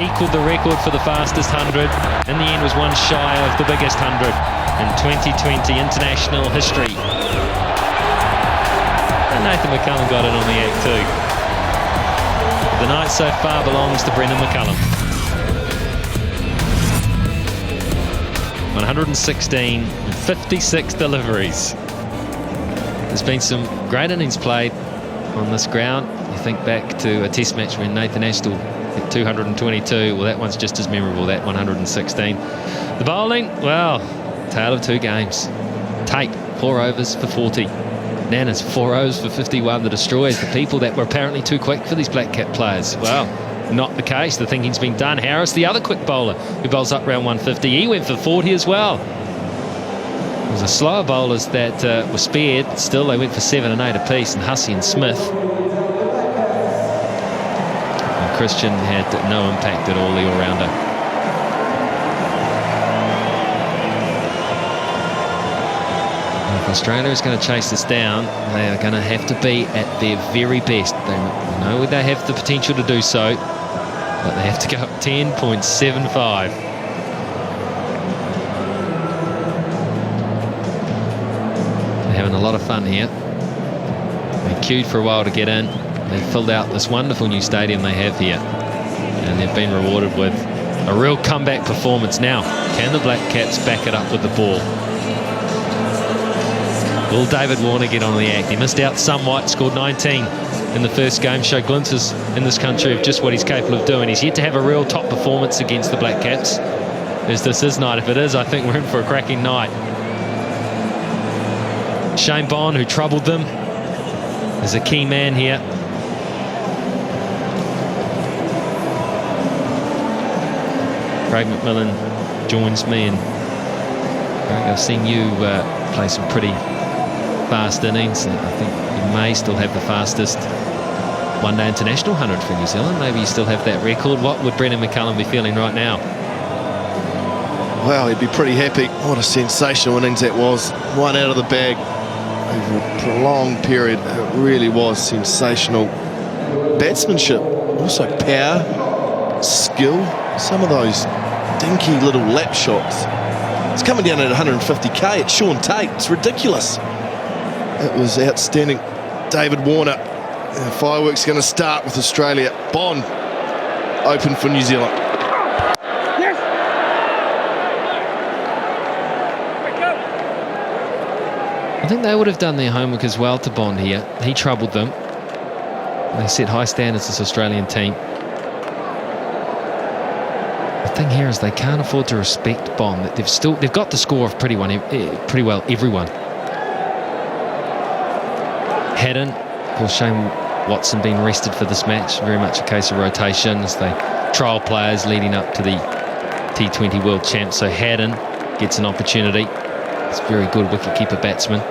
Equalled the record for the fastest 100. In the end was one shy of the biggest 100 in 2020 international history. And Nathan McCullum got in on the act too. The night so far belongs to Brendan McCullum. 116 and 56 deliveries. There's been some great innings played on this ground. You think back to a test match when Nathan Astle hit 222. Well, that one's just as memorable, that 116. The bowling, well, tale of two games. Tate, 4 overs for 40. Nanners, 4 overs for 51. The destroyers, the people that were apparently too quick for these black cap players. Well, not the case. The thinking's been done. Harris, the other quick bowler, who bowls up round 150, he went for 40 as well. It was the slower bowlers that were spared, but still they went for 7 and 8 apiece, and Hussey and Smith. And Christian had no impact at all, the all-rounder. If Australia is going to chase this down, they are going to have to be at their very best. They know they have the potential to do so, but they have to go up 10.75. They're having a lot of fun here. They queued for a while to get in. They filled out this wonderful new stadium they have here, and they've been rewarded with a real comeback performance. Now, can the Black Caps back it up with the ball? Will David Warner get on the act? He missed out somewhat, scored 19 in the first game, showed glimpses in this country of just what he's capable of doing. He's yet to have a real top performance against the Black Caps, as this is night. If it is, I think we're in for a cracking night. Shane Bond, who troubled them, is a key man here. Craig McMillan joins me, and Craig, I've seen you play some pretty fast innings, and I think you may still have the fastest one-day international 100 for New Zealand. Maybe you still have that record. What would Brendan McCullum be feeling right now? Well, he'd be pretty happy. What a sensational innings that was. One out of the bag over a prolonged period. It really was sensational. Batsmanship, also power, skill. Some of those dinky little lap shots. It's coming down at 150k at Sean Tate. It's ridiculous. It was outstanding. David Warner. The fireworks going to start with Australia. Bond open for New Zealand. I think they would have done their homework as well to Bond here. He troubled them. They set high standards, this Australian team. The thing here is they can't afford to respect Bond. They've got the score of pretty well everyone. Haddon, of course, Shane Watson being rested for this match. Very much a case of rotation as they trial players leading up to the T20 World Champs. So Haddon gets an opportunity. It's a very good wicketkeeper batsman.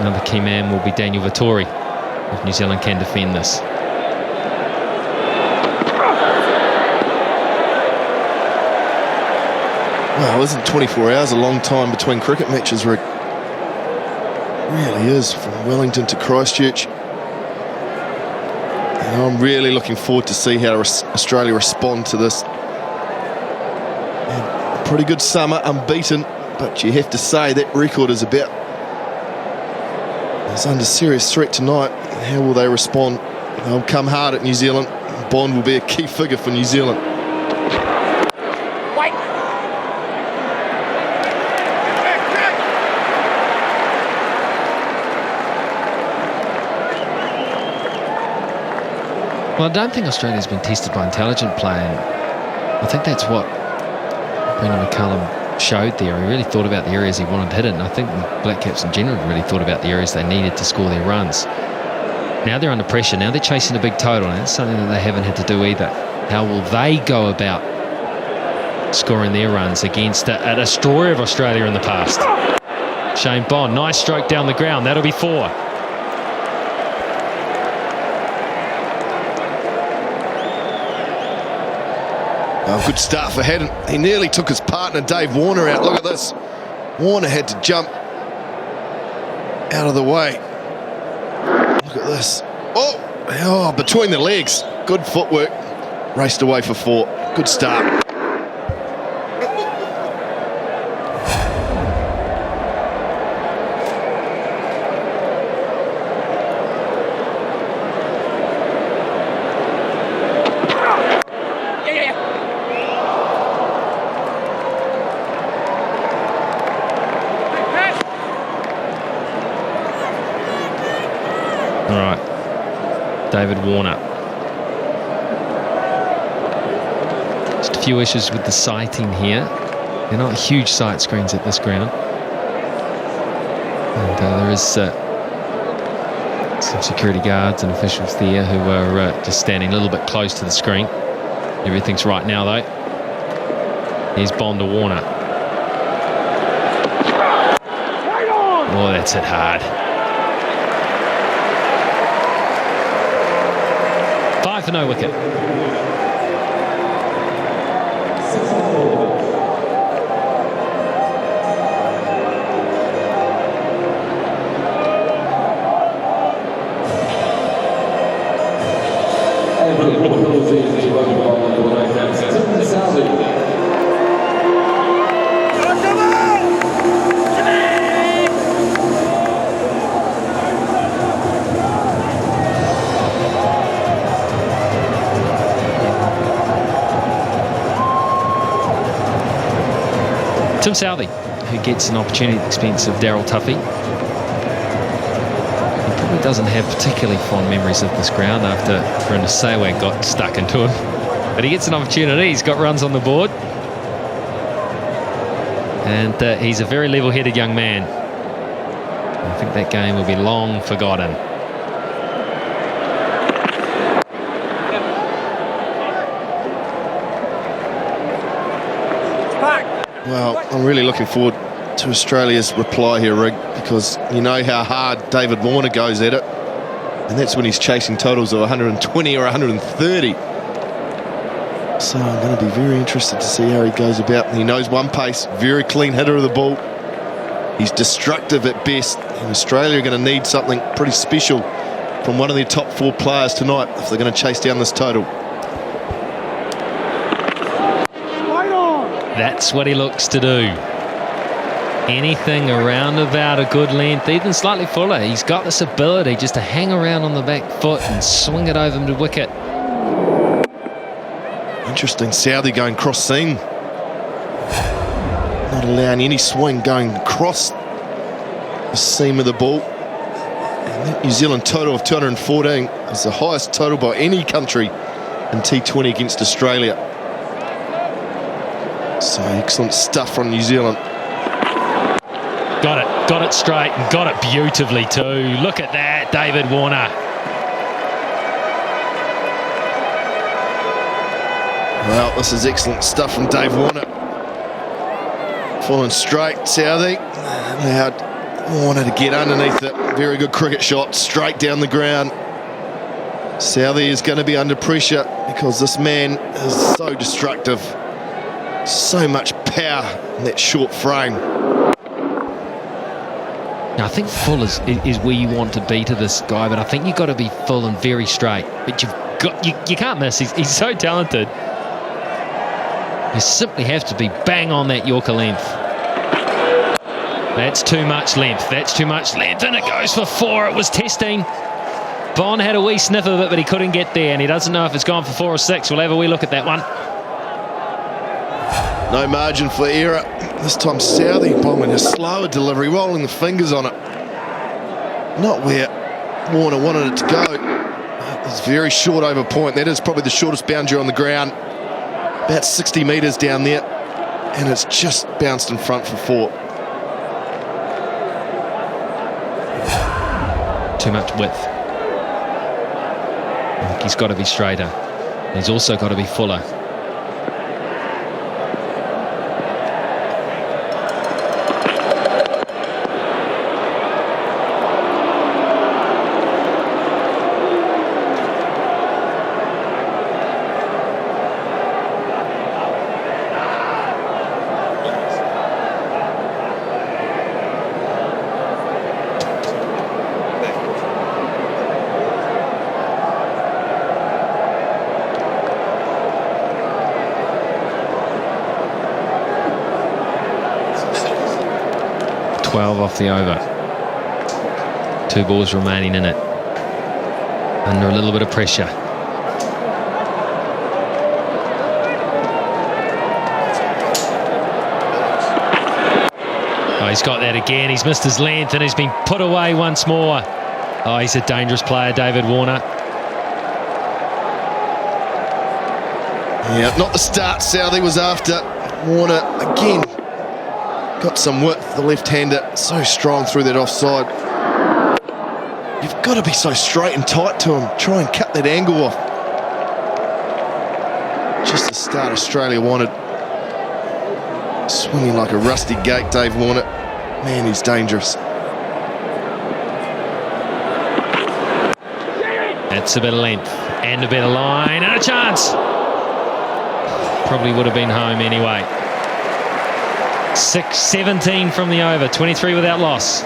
Another key man will be Daniel Vettori if New Zealand can defend this. Well, isn't 24 hours a long time between cricket matches, Rick? It really is, from Wellington to Christchurch. And I'm really looking forward to see how Australia respond to this. And a pretty good summer, unbeaten, but you have to say that record is under serious threat tonight. How will they respond? They'll come hard at New Zealand. Bond will be a key figure for New Zealand. Well, I don't think Australia's been tested by intelligent play, and I think that's what Brendan McCullum showed there. He really thought about the areas he wanted to hit it, and I think the Black Caps in general really thought about the areas they needed to score their runs. Now they're under pressure. Now they're chasing a big total, and it's something that they haven't had to do either. How will they go about scoring their runs against a destroyer of Australia in the past? Shane Bond, nice stroke down the ground. That'll be 4. Oh, good start for Haddon. He nearly took his partner Dave Warner out. Look at this. Warner had to jump out of the way. Look at this. Oh, between the legs. Good footwork. Raced away for 4. Good start. David Warner. Just a few issues with the sighting here. They're not huge sight screens at this ground. And there is some security guards and officials there who are just standing a little bit close to the screen. Everything's right now, though. Here's Bond to Warner. Oh, that's hit hard. 5 for no wicket. Tim Southey, who gets an opportunity at the expense of Daryl Tuffy. He probably doesn't have particularly fond memories of this ground after Brenda Sewak got stuck into him. But he gets an opportunity. He's got runs on the board. And he's a very level-headed young man. I think that game will be long forgotten. Well, I'm really looking forward to Australia's reply here, Rig, because you know how hard David Warner goes at it, and that's when he's chasing totals of 120 or 130. So I'm going to be very interested to see how he goes about. He knows one pace, very clean hitter of the ball. He's destructive at best, and Australia are going to need something pretty special from one of their top 4 players tonight if they're going to chase down this total. That's what he looks to do. Anything around about a good length, even slightly fuller. He's got this ability just to hang around on the back foot and swing it over to wicket. Interesting, Southey going cross seam. Not allowing any swing going across the seam of the ball. And that New Zealand total of 214 is the highest total by any country in T20 against Australia. So excellent stuff from New Zealand. Got it straight and got it beautifully too. Look at that, David Warner. Well, this is excellent stuff from Dave Warner. Falling straight, Southey. Allowed Warner to get underneath it. Very good cricket shot, straight down the ground. Southey is going to be under pressure because this man is so destructive. So much power in that short frame. Now, I think full is where you want to be to this guy, but I think you've got to be full and very straight. But you can't miss. He's so talented. You simply have to be bang on that Yorker length. That's too much length. That's too much length, and it goes for 4. It was testing. Bond had a wee sniff of it, but he couldn't get there, and he doesn't know if it's gone for 4 or 6. We'll have a wee look at that one. No margin for error. This time Southey bombing a slower delivery, rolling the fingers on it. Not where Warner wanted it to go. It's very short over point. That is probably the shortest boundary on the ground. About 60 metres down there. And it's just bounced in front for 4. Too much width. He's got to be straighter. He's also got to be fuller. Off the over. 2 balls remaining in it. Under a little bit of pressure. Oh, he's got that again. He's missed his length and he's been put away once more. Oh, he's a dangerous player, David Warner. Yeah, not the start Southey was after. Warner again. Got some width, the left-hander, so strong through that offside. You've got to be so straight and tight to him. Try and cut that angle off. Just the start Australia wanted. Swinging like a rusty gate, Dave Warner. Man, he's dangerous. That's a bit of length and a bit of line and a chance. Probably would have been home anyway. 6-17 from the over, 23 without loss.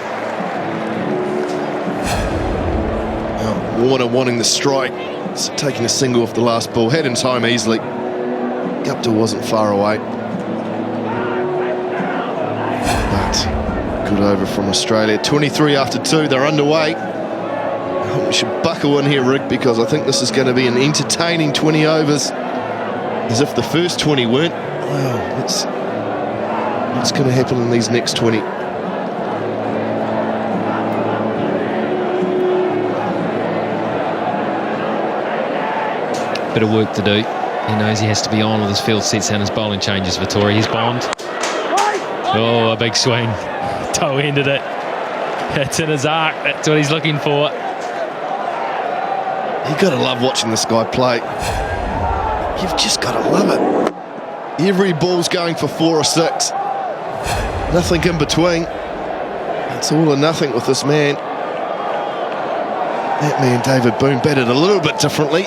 Warner wanting the strike, so taking a single off the last ball. Had him home easily. Gupta wasn't far away. But good over from Australia. 23 after 2, they're underway. I hope we should buckle in here, Rick, because I think this is going to be an entertaining 20 overs. As if the first 20 weren't. Wow, what's going to happen in these next 20? Bit of work to do. He knows he has to be on with his field sets and his bowling changes. Vittori, he's Bond. Oh, a big swing. Toe ended it. It's in his arc. That's what he's looking for. You've got to love watching this guy play. You've just got to love it. Every ball's going for 4 or 6. Nothing in between. It's all or nothing with this man. That man, David Boone, batted a little bit differently.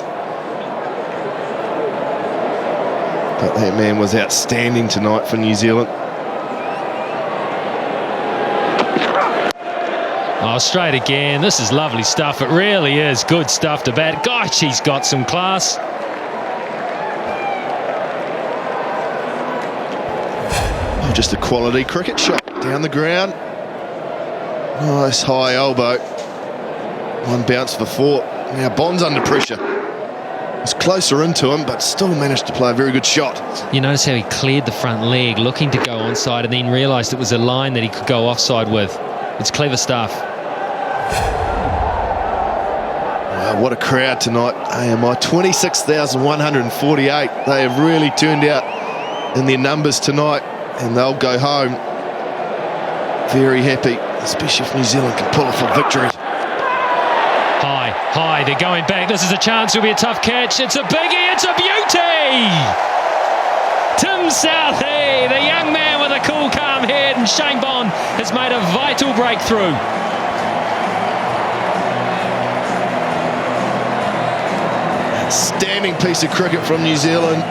But that man was outstanding tonight for New Zealand. Oh, straight again. This is lovely stuff. It really is good stuff to bat. Gosh, he's got some class. Oh, just a quality cricket shot down the ground. Nice high elbow. One bounce for 4. Now Bond's under pressure. Was closer into him, but still managed to play a very good shot. You notice how he cleared the front leg, looking to go onside, and then realised it was a line that he could go offside with. It's clever stuff. Wow, what a crowd tonight. AMI, 26,148. They have really turned out in their numbers tonight, and they'll go home very happy, especially if New Zealand can pull off a victory. High, they're going back. This is a chance. It'll be a tough catch. It's a biggie. It's a beauty. Tim Southee, the young man with a cool, calm head, and Shane Bond has made a vital breakthrough. Outstanding piece of cricket from New Zealand.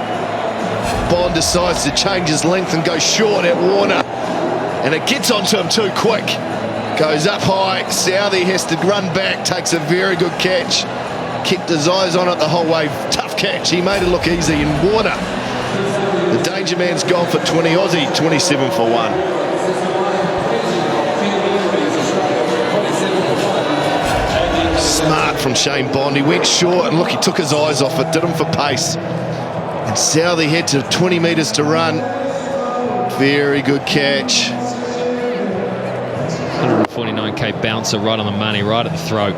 Bond decides to change his length and go short at Warner, and it gets onto him too quick. Goes up high. Southee has to run back, takes a very good catch. Kept his eyes on it the whole way. Tough catch. He made it look easy. And Warner, the danger man's gone for 20 Aussie, 27 for 1. Smart from Shane Bond. He went short, and look, he took his eyes off it, did him for pace. And Southee had to 20 metres to run. Very good catch. 149k bouncer right on the money, right at the throat.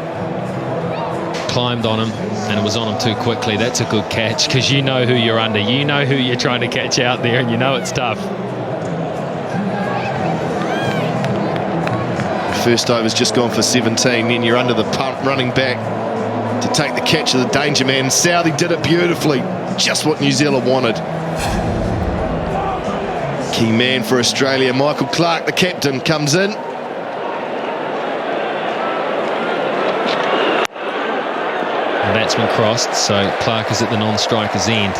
Climbed on him, and it was on him too quickly. That's a good catch, because you know who you're under. You know who you're trying to catch out there, and you know it's tough. First over's just gone for 17, then you're under the pump running back to take the catch of the danger man. Southee did it beautifully, just what New Zealand wanted. Key man for Australia, Michael Clarke, the captain, comes in. The batsman crossed, so Clarke is at the non-striker's end.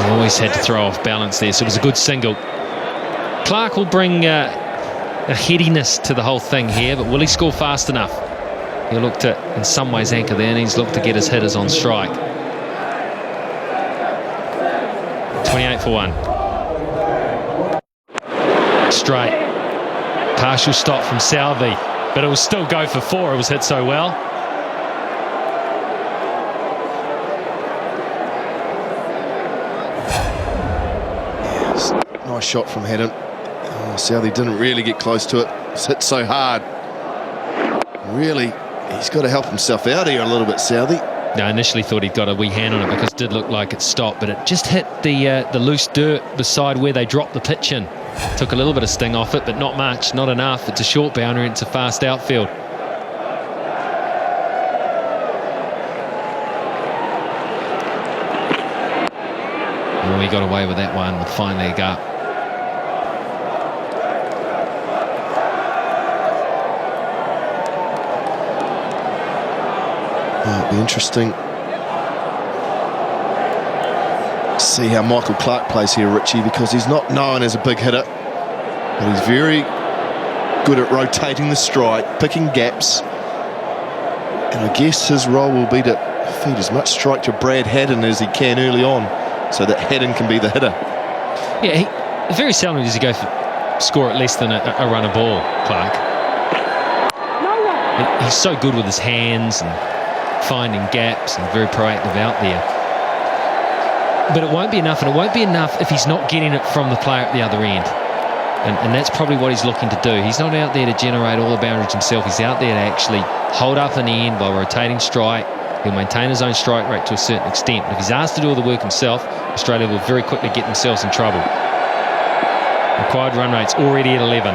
Always had to throw off balance there, so it was a good single. Clarke will bring a headiness to the whole thing here, but will he score fast enough? He'll look to, in some ways, anchor there, and he's looked to get his hitters on strike. 28 for 1. Straight. Partial stop from Southee, but it will still go for 4. It was hit so well. Nice shot from Haddon. Southee didn't really get close to it. It was hit so hard. Really, he's got to help himself out here a little bit, Southee. I initially thought he'd got a wee hand on it because it did look like it stopped, but it just hit the loose dirt beside where they dropped the pitch in. Took a little bit of sting off it, but not much, not enough. It's a short boundary and it's a fast outfield. Oh, he got away with that one with fine leg up. It'll be interesting to see how Michael Clarke plays here, Richie, because he's not known as a big hitter, but he's very good at rotating the strike, picking gaps. And I guess his role will be to feed as much strike to Brad Haddon as he can early on, so that Haddon can be the hitter. Yeah, very seldom does he go for score at less than a run a ball, Clark. He's so good with his hands and finding gaps and very proactive out there. But it won't be enough, and it won't be enough if he's not getting it from the player at the other end. And that's probably what he's looking to do. He's not out there to generate all the boundaries himself. He's out there to actually hold up in the end by rotating strike. He'll maintain his own strike rate to a certain extent. But if he's asked to do all the work himself, Australia will very quickly get themselves in trouble. Required run rate's already at 11.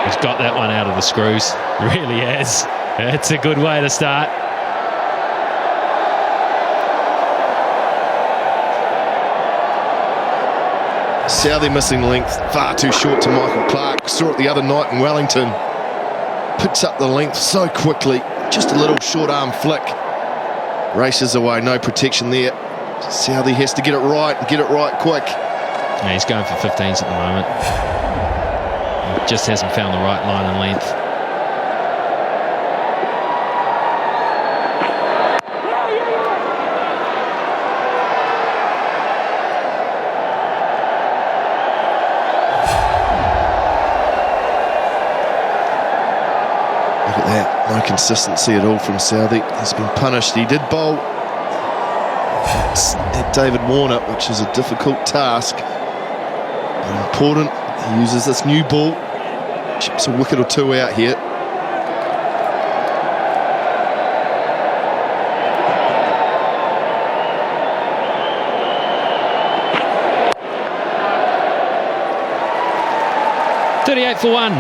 He's got that one out of the screws. Really has. That's a good way to start. Southey missing length, far too short to Michael Clark. Saw it the other night in Wellington. Picks up the length so quickly. Just a little short arm flick. Races away, no protection there. Southey has to get it right and get it right quick. Yeah, he's going for 15s at the moment. He just hasn't found the right line and length. Look at that, no consistency at all from Southey. He's been punished. He did bowl at David Warner, which is a difficult task, but important. He uses this new ball, chips a wicket or two out here. $38 for 1.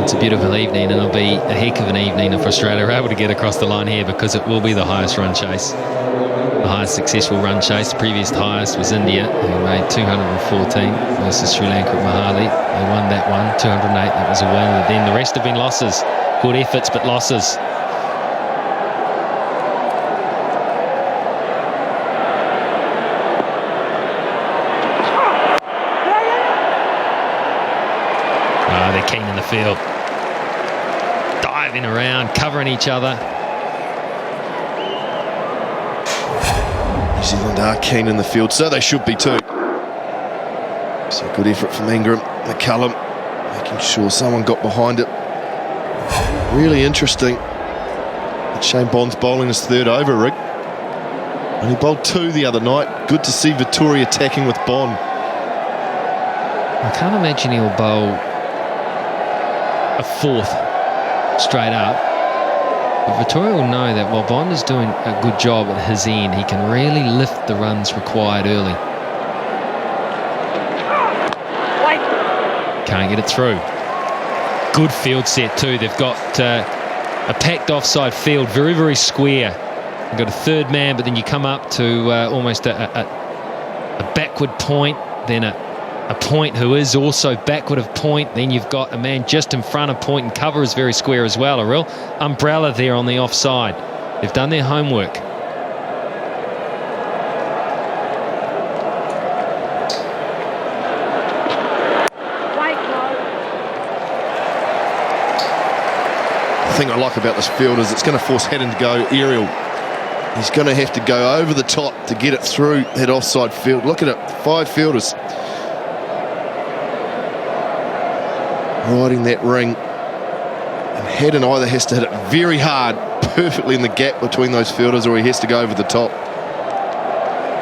It's a beautiful evening, and it'll be a heck of an evening if Australia are able to get across the line here, because it will be the highest run chase, the highest successful run chase. The previous highest was India, who made 214 versus Sri Lanka at Mohali. They won that one, 208. That was a win. But then the rest have been losses, good efforts but losses. They're keen in the field, diving around, covering each other. New Zealand are keen in the field, so they should be too. So good effort from Ingram, McCullum, making sure someone got behind it. Really interesting that Shane Bond's bowling his third over, Rick. Only bowled 2 the other night. Good to see Vittori attacking with Bond. I can't imagine he'll bowl a 4th straight up, but Vittori will know that while Bond is doing a good job at his end, he can really lift the runs required early. Can't get it through. Good field set too. They've got a packed offside field, very, very square. You've got a third man, but then you come up to almost a backward point, then a point who is also backward of point. Then you've got a man just in front of point, and cover is very square as well. A real umbrella there on the offside. They've done their homework. The thing I like about this field is it's going to force Haddon to go aerial. He's going to have to go over the top to get it through that offside field. Look at it, 5 fielders riding that ring, and Haddon either has to hit it very hard, perfectly in the gap between those fielders, or he has to go over the top.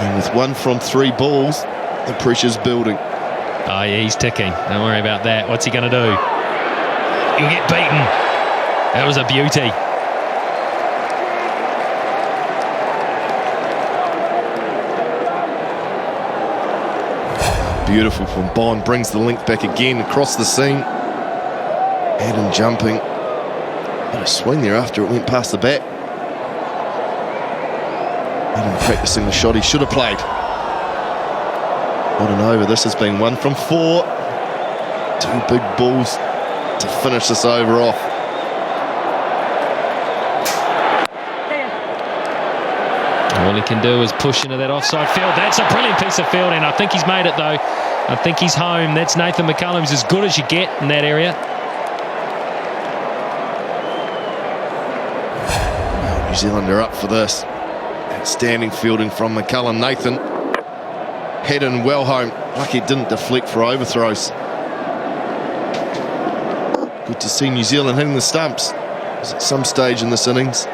And with 1 from 3 balls, the pressure's building. Oh yeah, he's ticking. Don't worry about that. What's he going to do? He'll get beaten. That was a beauty. beautiful from Bond. Brings the link back again across the seam. Adam jumping. Bit of swing there after it went past the bat. Adam practicing the shot he should have played. What an over. This has been 1 from 4. 2 big balls to finish this over off. All he can do is push into that offside field. That's a brilliant piece of fielding. I think he's made it though. I think he's home. That's Nathan McCullum. He's as good as you get in that area. New Zealand are up for this. Outstanding fielding from McCullum. Nathan head in well home. Lucky it didn't deflect for overthrows. Good to see New Zealand hitting the stumps. At some stage in this innings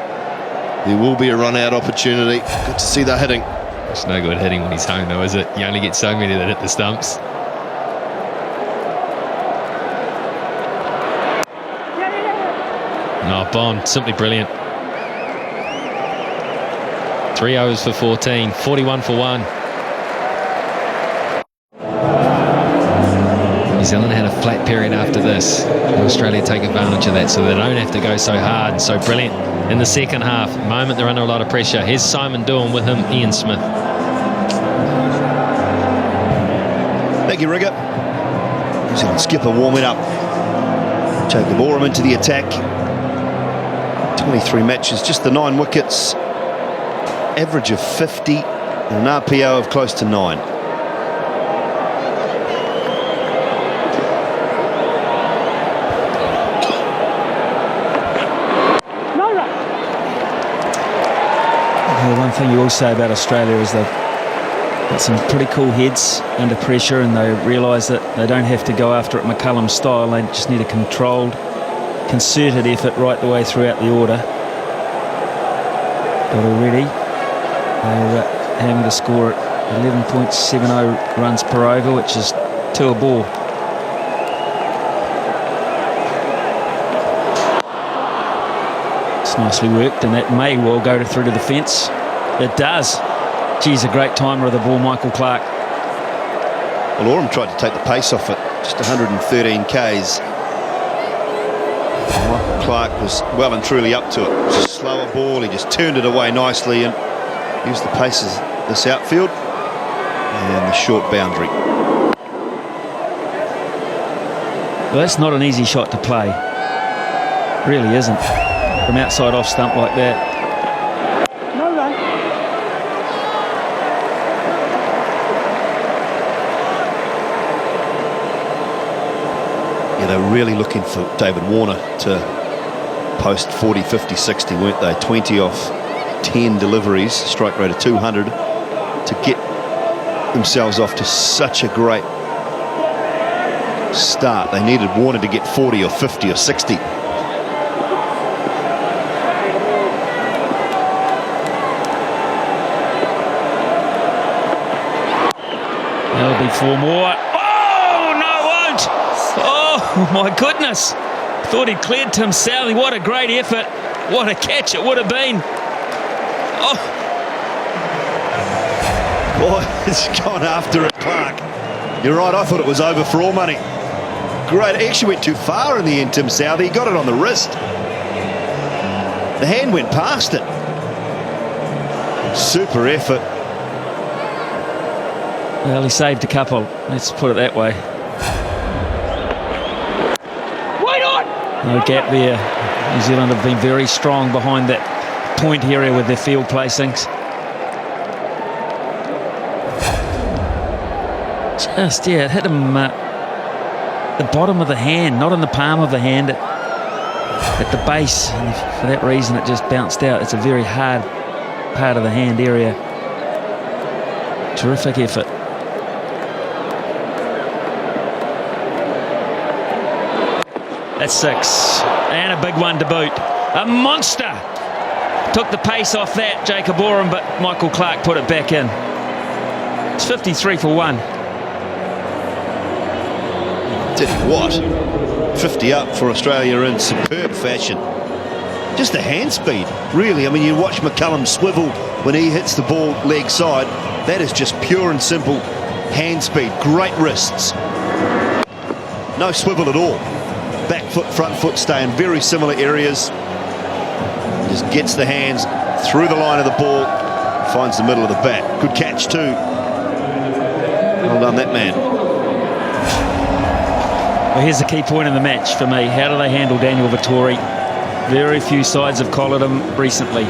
there will be a run-out opportunity. Good to see that hitting. It's no good hitting when he's home though, is it? You only get so many that hit the stumps. No, Bond, simply brilliant. 3 overs for 14, 41 for 1. New Zealand had a flat period after this. Australia take advantage of that so they don't have to go so hard and so brilliant in the second half. The moment they're under a lot of pressure. Here's Simon Doohan with him, Ian Smith. Thank you, Rigger. New Zealand skipper warming up. Jacob Oram into the attack. 23 matches, just the 9 wickets. Average of 50 and an RPO of close to 9. The one thing you will say about Australia is they've got some pretty cool heads under pressure, and they realise that they don't have to go after it McCullum style. They just need a controlled, concerted effort right the way throughout the order. But already they're having to score at 11.70 runs per over, which is 2 a ball. It's nicely worked, and that may well go through to the fence. It does. Geez, a great timer of the ball, Michael Clark. Well, Oram tried to take the pace off it, just 113 Ks. Michael Clark was well and truly up to it. It was a slower ball, he just turned it away nicely and used the pace of this outfield and the short boundary. Well, that's not an easy shot to play. It really isn't. From outside off stump like that. No run. Yeah, they were really looking for David Warner to post 40, 50, 60, weren't they? 20 off 10 deliveries, strike rate of 200, to get themselves off to such a great start. They needed Warner to get 40 or 50 or 60. There'll be 4 more. Oh, no, it won't. Oh, my goodness. Thought he cleared to himself. What a great effort. What a catch it would have been. Oh. Boy, it's gone after it, Clark. You're right, I thought it was over for all money. Great, it actually went too far in the end, Tim Southey. He got it on the wrist. The hand went past it. Super effort. Well, he saved a couple. Let's put it that way. Wide on! No gap there. New Zealand have been very strong behind that point area with their field placings. Just, yeah, it hit him the bottom of the hand, not in the palm of the hand, at the base. And for that reason, it just bounced out. It's a very hard part of the hand area. Terrific effort. That's 6. And a big one to boot. A monster! Took the pace off that, Jacob Oram, but Michael Clark put it back in. It's 53 for 1. Did he what? 50 up for Australia in superb fashion. Just the hand speed, really. I mean, you watch McCullum swivel when he hits the ball leg side. That is just pure and simple hand speed, great wrists. No swivel at all. Back foot, front foot stay in very similar areas. Just gets the hands through the line of the ball, finds the middle of the bat. Good catch too. Well done, that man. Well, here's the key point in the match for me. How do they handle Daniel Vettori? Very few sides have collared him recently.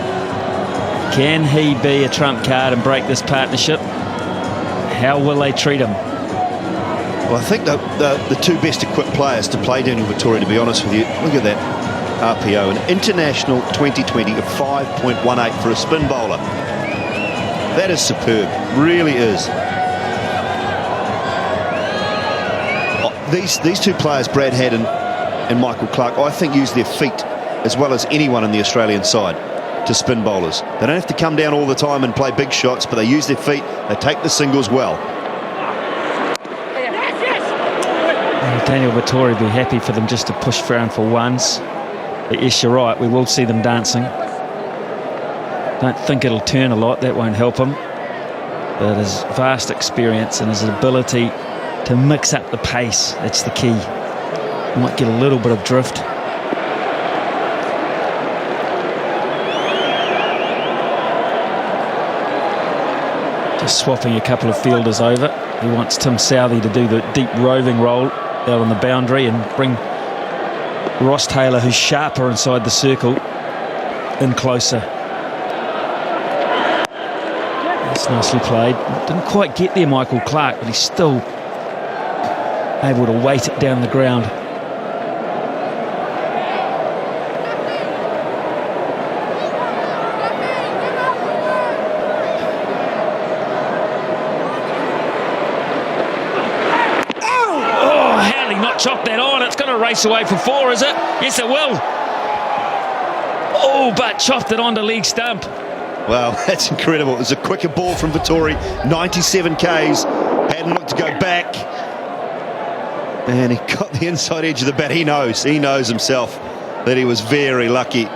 Can he be a trump card and break this partnership? How will they treat him? Well, I think the two best equipped players to play Daniel Vettori, to be honest with you, look at that RPO, an international 2020 of 5.18 for a spin bowler. That is superb, really is. These two players, Brad Haddin and Michael Clarke, I think use their feet as well as anyone in the Australian side to spin bowlers. They don't have to come down all the time and play big shots, but they use their feet, they take the singles well. Daniel Vettori would be happy for them just to push around for ones. But yes, you're right, we will see them dancing. Don't think it'll turn a lot, that won't help him. But his vast experience and his ability to mix up the pace, that's the key. Might get a little bit of drift. Just swapping a couple of fielders over. He wants Tim Southey to do the deep roving roll out on the boundary and bring Ross Taylor, who's sharper inside the circle, in closer. That's nicely played. Didn't quite get there, Michael Clarke, but he's still able to weight it down the ground. Chop that on, it's going to race away for 4, is it? Yes, it will. Oh, but chopped it onto leg stump. Wow, that's incredible. It was a quicker ball from Vettori, 97 Ks, hadn't looked to go back. And he got the inside edge of the bat. He knows himself that he was very lucky.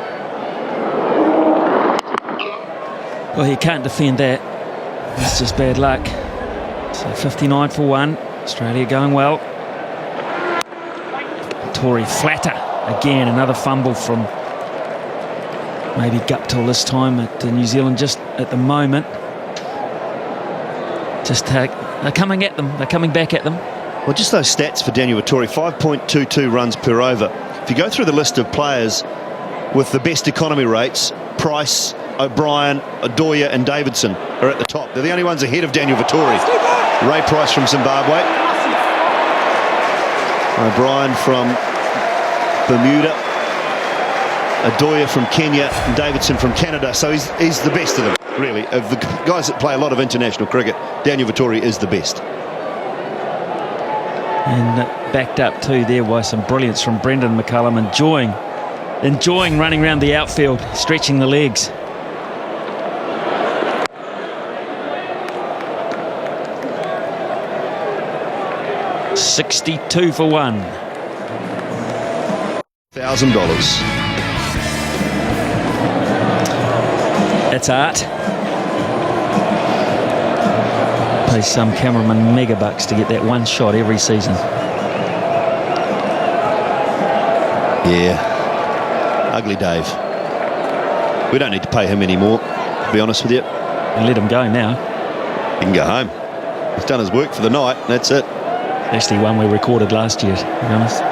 Well, he can't defend that. It's just bad luck. So 59 for 1. Australia going well. Vettori flatter. Again, another fumble from maybe Guptill this time at New Zealand. Just at the moment, they're coming at them. They're coming back at them. Well, just those stats for Daniel Vettori, 5.22 runs per over. If you go through the list of players with the best economy rates, Price, O'Brien, Adoya and Davidson are at the top. They're the only ones ahead of Daniel Vettori. Ray Price from Zimbabwe, O'Brien from Bermuda, Adoya from Kenya, and Davidson from Canada. So he's the best of them, really. Of the guys that play a lot of international cricket, Daniel Vettori is the best. And backed up too there by some brilliance from Brendan McCullum, enjoying running around the outfield, stretching the legs. $62 for 1. $1,000. That's art. Pay some cameraman megabucks to get that one shot every season. Yeah. Ugly Dave. We don't need to pay him anymore, to be honest with you. And let him go now. He can go home. He's done his work for the night. That's it. Actually one we recorded last year, to be honest.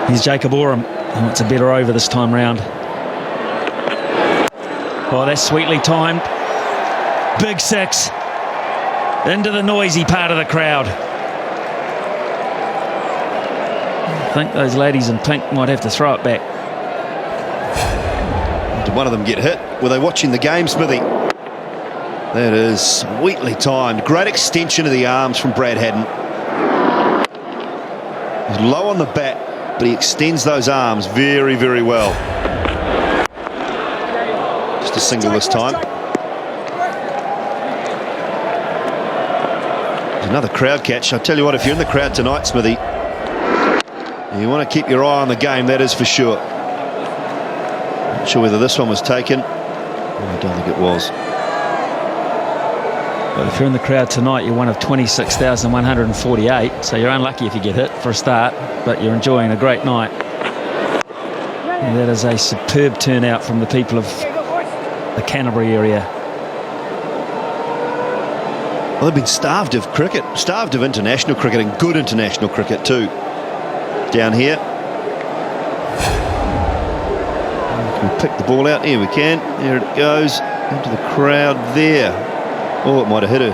Here's Jacob Oram. He wants a better over this time round. Oh, that's sweetly timed. Big 6. Into the noisy part of the crowd. I think those ladies in pink might have to throw it back. Did one of them get hit? Were they watching the game, Smithy? That is sweetly timed. Great extension of the arms from Brad Haddin. He's low on the bat, but he extends those arms very, very well. Just a single this time. There's another crowd catch. I tell you what, if you're in the crowd tonight, Smithy, you want to keep your eye on the game, that is for sure. Not sure whether this one was taken. I don't think it was. Well, if you're in the crowd tonight, you're one of 26,148, so you're unlucky if you get hit for a start, but you're enjoying a great night. And that is a superb turnout from the people of the Canterbury area. Well, they've been starved of cricket, starved of international cricket, and good international cricket too. Down here. Can we pick the ball out? Here we can. There it goes. Into the crowd there. Oh, it might have hit her.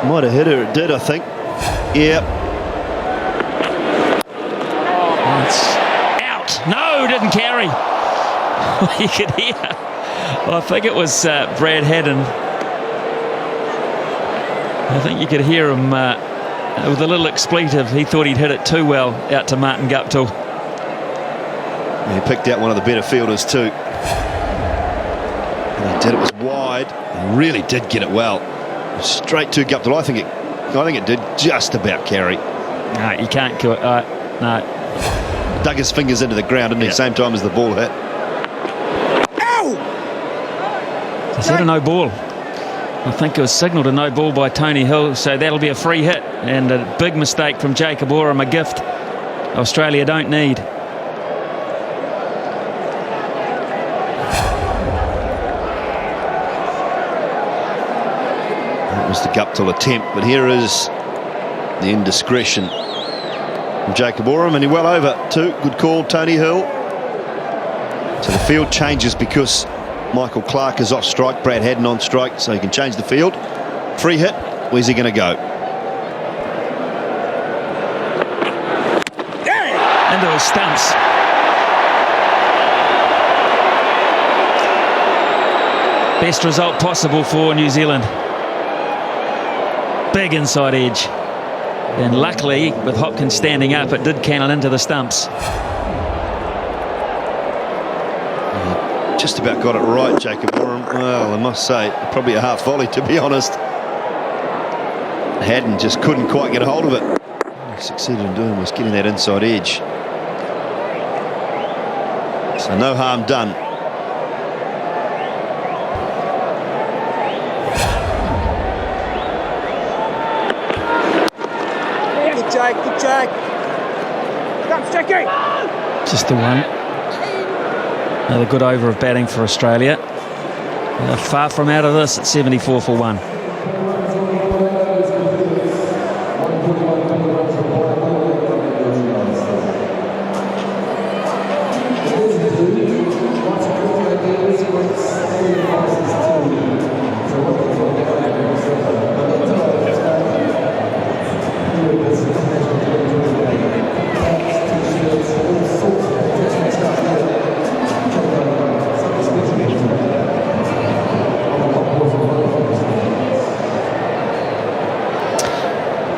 Might have hit her. It did, I think. Yeah. Oh, it's out. No, didn't carry. You could hear. Well, I think it was Brad Haddon. I think you could hear him with a little expletive. He thought he'd hit it too well out to Martin Guptill. And he picked out one of the better fielders too. And he did. It was wide. He really did get it well. Straight to Guptill. I think it did just about carry. No, you can't kill it. No. Dug his fingers into the ground, didn't he? Same time as the ball hit. Ow! Is that a no ball? I think it was signalled a no ball by Tony Hill, so that'll be a free hit. And a big mistake from Jacob Oram, a gift Australia don't need. That was the Guptill attempt, but here is the indiscretion from Jacob Oram, and he well over too. Good call, Tony Hill. So the field changes because Michael Clark is off strike, Brad Haddon on strike, so he can change the field. Free hit, where's he going to go? Into his stumps. Best result possible for New Zealand. Big inside edge. And luckily, with Hopkins standing up, it did cannon into the stumps. Just about got it right, Jacob Oram. Well, I must say, probably a half volley, to be honest. Haddon just couldn't quite get a hold of it. What he succeeded in doing was getting that inside edge. So no harm done. Good Jake, good Jake. Come, Jackie. Just the one. Another good over of batting for Australia. They're far from out of this at 74 for 1.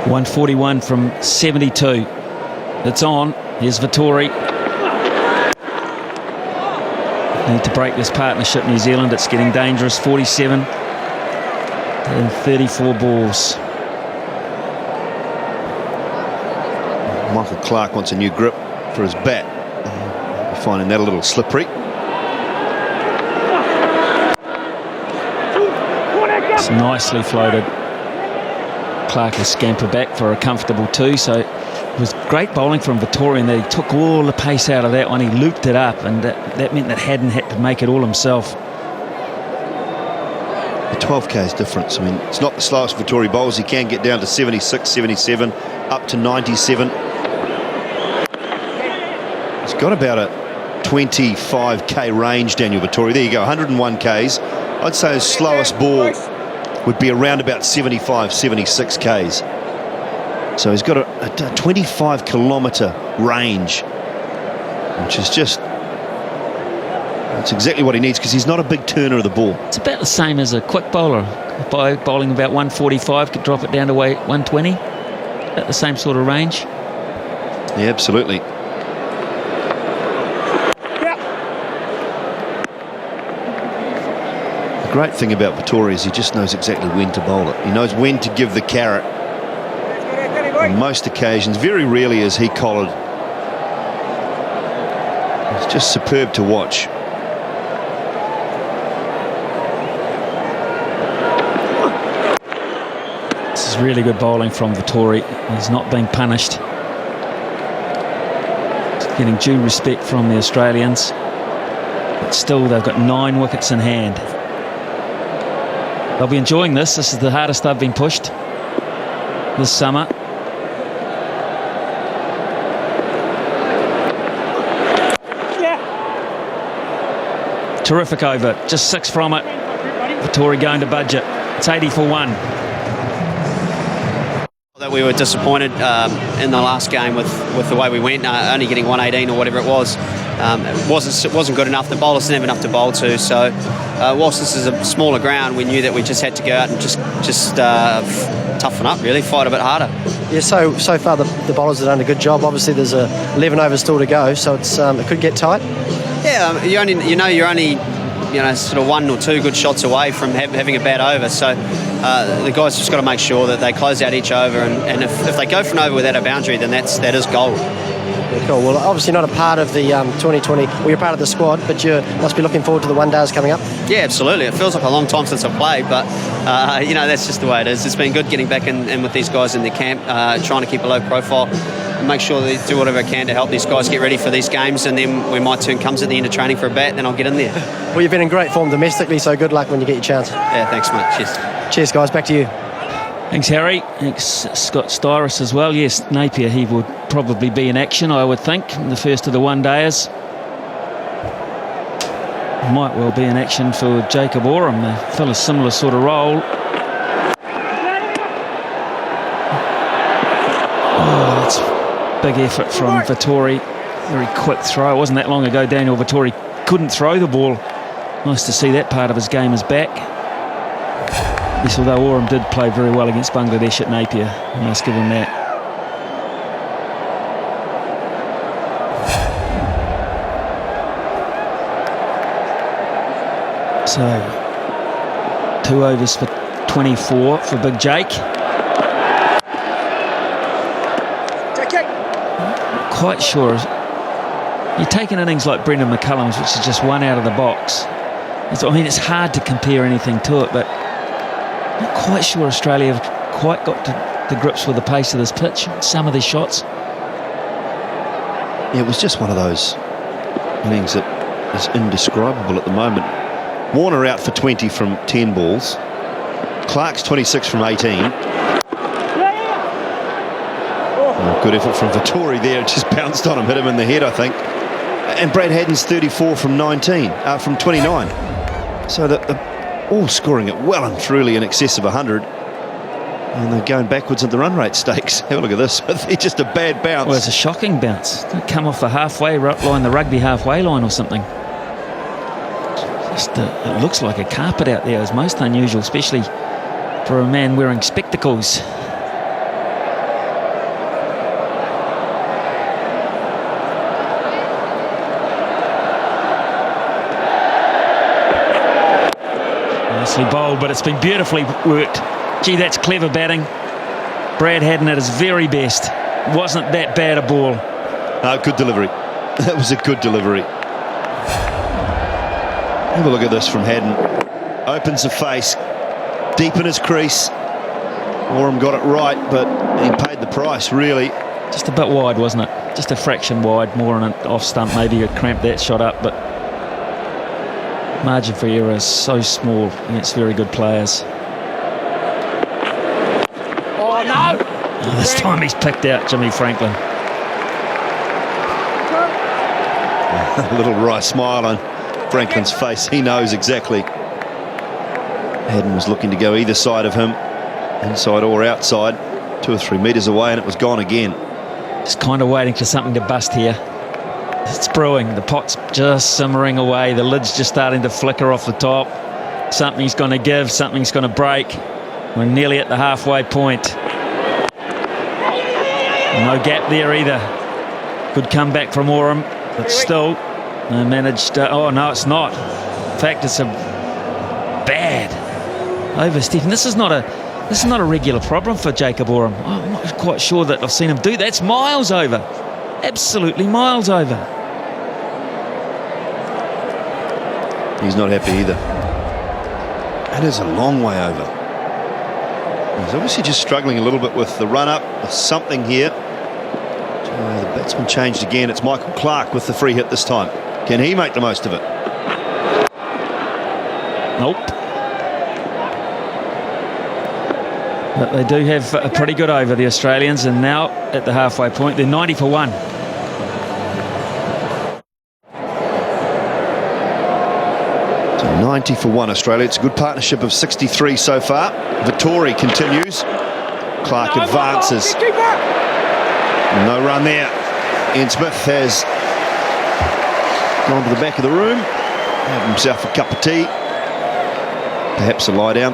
.141 from 72. It's on. Here's Vettori. Need to break this partnership, New Zealand. It's getting dangerous. 47 and 34 balls. Michael Clark wants a new grip for his bat. Finding that a little slippery. It's nicely floated. Clark will scamper back for a comfortable 2, so it was great bowling from Vettori, and he took all the pace out of that one. He looped it up, and that meant that Haddon had to make it all himself. The 12k's difference. I mean, it's not the slowest Vettori bowls. He can get down to 76, 77, up to 97. He's got about a 25k range, Daniel Vettori. There you go, 101 k's. I'd say his slowest ball would be around about 75, 76 k's. So he's got a 25 kilometre range, which is just, that's exactly what he needs, because he's not a big turner of the ball. It's about the same as a quick bowler. By bowling about 145, could drop it down to weight 120. About the same sort of range. Yeah, absolutely. The great thing about Vettori is he just knows exactly when to bowl it. He knows when to give the carrot. On most occasions, very rarely is he collared. It's just superb to watch. This is really good bowling from Vettori. He's not being punished. Getting due respect from the Australians. But still, they've got 9 wickets in hand. They'll be enjoying this. This is the hardest they've been pushed this summer. Terrific over. Just 6 from it. Vettori going to budget. It's 80 for 1. That we were disappointed in the last game with the way we went, only getting 118 or whatever it was. It wasn't good enough. The bowlers didn't have enough to bowl to. So whilst this is a smaller ground, we knew that we just had to go out and just toughen up, really, fight a bit harder. Yeah, so far the bowlers have done a good job. Obviously there's 11 overs still to go, so it could get tight. Yeah, you're only sort of 1 or 2 good shots away from having a bad over. So the guys just got to make sure that they close out each over, and if they go for an over without a boundary, then that is gold. Yeah, cool. Well, obviously not a part of the 2020. Well, you're part of the squad, but you must be looking forward to the one-days coming up. Yeah, absolutely. It feels like a long time since I've played, but that's just the way it is. It's been good getting back in with these guys in the camp, trying to keep a low profile. Make sure they do whatever I can to help these guys get ready for these games, and then when my turn comes at the end of training for a bat, then I'll get in there. Well, you've been in great form domestically, so good luck when you get your chance. Yeah, thanks, mate. Cheers. Cheers, guys. Back to you. Thanks, Harry. Thanks, Scott Styris as well. Yes, Napier, he would probably be in action, I would think, in the first of the one-dayers. Might well be in action for Jacob Oram. They fill a similar sort of role. Oh, that's big effort from Vettori. Very quick throw. It wasn't that long ago Daniel Vettori couldn't throw the ball. Nice to see that part of his game is back. Yes, although Oram did play very well against Bangladesh at Napier, I must give him that. So 2 overs for 24 for Big Jake. Quite sure you're taking innings like Brendan McCullum's, which is just 1 out of the box. It's hard to compare anything to it, but I'm not quite sure Australia have quite got to grips with the pace of this pitch. Some of these shots. Yeah, it was just one of those innings that is indescribable at the moment. Warner out for 20 from 10 balls. Clark's 26 from 18. Good effort from Vettori there. It just bounced on him, hit him in the head, I think. And Brad Haddon's 34 from 29. So they're all scoring it well and truly in excess of 100. And they're going backwards at the run rate stakes. Have a look at this. It's just a bad bounce. Well, it's a shocking bounce. They come off the halfway line, the rugby halfway line or something. It looks like a carpet out there. It's most unusual, especially for a man wearing spectacles. Nicely bowled, but it's been beautifully worked. Gee, that's clever batting. Brad Haddon at his very best. Wasn't that bad a ball. Good delivery. That was a good delivery. Have a look at this from Haddon. Opens the face, deep in his crease. Oram got it right, but he paid the price, really. Just a bit wide, wasn't it? Just a fraction wide, more on an off stump. Maybe you cramped that shot up, but margin for error is so small against very good players. Oh, no! Oh, this time he's picked out Jimmy Franklin. A little wry smile on Franklin's face. He knows exactly. Haddon was looking to go either side of him, inside or outside, 2 or 3 metres away, and it was gone again. Just kind of waiting for something to bust here. It's brewing. The pot's just simmering away. The lid's just starting to flicker off the top. Something's going to give. Something's going to break. We're nearly at the halfway point. No gap there either. Good comeback from Oram, but still they managed. Oh no, it's not. In fact, it's a bad overstep. And this is not a regular problem for Jacob Oram. I'm not quite sure that I've seen him do that. It's miles over. Absolutely miles over. He's not happy either. That is a long way over. He's obviously just struggling a little bit with the run-up. There's something here. The batsman changed again. It's Michael Clark with the free hit this time. Can he make the most of it? Nope. But they do have a pretty good over, the Australians, and now at the halfway point, they're 90 for 1. So 90 for 1 Australia. It's a good partnership of 63 so far. Vittori continues. Clark advances. No run there. Ian Smith has gone to the back of the room, had himself a cup of tea, perhaps a lie down.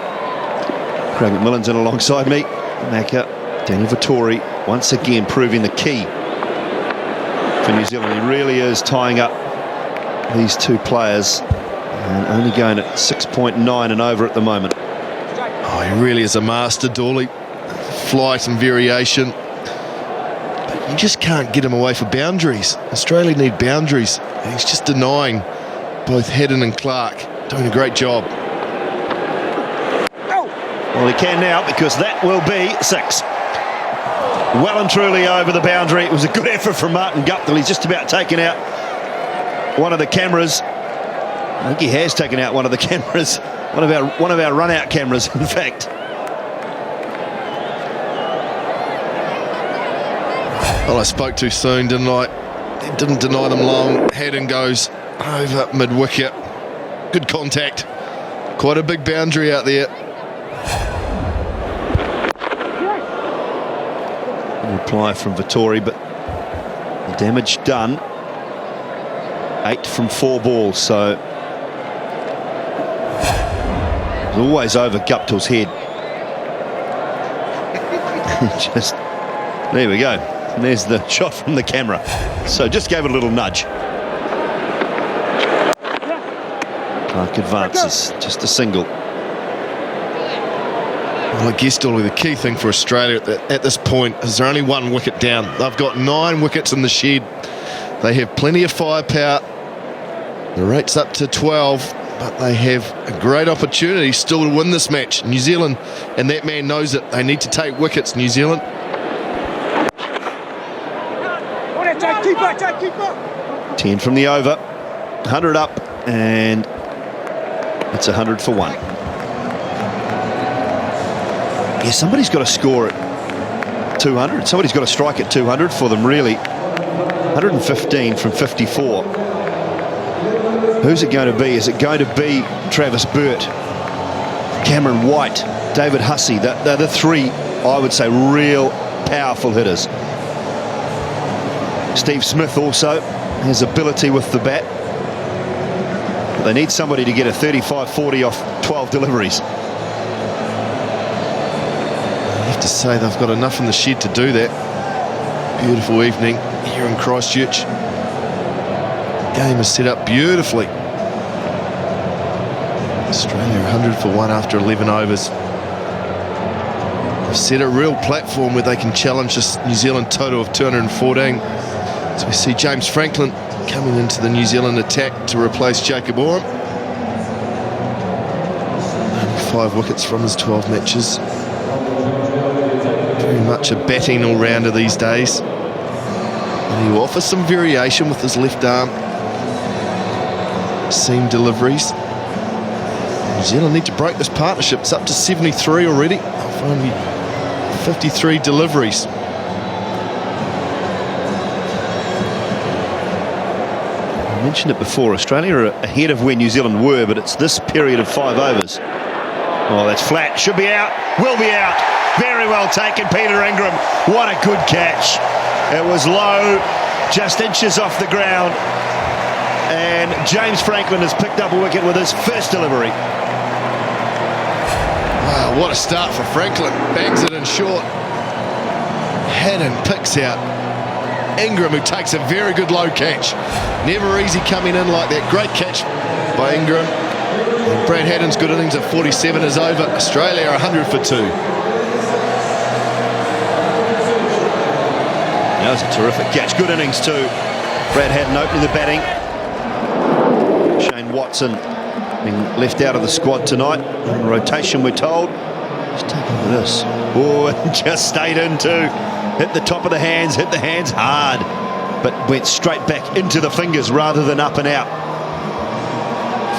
Craig McMillan's in alongside me. Macca, Daniel Vittori once again proving the key for New Zealand. He really is tying up these two players, and only going at 6.9 and over at the moment. Oh, he really is a master, Dawley. Flight and variation. But you just can't get him away for boundaries. Australia need boundaries. And he's just denying both Haddon and Clark. Doing a great job. Well, he can now, because that will be 6. Well and truly over the boundary. It was a good effort from Martin Guptill. He's just about taken out one of the cameras. I think he has taken out one of the cameras. One of our run-out cameras, in fact. Well, I spoke too soon, didn't I? Didn't deny them long. Haddon goes over mid-wicket. Good contact. Quite a big boundary out there. Reply from Vittori, but the damage done. 8 from 4 balls, so it's always over Guptill's head. Just there we go. And there's the shot from the camera. So just gave it a little nudge. Clark advances, just a single. Well, I guess, Dolly, the key thing for Australia at this point is they're only 1 wicket down. They've got 9 wickets in the shed. They have plenty of firepower. The rate's up to 12, but they have a great opportunity still to win this match. New Zealand, and that man knows it. They need to take wickets, New Zealand. 10 from the over. 100 up, and it's 100 for 1. Yeah, somebody's got to score at 200. Somebody's got to strike at 200 for them, really. 115 from 54. Who's it going to be? Is it going to be Travis Burt, Cameron White, David Hussey? They're the 3, I would say, real powerful hitters. Steve Smith also has ability with the bat. But they need somebody to get a 35-40 off 12 deliveries. I have to say they've got enough in the shed to do that. Beautiful evening here in Christchurch. Game is set up beautifully. Australia 100 for 1 after 11 overs. They've set a real platform where they can challenge this New Zealand total of 214. So we see James Franklin coming into the New Zealand attack to replace Jacob Oram. Only 5 wickets from his 12 matches. Very much a batting all-rounder these days. And he will offer some variation with his left arm. Seam deliveries. New Zealand need to break this partnership. It's up to 73 already. Of only 53 deliveries. I mentioned it before, Australia are ahead of where New Zealand were, but it's this period of 5 overs. Oh, that's flat. Should be out. Will be out. Very well taken, Peter Ingram. What a good catch. It was low, just inches off the ground. And James Franklin has picked up a wicket with his first delivery. Wow, what a start for Franklin. Bangs it in short. Haddon picks out Ingram, who takes a very good low catch. Never easy coming in like that. Great catch by Ingram. And Brad Haddon's good innings at 47 is over. Australia are 100 for 2. That was a terrific catch. Good innings too. Brad Haddon opening the batting. Shane Watson being left out of the squad tonight. Rotation, we're told. Just take a look at this. Oh, it just stayed in too. Hit the top of the hands, hit the hands hard, but went straight back into the fingers rather than up and out.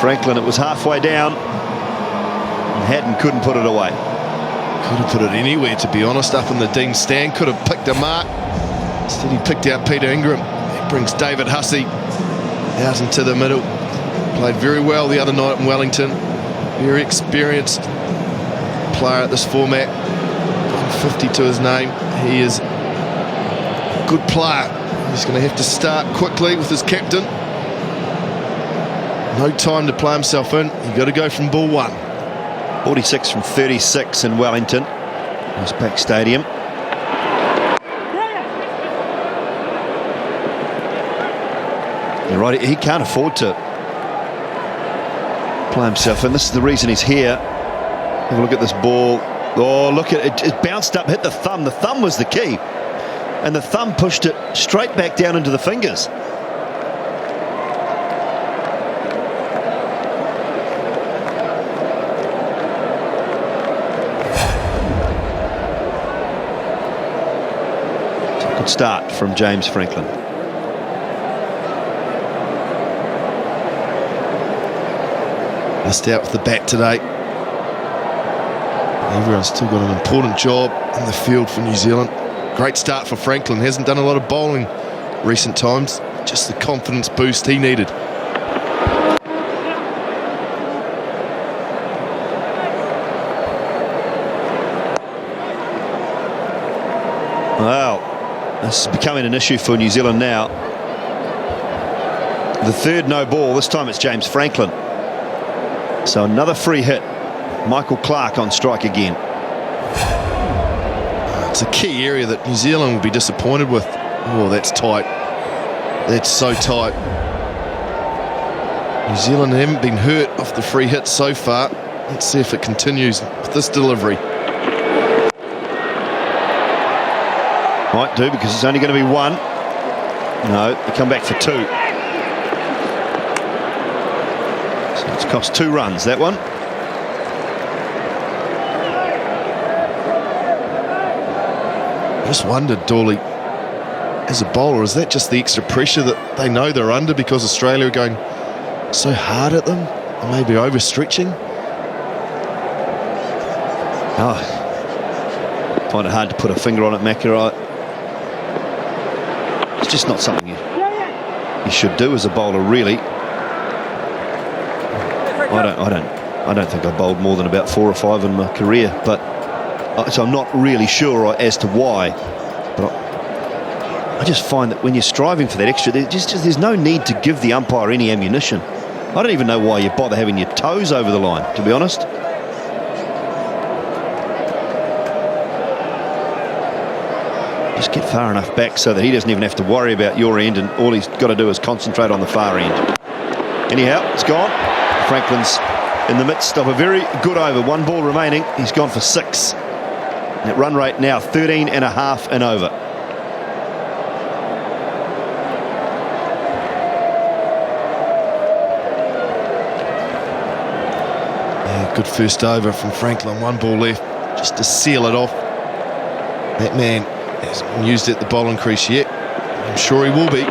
Franklin, it was halfway down, and Haddon couldn't put it away. Could have put it anywhere, to be honest, up in the Dean stand. Could have picked a mark. Instead, he picked out Peter Ingram. He brings David Hussey out into the middle. Played very well the other night in Wellington. Very experienced player at this format. 50 to his name. He is a good player. He's going to have to start quickly with his captain. No time to play himself in. You've got to go from ball one. 46 from 36 in Wellington. It's Pack Stadium. You're right, he can't afford to play himself in. This is the reason he's here. Have a look at this ball. Oh, look at it. It bounced up, hit the thumb. The thumb was the key. And the thumb pushed it straight back down into the fingers. Good start from James Franklin. Missed out with the bat today. Everyone's still got an important job in the field for New Zealand. Great start for Franklin. Hasn't done a lot of bowling recent times. Just the confidence boost he needed. Well, this is becoming an issue for New Zealand now. The third no ball. This time it's James Franklin. So another free hit. Michael Clark on strike again. It's a key area that New Zealand will be disappointed with. Oh, that's tight. That's so tight. New Zealand haven't been hurt off the free hit so far. Let's see if it continues with this delivery. Might do, because it's only going to be one. No, they come back for two. So it's cost 2 runs, that one. I just wondered, Dawley, as a bowler, is that just the extra pressure that they know they're under because Australia are going so hard at them and maybe overstretching? Oh, find it hard to put a finger on it, Macca. It's just not something you should do as a bowler, really. I don't think I bowled more than about 4 or 5 in my career, but so I'm not really sure as to why. But I just find that when you're striving for that extra, there's no need to give the umpire any ammunition. I don't even know why you bother having your toes over the line, to be honest. Just get far enough back so that he doesn't even have to worry about your end, and all he's got to do is concentrate on the far end. Anyhow, it's gone. Franklin's in the midst of a very good over. 1 ball remaining. He's gone for 6. That run rate now 13.5 and over. Yeah, good first over from Franklin. 1 ball left just to seal it off. That man hasn't been used at the bowling crease yet. I'm sure he will be.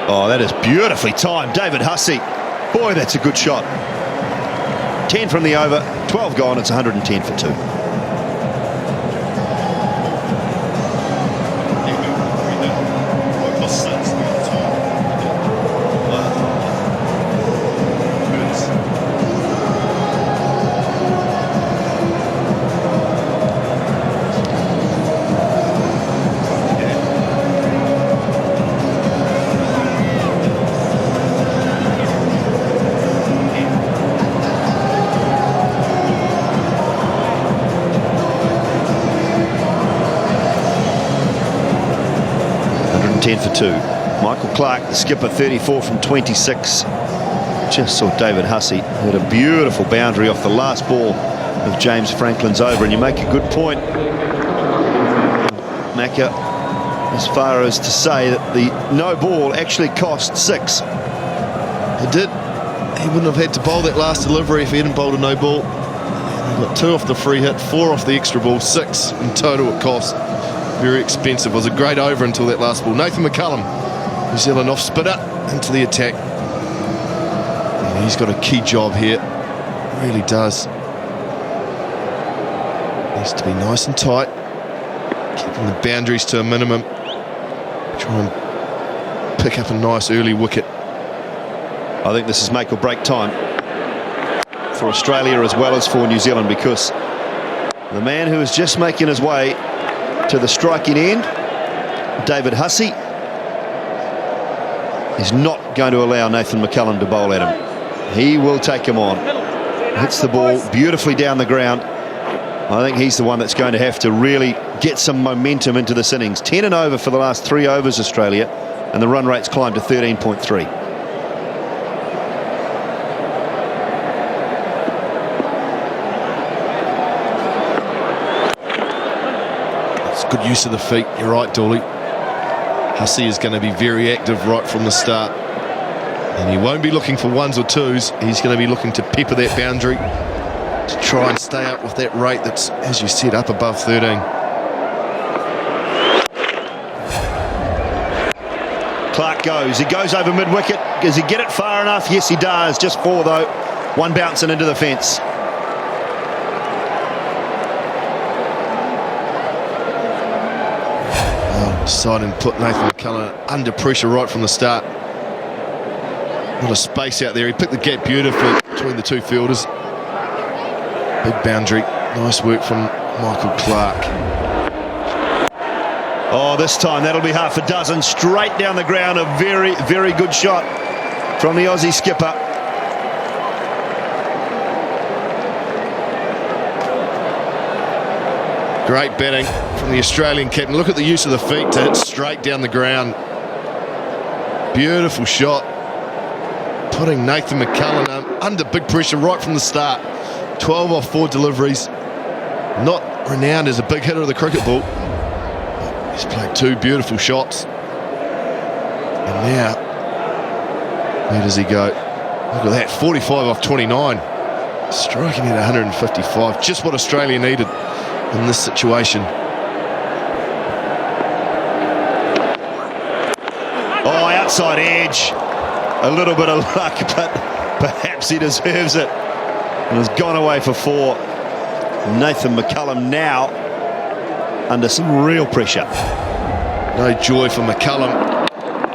Oh, that is beautifully timed. David Hussey. Boy, that's a good shot. 10 from the over, 12 gone. It's 110 for 2. For 2. Michael Clark, the skipper, 34 from 26. Just saw David Hussey had a beautiful boundary off the last ball of James Franklin's over, and you make a good point, Macca, as far as to say that the no ball actually cost 6. It did. He wouldn't have had to bowl that last delivery if he hadn't bowled a no ball. He got 2 off the free hit, 4 off the extra ball, 6 in total it cost. Very expensive. It was a great over until that last ball. Nathan McCullum, New Zealand off spitter into the attack. And he's got a key job here. Really does. Needs to be nice and tight, keeping the boundaries to a minimum. Try and pick up a nice early wicket. I think this is make or break time for Australia as well as for New Zealand, because the man who is just making his way to the striking end, David Hussey, is not going to allow Nathan McCullum to bowl at him. He will take him on. Hits the ball beautifully down the ground. I think he's the one that's going to have to really get some momentum into this innings. 10 and over for the last 3 overs, Australia, and the run rate's climbed to 13.3. It's good use of the feet. You're right, Dooley. Hussey is going to be very active right from the start. And he won't be looking for 1s or 2s. He's going to be looking to pepper that boundary to try and stay up with that rate that's, as you said, up above 13. Clark goes. He goes over mid-wicket. Does he get it far enough? Yes, he does. Just 4, though. 1 bouncing into the fence. Deciding to put Nathan McCullum under pressure right from the start. A lot of space out there. He picked the gap beautifully between the 2 fielders. Big boundary. Nice work from Michael Clark. Oh, this time that'll be half a dozen. Straight down the ground. A very, very good shot from the Aussie skipper. Great batting from the Australian captain. Look at the use of the feet to hit straight down the ground. Beautiful shot. Putting Nathan McCullum under big pressure right from the start. 12 off 4 deliveries. Not renowned as a big hitter of the cricket ball. He's played 2 beautiful shots. And now, where does he go? Look at that, 45 off 29. Striking at 155. Just what Australia needed in this situation. Oh, outside edge. A little bit of luck, but perhaps he deserves it. And has gone away for 4. Nathan McCullum now under some real pressure. No joy for McCullum.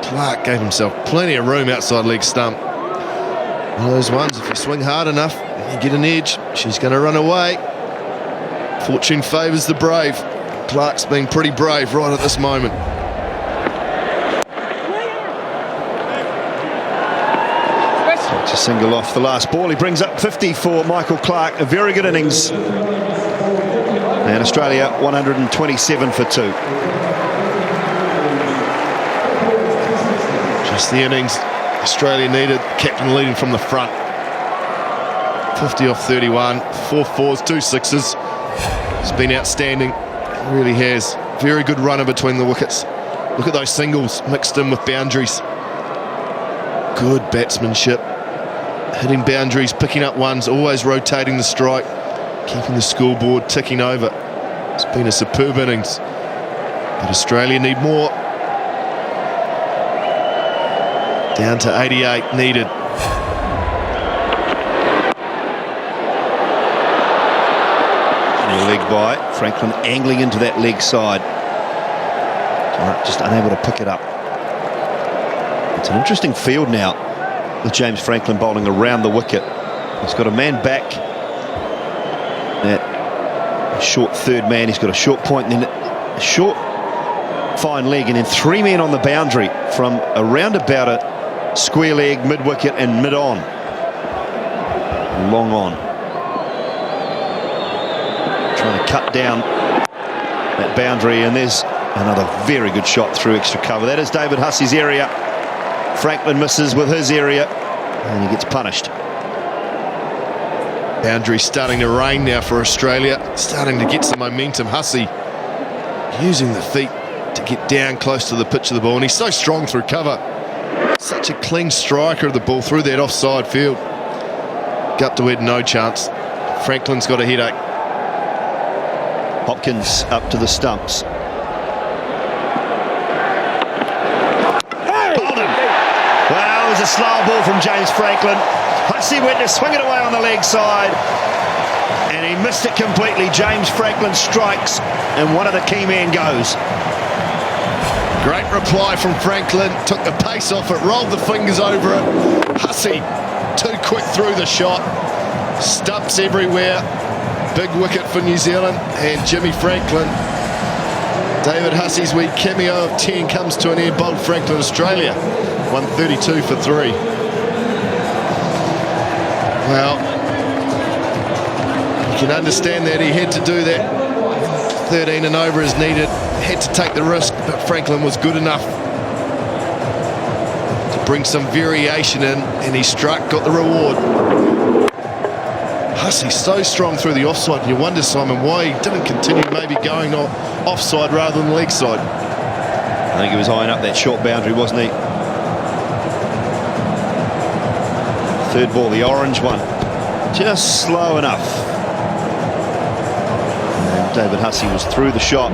Clark gave himself plenty of room outside leg stump. One of those ones, if you swing hard enough, you get an edge, she's going to run away. Fortune favours the brave. Clark's being pretty brave right at this moment. To single off the last ball. He brings up 50 for Michael Clark. A very good innings. And Australia 127 for 2. Just the innings Australia needed. Captain leading from the front. 50 off 31. 4 4s, 2 6s. It's been outstanding. It really has. Very good runner between the wickets. Look at those singles mixed in with boundaries. Good batsmanship. Hitting boundaries, picking up 1s, always rotating the strike, keeping the scoreboard ticking over. It's been a superb innings, but Australia need more. Down to 88 needed. And a leg by Franklin, angling into that leg side. Just unable to pick it up. It's an interesting field now, with James Franklin bowling around the wicket. He's got a man back, a short third man. He's got a short point and then a short fine leg, and then 3 men on the boundary from around about a square leg, mid wicket and mid on, long on, trying to cut down that boundary. And there's another very good shot through extra cover. That is David Hussey's area. Franklin misses with his area and he gets punished. Boundary starting to rain now for Australia, starting to get some momentum. Hussey using the feet to get down close to the pitch of the ball, and he's so strong through cover. Such a clean striker of the ball through that offside field. Gupta had no chance. Franklin's got a headache. Hopkins up to the stumps. Bolden. Well, it was a slow ball from James Franklin. Hussey went to swing it away on the leg side, and he missed it completely. James Franklin strikes, and one of the key men goes. Great reply from Franklin. Took the pace off it, rolled the fingers over it. Hussey too quick through the shot. Stumps everywhere. Big wicket for New Zealand, and Jimmy Franklin. David Hussey's wee cameo of 10 comes to an end. Bowled Franklin, Australia. 132 for 3. Well, you can understand that he had to do that. 13 and over is needed. Had to take the risk, but Franklin was good enough to bring some variation in, and he struck, got the reward. Hussey so strong through the offside. You wonder, Simon, why he didn't continue maybe going offside rather than leg side. I think he was eyeing up that short boundary, wasn't he? Third ball, the orange one. Just slow enough. And David Hussey was through the shot.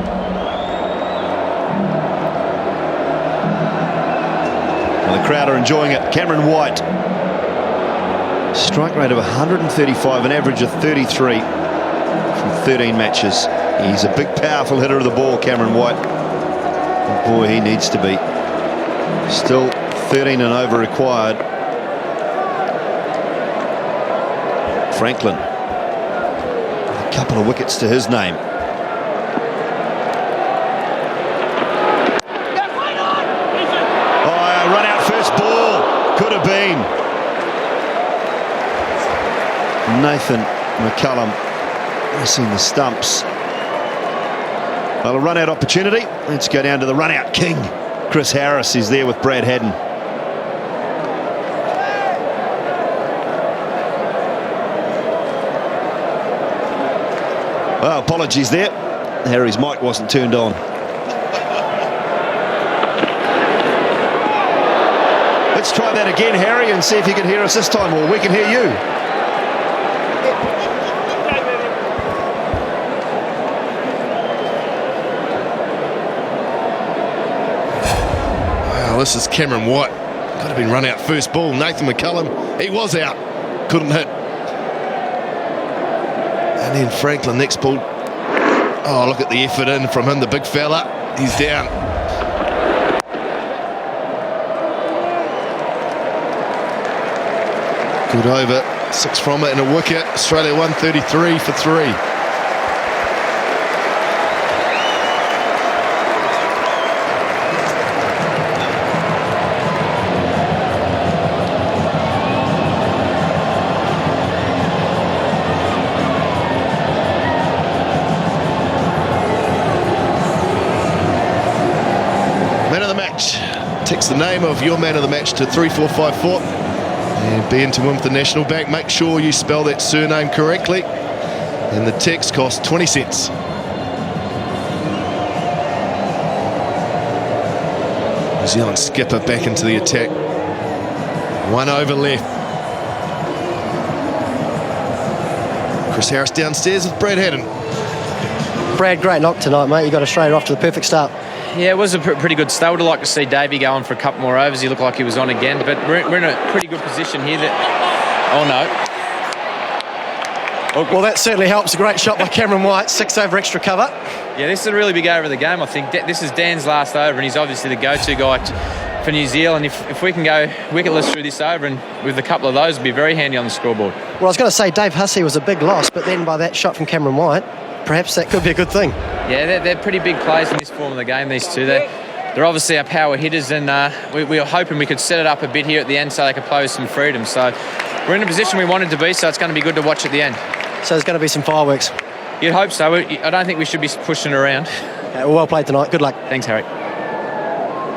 Well, the crowd are enjoying it. Cameron White. Strike rate of 135, an average of 33 from 13 matches. He's a big, powerful hitter of the ball, Cameron White. And boy, he needs to be. Still 13 and over required. Franklin. A couple of wickets to his name. Oh, a run out first ball. Could have been. Nathan McCullum missing the stumps. Well, a run-out opportunity. Let's go down to the run-out king. Chris Harris is there with Brad Haddon. Well, apologies there. Harry's mic wasn't turned on. Let's try that again, Harry, and see if you can hear us this time, or we can hear you. This is Cameron White. Could have been run out first ball. Nathan McCullum, he was out. Couldn't hit. And then Franklin next ball. Oh, look at the effort in from him, the big fella. He's down. Good over. 6 from it and a wicket. Australia 133 for 3. Text the name of your man of the match to 3454 and be in to win with the National Bank. Make sure you spell that surname correctly, and the text costs 20 cents. New Zealand skipper back into the attack. 1 over left. Chris Harris downstairs with Brad Haddon. Brad, great knock tonight, mate. You got Australia off to the perfect start. Yeah, it was a pretty good start. Would have liked to see Davey go on for a couple more overs. He looked like he was on again, but we're in a pretty good position here. Oh no. Well, that certainly helps. A great shot by Cameron White. 6 over extra cover. Yeah, this is a really big over of the game, I think. This is Dan's last over, and he's obviously the go-to guy for New Zealand. If we can go wicketless through this over, and with a couple of those, it'd be very handy on the scoreboard. Well, I was going to say Dave Hussey was a big loss, but then by that shot from Cameron White, perhaps that could be a good thing. Yeah, they're pretty big players in this form of the game, these two. They're obviously our power hitters, and we were hoping we could set it up a bit here at the end so they could play with some freedom. So we're in a position we wanted to be, so it's going to be good to watch at the end. So there's going to be some fireworks. You'd hope so. I don't think we should be pushing around. Well played tonight. Good luck. Thanks, Harry.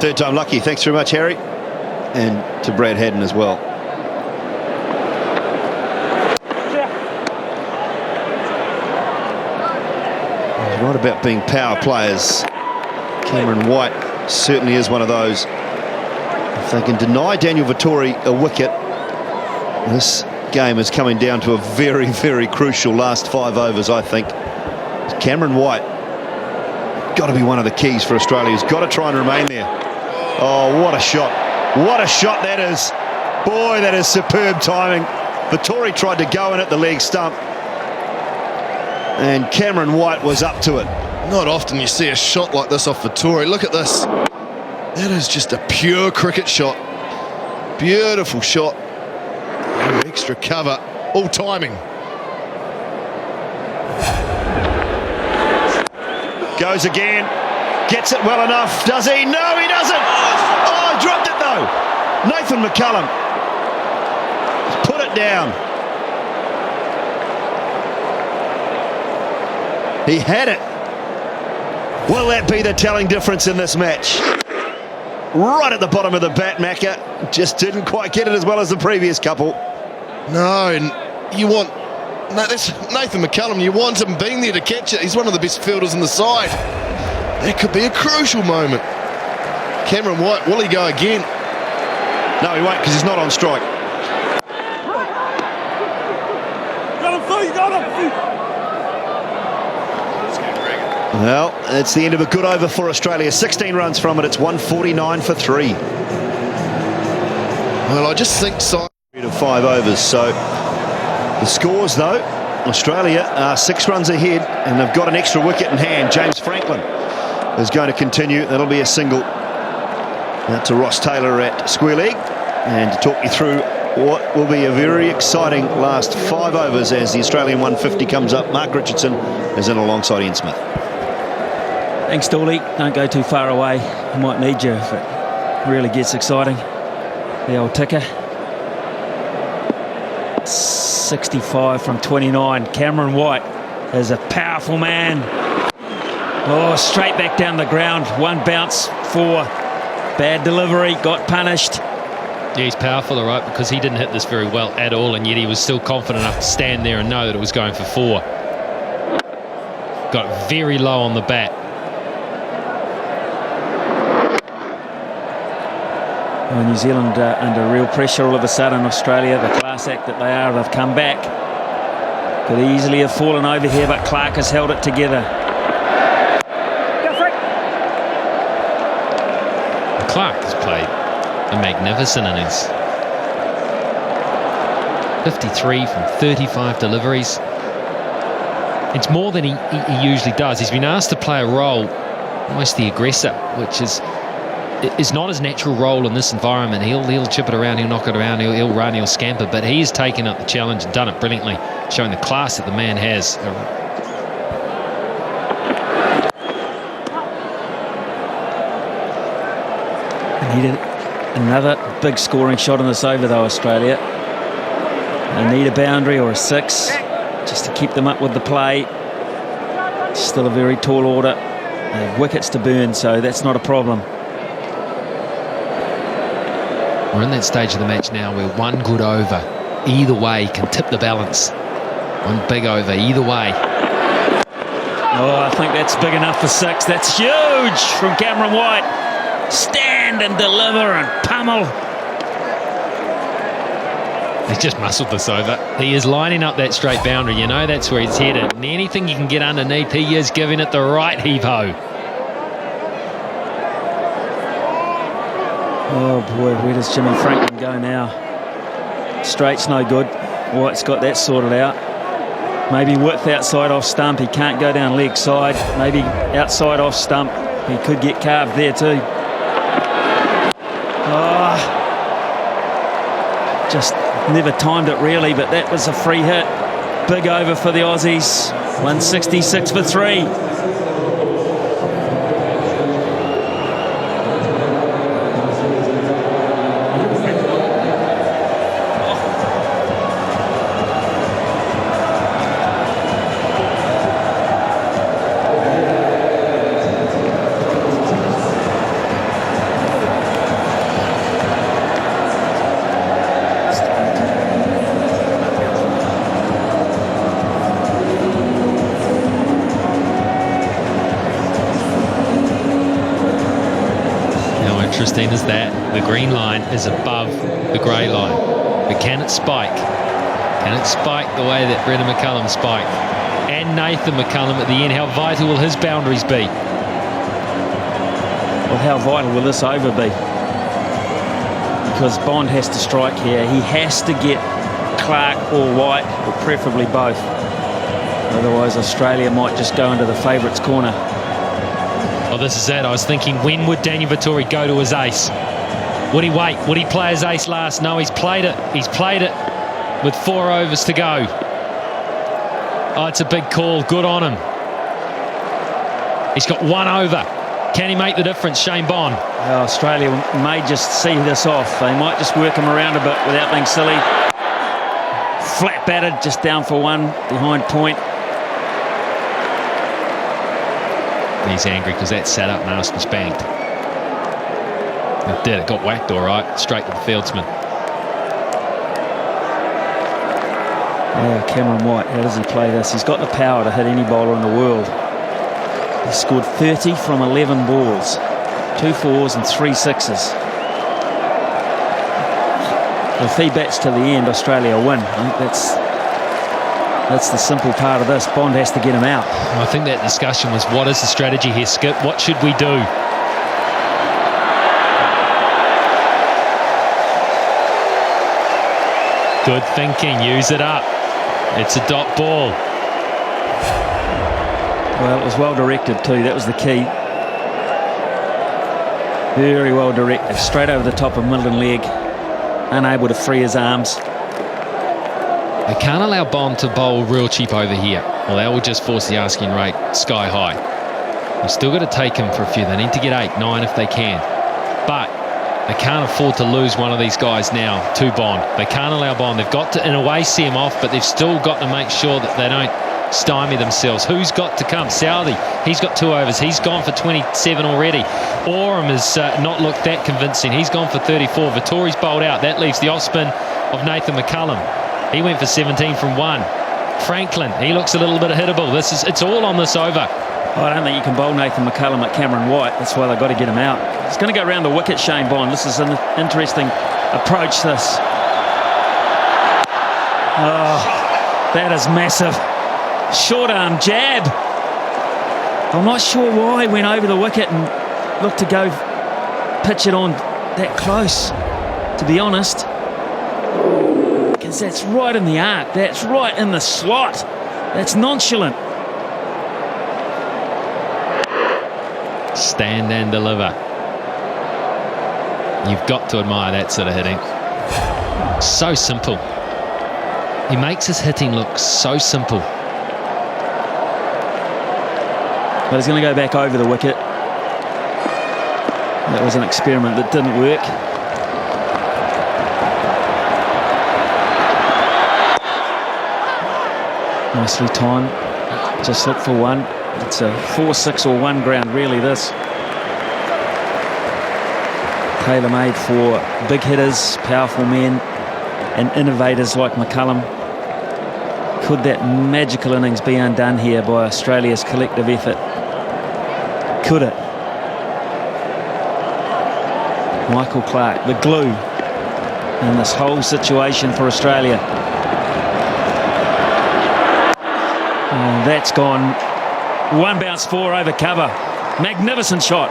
Third time lucky. Thanks very much, Harry. And to Brad Haddon as well. Right about being power players. Cameron White certainly is one of those. If they can deny Daniel Vettori a wicket, this game is coming down to a very, very crucial last 5 overs, I think. Cameron White, got to be one of the keys for Australia. He's got to try and remain there. Oh, what a shot. What a shot that is. Boy, that is superb timing. Vettori tried to go in at the leg stump, and Cameron White was up to it. Not often you see a shot like this off Vettori. Look at this. That is just a pure cricket shot. Beautiful shot. And extra cover. All timing. Goes again. Gets it well enough. Does he? No, he doesn't. Oh, dropped it though. Nathan McCullum. Put it down. He had it. Will that be the telling difference in this match? Right at the bottom of the bat, Macca. Just didn't quite get it as well as the previous couple. No, and you want... No, that's Nathan McCullum. You want him being there to catch it. He's one of the best fielders in the side. That could be a crucial moment. Cameron White, will he go again? No, he won't, because he's not on strike. Well, it's the end of a good over for Australia. 16 runs from it. It's 149 for 3. Well, I just think so. 5 overs. So the scores, though, Australia are 6 runs ahead, and they've got an extra wicket in hand. James Franklin is going to continue. That'll be a single. Out to Ross Taylor at square leg, and to talk you through what will be a very exciting last 5 overs as the Australian 150 comes up. Mark Richardson is in alongside Ian Smith. Thanks, Dawley. Don't go too far away. I might need you if it really gets exciting. The old ticker. 65 from 29. Cameron White is a powerful man. Oh, straight back down the ground. 1 bounce, 4. Bad delivery, got punished. Yeah, he's powerful, all right, because he didn't hit this very well at all, and yet he was still confident enough to stand there and know that it was going for 4. Got very low on the bat. Well, New Zealand under real pressure all of a sudden. Australia, the class act that they are, they've come back. Could easily have fallen over here, but Clark has held it together. Clark has played a magnificent innings. 53 from 35 deliveries. It's more than he usually does. He's been asked to play a role, almost the aggressor, which is not his natural role in this environment. He'll chip it around, he'll knock it around, he'll run, he'll scamper, but he's taken up the challenge and done it brilliantly, showing the class that the man has. Needed another big scoring shot in this over, though, Australia. They need a boundary or a 6 just to keep them up with the play. Still a very tall order. They have wickets to burn, so that's not a problem. We're in that stage of the match now where 1 good over either way can tip the balance. 1 big over either way. Oh, I think that's big enough for 6. That's huge from Cameron White. Stand and deliver and pummel. He's just muscled this over. He is lining up that straight boundary. You know that's where he's headed. And anything you can get underneath, he is giving it the right heave-ho. Oh boy, where does Jimmy Franklin go now? Straight's no good. White's got that sorted out. Maybe width outside off stump. He can't go down leg side. Maybe outside off stump. He could get carved there too. Oh, just never timed it really, but that was a free hit. Big over for the Aussies. 166 for 3. Is that the green line is above the grey line, but can it spike? Can it spike the way that Brendan McCullum spiked? And Nathan McCullum at the end. How vital will his boundaries be? Well, how vital will this over be? Because Bond has to strike here. He has to get Clark or White, or preferably both. Otherwise, Australia might just go into the favourites' corner. Oh, this is it. I was thinking, when would Daniel Vettori go to his ace? Would he wait? Would he play his ace last? No, he's played it. He's played it with 4 overs to go. Oh, it's a big call. Good on him. He's got 1 over. Can he make the difference, Shane Bond? Australia may just see this off. They might just work him around a bit without being silly. Flat batted, just down for 1 behind point. He's angry because that sat up and asked and spanked. It did. It got whacked all right. Straight to the fieldsman. Yeah, Cameron White, how does he play this? He's got the power to hit any bowler in the world. He scored 30 from 11 balls. 2 4s and 3 6s. If he bats to the end, Australia win. I think that's the simple part of this. Bond has to get him out. I think that discussion was, what is the strategy here, Skip? What should we do? Good thinking. Use it up. It's a dot ball. Well, it was well directed too. That was the key. Very well directed. Straight over the top of Milton leg. Unable to free his arms. They can't allow Bond to bowl real cheap over here, or that will just force the asking rate sky high. You've still got to take him for a few. They need to get 8, 9 if they can. But they can't afford to lose one of these guys now to Bond. They can't allow Bond. They've got to, in a way, see him off, but they've still got to make sure that they don't stymie themselves. Who's got to come? Southey. He's got 2 overs. He's gone for 27 already. Oram has not looked that convincing. He's gone for 34. Vittori's bowled out. That leaves the off spin of Nathan McCullum. He went for 17 from 1. Franklin, he looks a little bit hittable. It's all on this over. I don't think you can bowl Nathan McCullum at Cameron White. That's why they've got to get him out. It's going to go around the wicket, Shane Bond. This is an interesting approach, this. Oh, that is massive. Short arm jab. I'm not sure why he went over the wicket and looked to go pitch it on that close, to be honest. Because that's right in the arc. That's right in the slot. That's nonchalant. Stand and deliver. You've got to admire that sort of hitting. So simple. He makes his hitting look so simple. But he's going to go back over the wicket. That was an experiment that didn't work. Nicely timed. Just look for 1. It's a 4, 6 or 1 ground, really, this. Tailor-made for big hitters, powerful men, and innovators like McCullum. Could that magical innings be undone here by Australia's collective effort? Could it? Michael Clark, the glue in this whole situation for Australia. And that's gone. 1 bounce 4 over cover. Magnificent shot.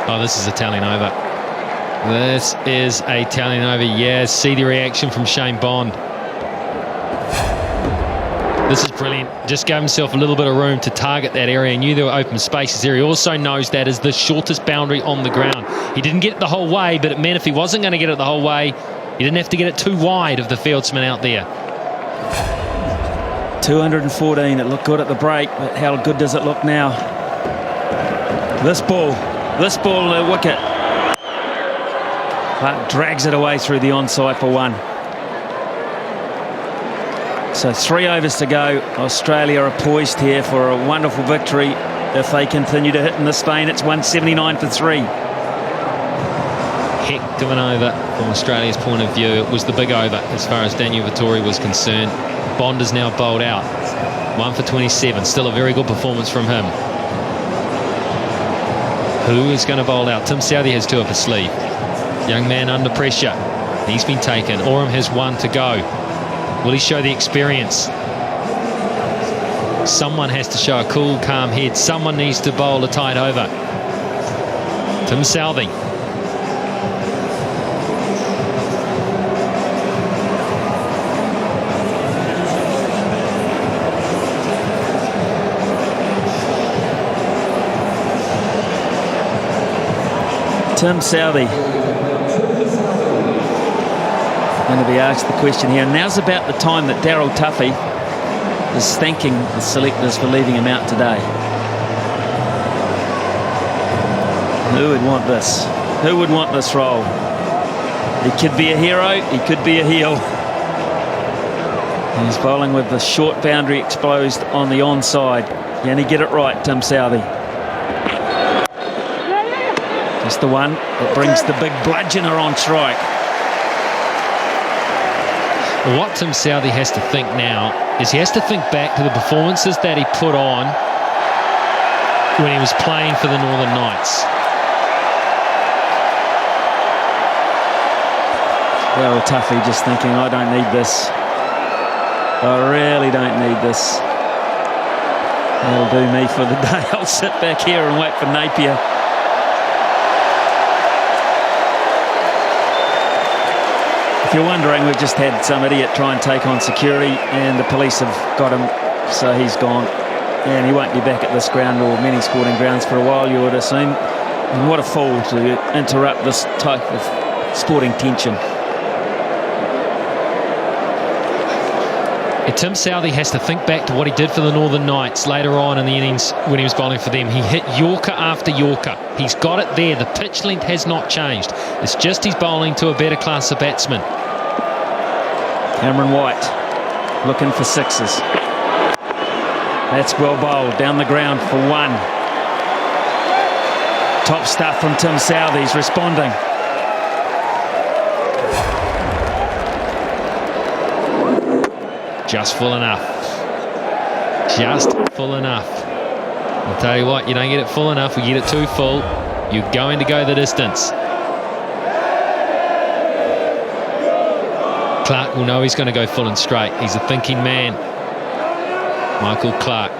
Oh, this is a telling over. This is a telling over. Yeah, see the reaction from Shane Bond. This is brilliant. Just gave himself a little bit of room to target that area. He knew there were open spaces there. He also knows that is the shortest boundary on the ground. He didn't get it the whole way, but it meant if he wasn't going to get it the whole way, he didn't have to get it too wide of the fieldsman out there. 214. It looked good at the break, but how good does it look now? This ball, the wicket. Clark drags it away through the onside for 1. So 3 overs to go. Australia are poised here for a wonderful victory. If they continue to hit in this vein, it's 179 for 3. Heck of an over from Australia's point of view. It was the big over as far as Daniel Vettori was concerned. Bond is now bowled out. 1 for 27. Still a very good performance from him. Who is going to bowl out? Tim Southey has 2 up his sleeve. Young man under pressure. He's been taken. Oram has 1 to go. Will he show the experience? Someone has to show a cool, calm head. Someone needs to bowl a tight over. Tim Southee. Tim Southee going to be asked the question here. Now's about the time that Daryl Tuffy is thanking the selectors for leaving him out today. Who would want this? Who would want this role? He could be a hero, he could be a heel. He's bowling with the short boundary exposed on the onside. Can he get it right, Tim Southee? Just the one that brings the big bludgeoner on strike. What Tim Southee has to think now is he has to think back to the performances that he put on when he was playing for the Northern Knights. Daryl Tuffy just thinking, I don't need this. I really don't need this. That'll do me for the day. I'll sit back here and wait for Napier. If you're wondering, we've just had some idiot try and take on security and the police have got him, so he's gone. And he won't be back at this ground or many sporting grounds for a while, you would assume. And what a fool to interrupt this type of sporting tension. Tim Southee has to think back to what he did for the Northern Knights later on in the innings when he was bowling for them. He hit Yorker after Yorker. He's got it there. The pitch length has not changed. It's just he's bowling to a better class of batsmen. Cameron White looking for sixes. That's well bowled down the ground for one. Top stuff from Tim Southee. He's responding. Just full enough. Just full enough. I'll tell you what, you don't get it full enough, we get it too full, you're going to go the distance. Clark will know he's going to go full and straight. He's a thinking man. Michael Clark.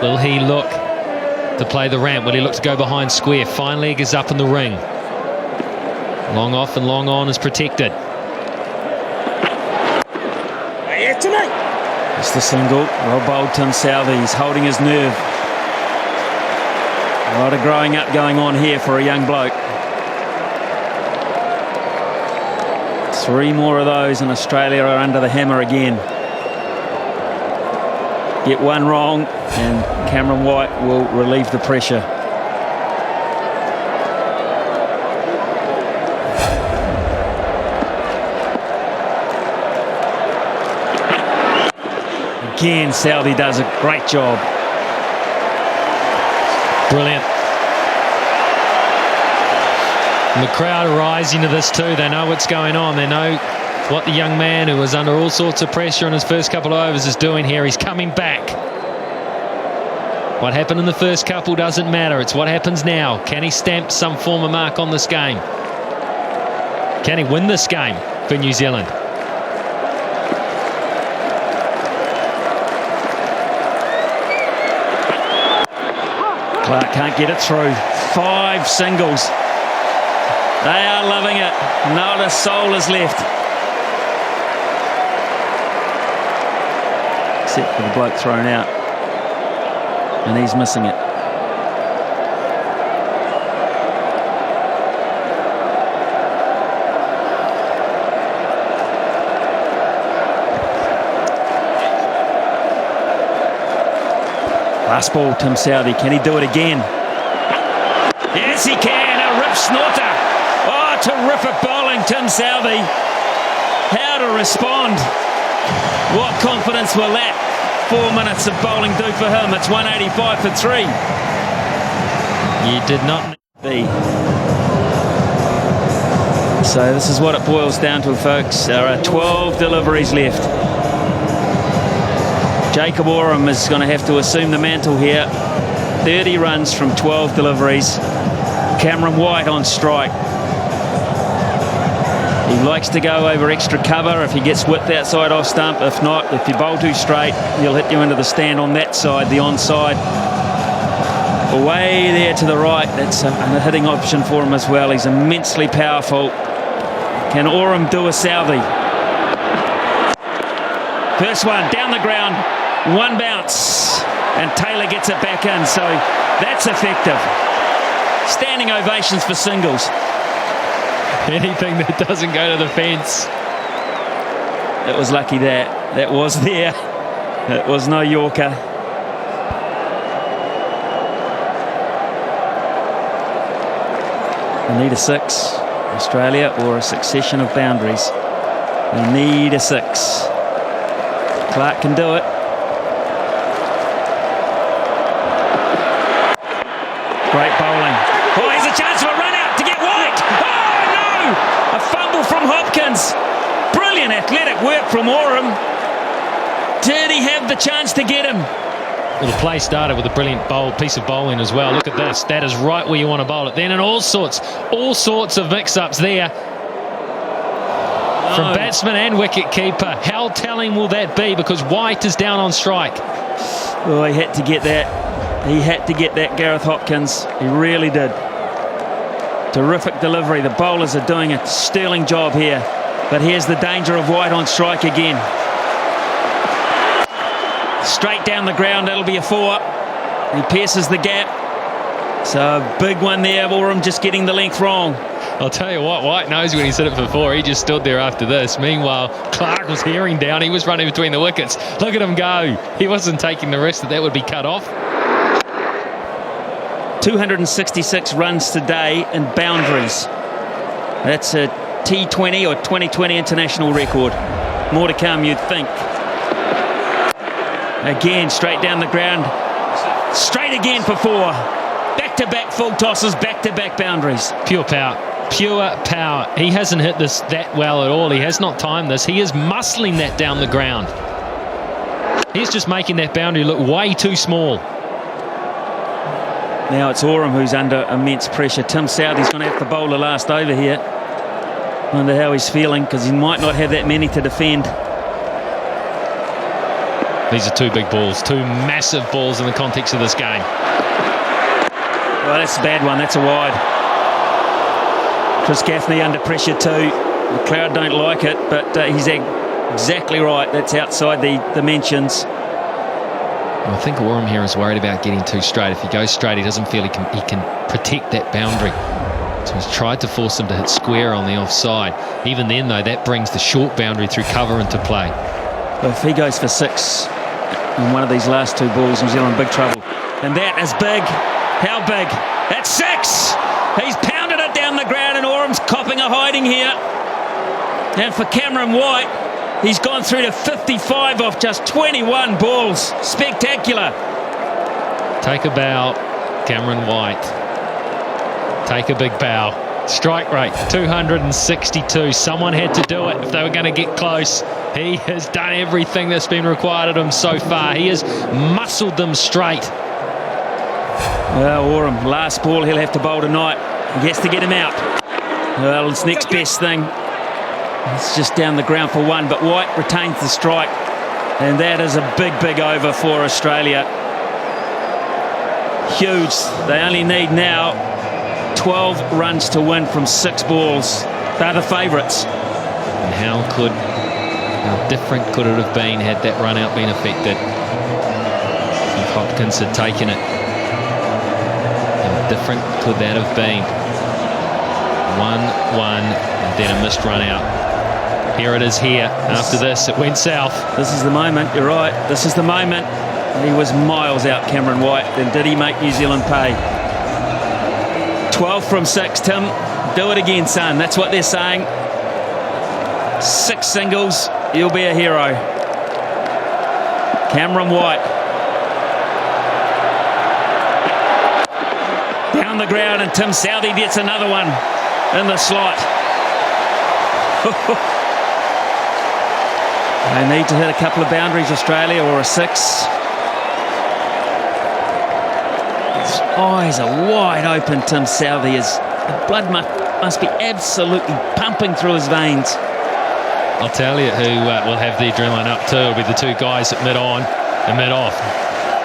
Will he look to play the ramp? Will he look to go behind square? Fine leg is up in the ring. Long off and long on is protected. It's the single. Well bowled Tim Southee. He's holding his nerve. A lot of growing up going on here for a young bloke. 3 more of those and Australia are under the hammer again. Get one wrong and Cameron White will relieve the pressure. Again, Southee does a great job. Brilliant. And the crowd are rising to this too. They know what's going on. They know what the young man who was under all sorts of pressure in his first couple of overs is doing here. He's coming back. What happened in the first couple doesn't matter. It's what happens now. Can he stamp some form of mark on this game? Can he win this game for New Zealand? Clark can't get it through. 5 singles. They are loving it. Not a soul is left. Except for the bloke thrown out. And he's missing it. Last ball, Tim Southee. Can he do it again? Yes, he can. A rip snorter. Oh, terrific bowling, Tim Southee. How to respond. What confidence will that 4 minutes of bowling do for him? It's 185 for 3. You did not be. So this is what it boils down to, folks. There are 12 deliveries left. Jacob Oram is going to have to assume the mantle here. 30 runs from 12 deliveries. Cameron White on strike. He likes to go over extra cover if he gets width outside off stump. If not, if you bowl too straight, he'll hit you into the stand on that side, the onside. Away there to the right, that's a hitting option for him as well. He's immensely powerful. Can Oram do a Southey? First one, down the ground, one bounce, and Taylor gets it back in, so that's effective. Standing ovations for singles. Anything that doesn't go to the fence. That was lucky that was there. It was no Yorker. They need a 6, Australia, or a succession of boundaries. They need a 6. Clark can do it. Great bowling. Oh, here's a chance for a run out to get White. Oh, no! A fumble from Hopkins. Brilliant athletic work from Oram. Did he have the chance to get him? Well, the play started with a brilliant piece of bowling as well. Look at this. That is right where you want to bowl it. Then and all sorts of mix-ups there. From batsman and wicket keeper. How telling will that be? Because White is down on strike. Well, he had to get that. He had to get that, Gareth Hopkins. He really did. Terrific delivery. The bowlers are doing a sterling job here. But here's the danger of White on strike again. Straight down the ground, that'll be a 4. He pierces the gap. So a big one there. Oram just getting the length wrong. I'll tell you what, White knows when he's hit it for 4. He just stood there after this. Meanwhile, Clark was hearing down. He was running between the wickets. Look at him go. He wasn't taking the risk that would be cut off. 266 runs today in boundaries. That's a T20 or 2020 international record. More to come, you'd think. Again, straight down the ground. Straight again for 4. Back-to-back full tosses, back-to-back boundaries. Pure power. Pure power. He hasn't hit this that well at all. He has not timed this. He is muscling that down the ground. He's just making that boundary look way too small. Now it's Oram who's under immense pressure. Tim Southey's going to have to bowl the last over here. Wonder how he's feeling, because he might not have that many to defend. These are 2 big balls, 2 massive balls in the context of this game. Well, that's a bad one. That's a wide. Chris Gaffney under pressure too. The crowd don't like it, but he's exactly right. That's outside the dimensions. Well, I think Oram here is worried about getting too straight. If he goes straight, he doesn't feel he can protect that boundary. So he's tried to force him to hit square on the offside. Even then, though, that brings the short boundary through cover into play. Well, if he goes for 6 in one of these last 2 balls, New Zealand in big trouble. And that is big. How big? That's 6! He's pounded it down the ground, and Oram's copping a hiding here. And for Cameron White, he's gone through to 55 off just 21 balls. Spectacular. Take a bow, Cameron White. Take a big bow. Strike rate, 262. Someone had to do it if they were going to get close. He has done everything that's been required of him so far. He has muscled them straight. Well, Oram, last ball he'll have to bowl tonight. He has to get him out. Well, it's next best thing. It's just down the ground for 1, but White retains the strike. And that is a big, big over for Australia. Huge. They only need now 12 runs to win from 6 balls. They're the favourites. And how different could it have been had that run out been affected? If Hopkins had taken it. How different could that have been? 1-1 and then a missed run out. Here it is here. After this, it went south. This is the moment, you're right. This is the moment. He was miles out, Cameron White. Then did he make New Zealand pay? 12 from 6, Tim. Do it again, son. That's what they're saying. 6 singles, you'll be a hero. Cameron White. Down the ground, and Tim Southey gets another one in the slot. They need to hit a couple of boundaries, Australia, or a 6. His eyes are wide open, Tim Southey is The blood must be absolutely pumping through his veins. I'll tell you who will have the adrenaline up too. It'll be the two guys at mid-on and mid-off.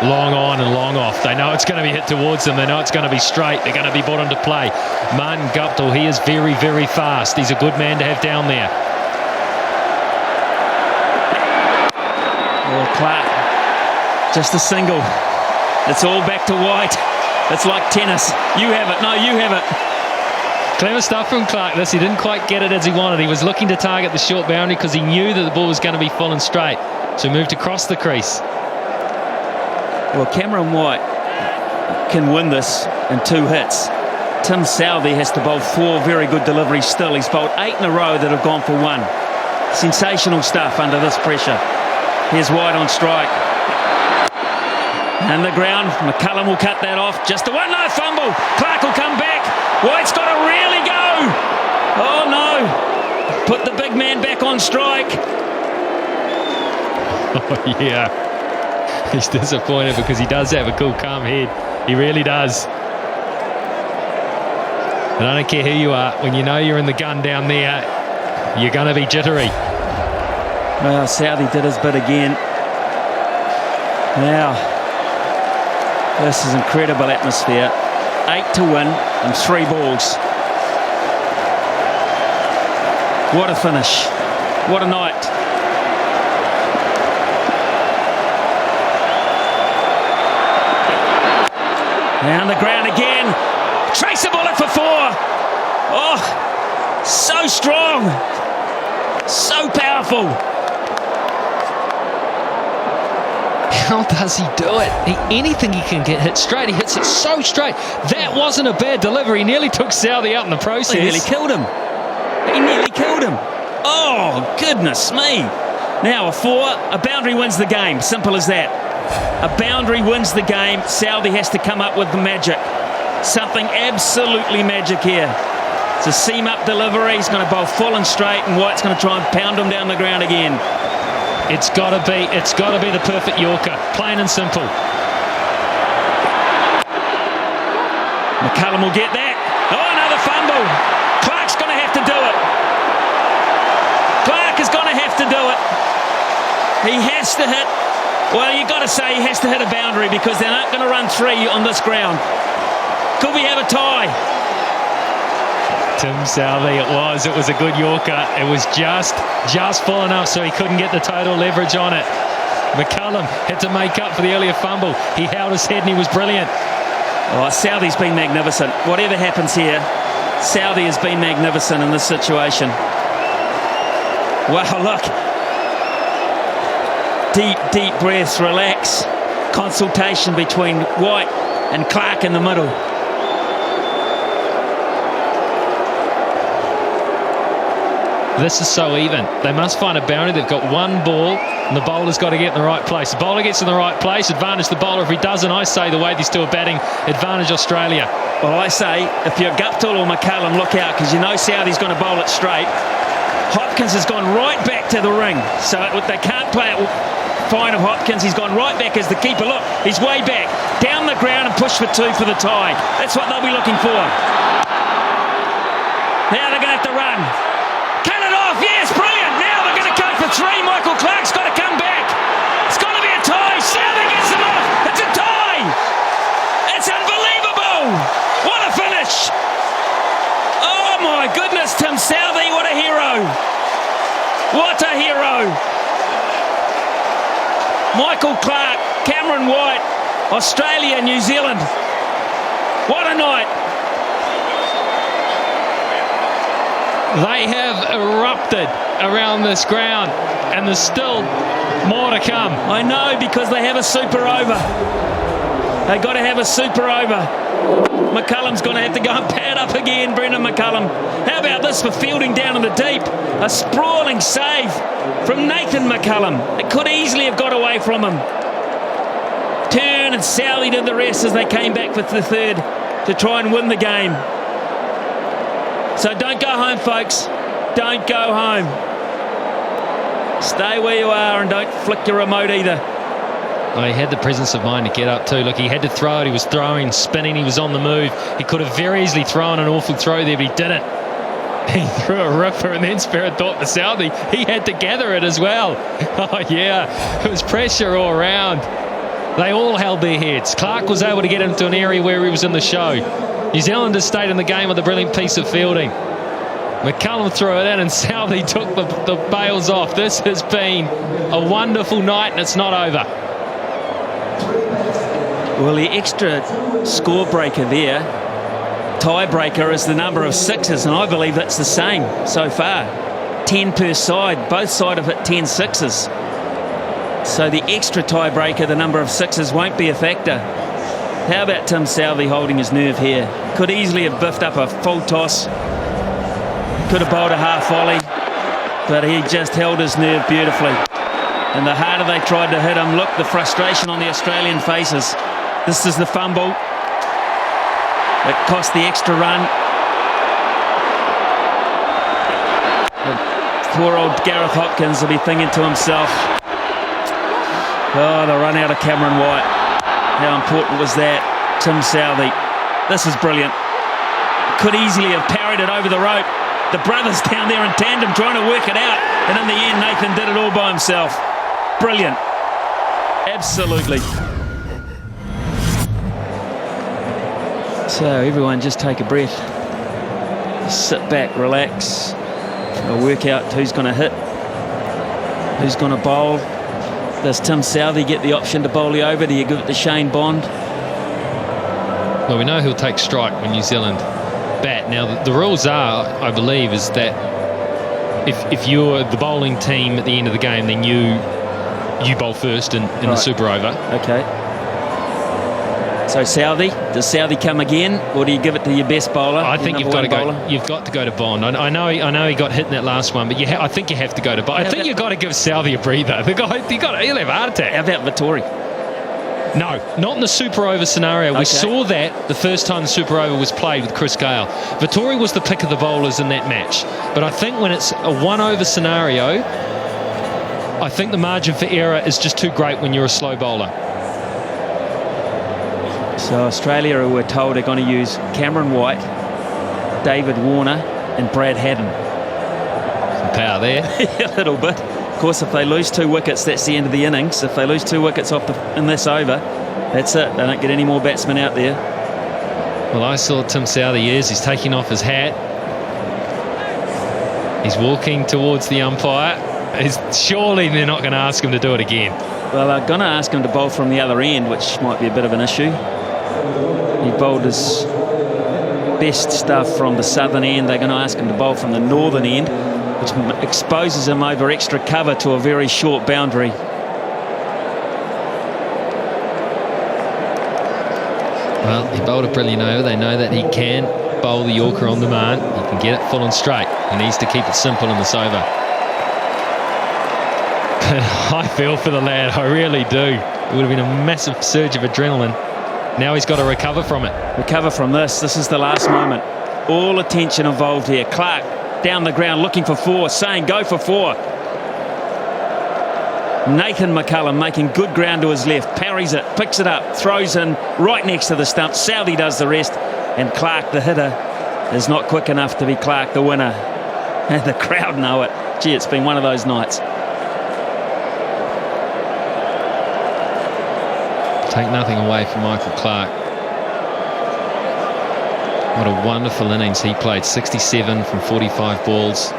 Long on and long off. They know it's going to be hit towards them. They know it's going to be straight. They're going to be brought into play. Martin Guptill, he is very, very fast. He's a good man to have down there. Oh, Clark, just a single. It's all back to White. It's like tennis. You have it. No, you have it. Clever stuff from Clark. He didn't quite get it as he wanted. He was looking to target the short boundary because he knew that the ball was going to be full and straight. So he moved across the crease. Well, Cameron White can win this in 2 hits. Tim Southey has to bowl 4 very good deliveries still. He's bowled 8 in a row that have gone for 1. Sensational stuff under this pressure. Here's White on strike. And the ground, McCullum will cut that off. Just a 1-0 fumble. Clark will come back. White's got to really go. Oh no. Put the big man back on strike. Oh yeah. He's disappointed because he does have a cool, calm head. He really does. And I don't care who you are, when you know you're in the gun down there, you're going to be jittery. Well, Southey did his bit again. Now, this is incredible atmosphere. 8 to win and 3 balls. What a finish. What a night. Down the ground again. Trace a bullet for 4. Oh, so strong. So powerful. How does he do it? Anything he can get hit straight, he hits it so straight. That wasn't a bad delivery. He nearly took Southey out in the process. He nearly killed him. He nearly killed him. Oh, goodness me. Now a 4, a boundary wins the game. Simple as that. A boundary wins the game. Southey has to come up with the magic. Something absolutely magic here. It's a seam-up delivery. He's going to bowl full and straight, and White's going to try and pound him down the ground again. It's got to be the perfect Yorker, plain and simple. McCullum will get that. Oh, another fumble. Clark's going to have to do it. Clark is going to have to do it. He has to hit. Well, you've got to say he has to hit a boundary because they're not going to run 3 on this ground. Could we have a tie? Tim Southey, it was a good Yorker. It was just full enough so he couldn't get the total leverage on it. McCullum had to make up for the earlier fumble. He held his head and he was brilliant. Oh, Southey's been magnificent. Whatever happens here, Southey has been magnificent in this situation. Wow, look. Deep breaths, relax. Consultation between White and Clark in the middle. This is so even. They must find a boundary. They've got 1 ball and the bowler's got to get in the right place. The bowler gets in the right place, advantage the bowler. If he doesn't, I say the way these two are batting, advantage Australia. Well, I say, if you're Guptill or McCullum, look out, because you know Southey's going to bowl it straight. Hopkins has gone right back to the ring, so they can't play it fine of Hopkins. He's gone right back as the keeper. Look, he's way back. Down the ground and push for 2 for the tie. That's what they'll be looking for. Now they're going to have to run. Cut it off, yes, brilliant. Now they're going to go for 3. Michael Clark's got to come back. It's got to be a tie. Southey gets them off. It's a tie. It's unbelievable. What a finish. Oh my goodness, Tim Southey, what a hero. What a hero. Michael Clark, Cameron White, Australia, New Zealand. What a night. They have erupted around this ground and there's still more to come. I know, because they have a super over. They got to have a super over. McCullum's going to have to go and pad up again, Brendan McCullum. How about this for fielding down in the deep? A sprawling save from Nathan McCullum. It could easily have got away from him. Turn and Southey did the rest as they came back for the 3rd to try and win the game. So don't go home, folks. Don't go home. Stay where you are and don't flick your remote either. Oh, he had the presence of mind to get up too. Look, he had to throw it. He was throwing, spinning. He was on the move. He could have very easily thrown an awful throw there, but he didn't. He threw a ripper, and then Spirit thought for Southey. He had to gather it as well. Oh, yeah. It was pressure all around. They all held their heads. Clark was able to get into an area where he was in the show. New Zealanders stayed in the game with a brilliant piece of fielding. McCullum threw it in, and Southey took the bails off. This has been a wonderful night, and it's not over. Well, the extra score breaker there, tiebreaker, is the number of sixes, and I believe that's the same so far. 10 per side. Both sides have hit 10 sixes. So the extra tiebreaker, the number of sixes, won't be a factor. How about Tim Southey holding his nerve here? Could easily have biffed up a full toss. Could have bowled a half volley, but he just held his nerve beautifully. And the harder they tried to hit him, look, the frustration on the Australian faces. This is the fumble. It cost the extra run. Poor old Gareth Hopkins will be thinking to himself, oh, the run out of Cameron White. How important was that? Tim Southey. This is brilliant. Could easily have parried it over the rope. The brothers down there in tandem trying to work it out. And in the end, Nathan did it all by himself. Brilliant. Absolutely. So everyone just take a breath. Sit back, relax. We'll work out who's going to hit, who's going to bowl. Does Tim Southey get the option to bowl the over? Do you give it to Shane Bond? Well, we know he'll take strike when New Zealand bat. Now, the rules are, I believe, is that if you're the bowling team at the end of the game, then you bowl first in the super over. Okay. So Southey, does Southey come again, or do you give it to your best bowler? I think you've got to go. You've got to go to Bond. I know he got hit in that last one, but I think you have to go to Bond. I think you've got to give Southey a breather. He'll have a heart attack. How about Vittori? No, not in the super over scenario. We saw that the first time the super over was played with Chris Gale. Vittori was the pick of the bowlers in that match. But I think when it's a one over scenario, I think the margin for error is just too great when you're a slow bowler. So Australia, who we're told, are going to use Cameron White, David Warner and Brad Haddin. Some power there. A little bit. Of course, if they lose 2 wickets, that's the end of the innings. If they lose 2 wickets in this over, that's it. They don't get any more batsmen out there. Well, I saw Tim Southey. He's taking off his hat. He's walking towards the umpire. Surely they're not going to ask him to do it again. Well, they're going to ask him to bowl from the other end, which might be a bit of an issue. He bowled his best stuff from the southern end. They're going to ask him to bowl from the northern end, which exposes him over extra cover to a very short boundary. Well, he bowled a brilliant over. They know that he can bowl the Yorker on demand. He can get it full and straight. He needs to keep it simple in this over. I feel for the lad, I really do. It would have been a massive surge of adrenaline. Now he's got to recover from it. Recover from this. This is the last moment. All attention involved here. Clark down the ground looking for 4, saying go for 4. Nathan McCullum making good ground to his left, parries it, picks it up, throws in right next to the stump. Southey does the rest, and Clark, the hitter, is not quick enough to be Clark the winner. And the crowd know it. Gee, it's been one of those nights. Take nothing away from Michael Clark. What a wonderful innings he played. 67 from 45 balls.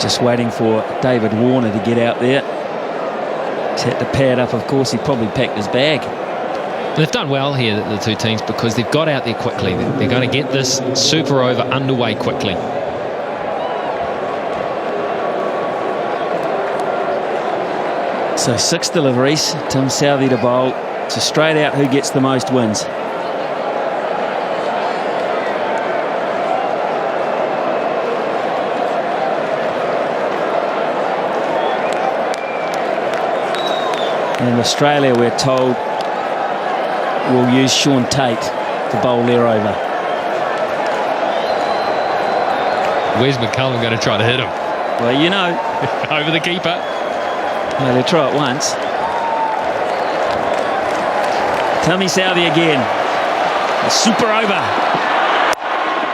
Just waiting for David Warner to get out there. He's had to pad up. Of course, he probably packed his bag. They've done well here, the two teams, because they've got out there quickly. They're going to get this super over underway quickly. So 6 deliveries, Tim Southey to bowl. So straight out, who gets the most wins? And Australia, we're told, will use Sean Tate to bowl their over. Where's McCullum going to try to hit him? Well, you know. Over the keeper. Well, he'll try it once. Tommy Southey again. A super over.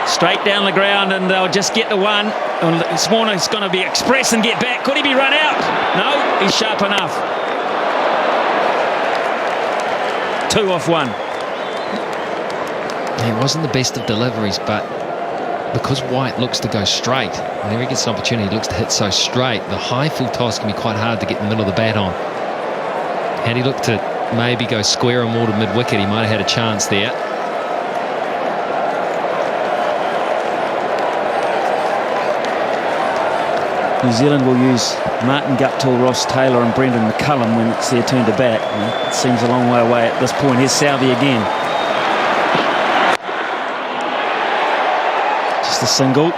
Straight down the ground, and they'll just get the one. Swarner's going to be express and get back. Could he be run out? No, he's sharp enough. 2 off 1. It wasn't the best of deliveries, but because White looks to go straight, whenever he gets an opportunity, he looks to hit so straight, the high full toss can be quite hard to get in the middle of the bat on. Had he looked to maybe go square or more to mid-wicket, he might have had a chance there. New Zealand will use Martin Guptill, Ross Taylor and Brendan McCullum when it's their turn to bat. It seems a long way away at this point. Here's Southey again. Just a single.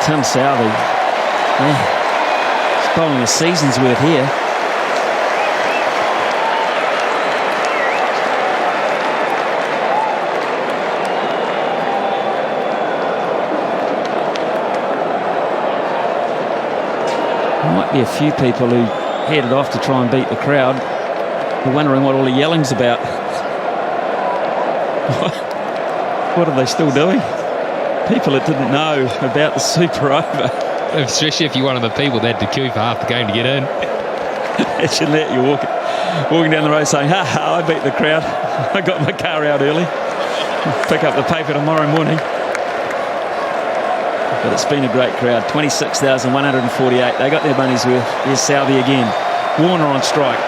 Tim Southey. Man, he's bowling a season's worth here. There might be a few people who headed off to try and beat the crowd. They're wondering what all the yelling's about. What are they still doing? People that didn't know about the super over. Especially if you're one of the people that had to queue for half the game to get in. Imagine that, you're walking down the road saying, ha ha, I beat the crowd. I got my car out early. Pick up the paper tomorrow morning. But it's been a great crowd. 26,148. They got their money's worth. Here's Southey again. Warner on strike.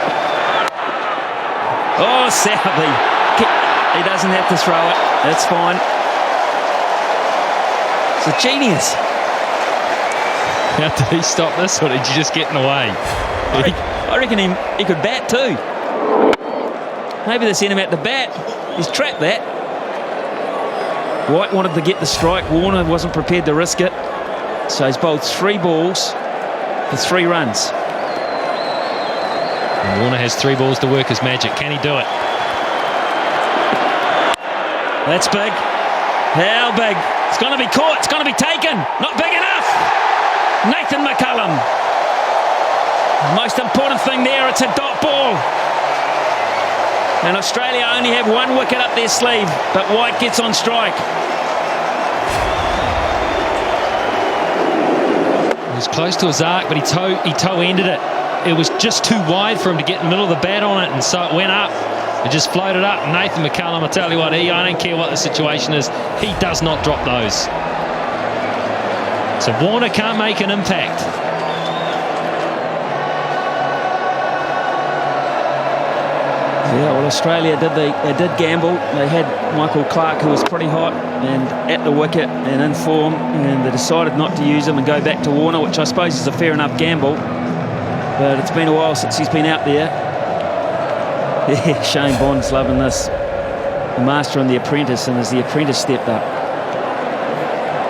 Oh, Southey. He doesn't have to throw it. That's fine. It's a genius. How did he stop this, or did you just get in the way? I reckon he could bat too. Maybe they sent him out to bat. He's trapped that. White wanted to get the strike. Warner wasn't prepared to risk it. So he's bowled 3 balls for 3 runs. And Warner has 3 balls to work his magic. Can he do it? That's big. How big? It's going to be caught. It's going to be taken. Not big enough. Nathan McCullum. Most important thing there, it's a dot ball. And Australia only have 1 wicket up their sleeve, but White gets on strike. It was close to his arc, but he toe-ended it. It was just too wide for him to get in the middle of the bat on it, and so it went up. It just floated up. Nathan McCullum, I tell you what, I don't care what the situation is, he does not drop those. So Warner can't make an impact. Yeah, well, Australia they did gamble. They had Michael Clarke, who was pretty hot and at the wicket and in form, and they decided not to use him and go back to Warner, which I suppose is a fair enough gamble. But it's been a while since he's been out there. Yeah, Shane Bond's loving this. The Master and the Apprentice, and as the Apprentice stepped up.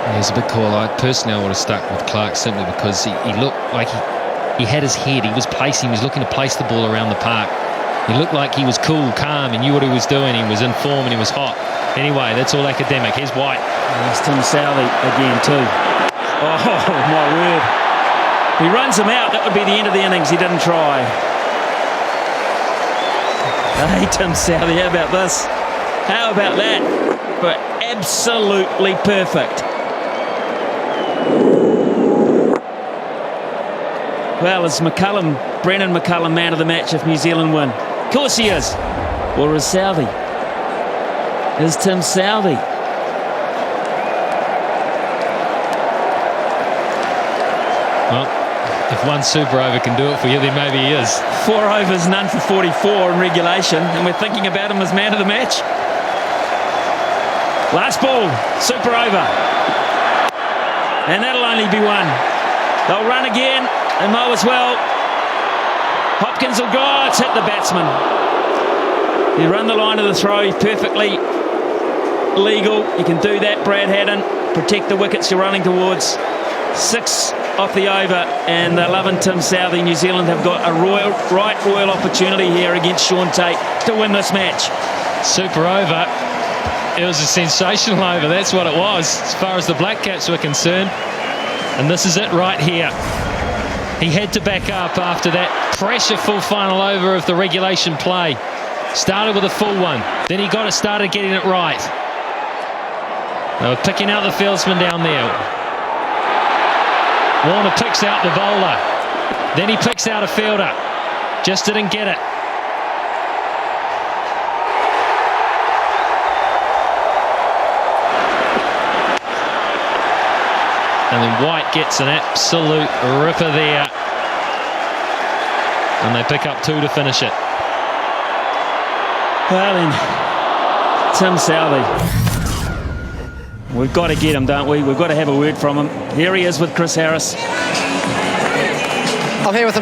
Yeah, it's a big call. Personally, I would have stuck with Clarke simply because he looked like he had his head. He was looking to place the ball around the park. He looked like he was cool, calm, and knew what he was doing. He was in form and he was hot. Anyway, that's all academic. Here's White. There's Tim Southey again too. Oh, my word. If he runs him out, that would be the end of the innings. He didn't try. Hey, Tim Southey, how about this? How about that? But absolutely perfect. Well, is Brendan McCullum man of the match if New Zealand win? Of course he is. Or is Southey? Is Tim Southey? Well, if one super over can do it for you, then maybe he is. 4 overs, none for 44 in regulation, and we're thinking about him as man of the match. Last ball, super over. And that'll only be 1. They'll run again, and mow as well. Hopkins will go, it's hit the batsman. You run the line of the throw, perfectly legal. You can do that, Brad Haddon. Protect the wickets you're running towards. 6 off the over, and they're loving Tim Southey. New Zealand have got a royal opportunity here against Sean Tate to win this match. Super over. It was a sensational over, that's what it was, as far as the Black Caps were concerned. And this is it right here. He had to back up after that pressureful final over of the regulation play. Started with a full one. Then he got it started getting it right. They were picking out the fieldsman down there. Warner picks out the bowler. Then he picks out a fielder. Just didn't get it. And then White gets an absolute ripper there. And they pick up 2 to finish it. Well then, Tim Southey. We've got to get him, don't we? We've got to have a word from him. Here he is with Chris Harris. I'm here with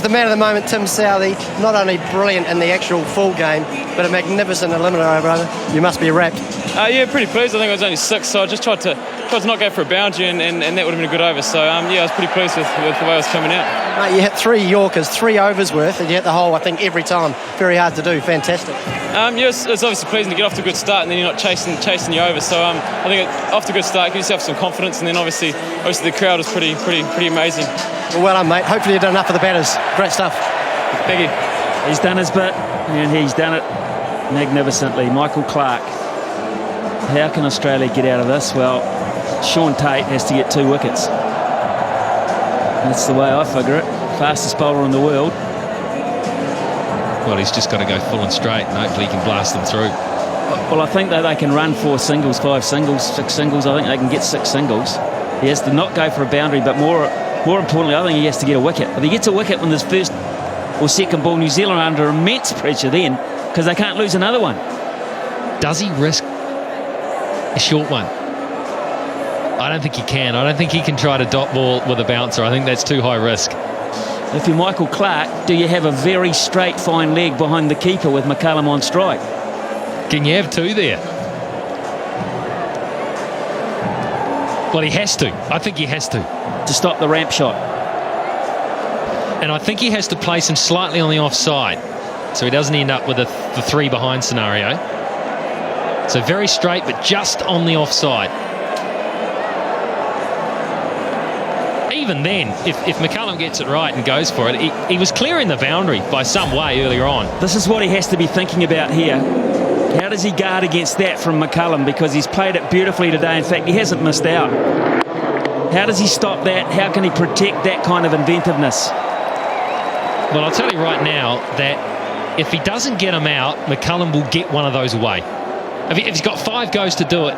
the man of the moment, Tim Southey. Not only brilliant in the actual full game, but a magnificent eliminator, brother. You must be wrapped. Yeah, pretty pleased. I think I was only 6, so I just tried to not go for a boundary, and that would have been a good over. So yeah, I was pretty pleased with the way I was coming out. You hit 3 Yorkers, 3 overs worth, and you hit the hole, I think, every time. Very hard to do. Fantastic. Yeah, it's obviously pleasing to get off to a good start, and then you're not chasing you over. So I think off to a good start, give yourself some confidence, and then obviously the crowd was pretty amazing. Well done, mate. Hopefully you've done enough for the batters. Great stuff. Thank you. He's done his bit, and he's done it magnificently. Michael Clark. How can Australia get out of this? Well, Sean Tate has to get 2 wickets. That's the way I figure it. Fastest bowler in the world. Well, he's just got to go full and straight, and hopefully he can blast them through. Well, I think that they can run 4 singles, 5 singles, 6 singles. I think they can get 6 singles. He has to not go for a boundary, but more importantly, I think he has to get a wicket. If he gets a wicket when this first or second ball, New Zealand are under immense pressure then, because they can't lose another one. Does he risk a short one? I don't think he can. I don't think he can try to dot ball with a bouncer. I think that's too high risk. If you're Michael Clark, do you have a very straight, fine leg behind the keeper with McCullum on strike? Can you have 2 there? Well, he has to. I think he has to stop the ramp shot. And I think he has to place him slightly on the offside, so he doesn't end up with the 3 behind scenario. So very straight, but just on the offside. Even then, if McCullum gets it right and goes for it, he was clearing the boundary by some way earlier on. This is what he has to be thinking about here. How does he guard against that from McCullum? Because he's played it beautifully today. In fact, he hasn't missed out. How does he stop that? How can he protect that kind of inventiveness? Well, I'll tell you right now that if he doesn't get him out, McCullum will get one of those away. If he's got 5 goes to do it,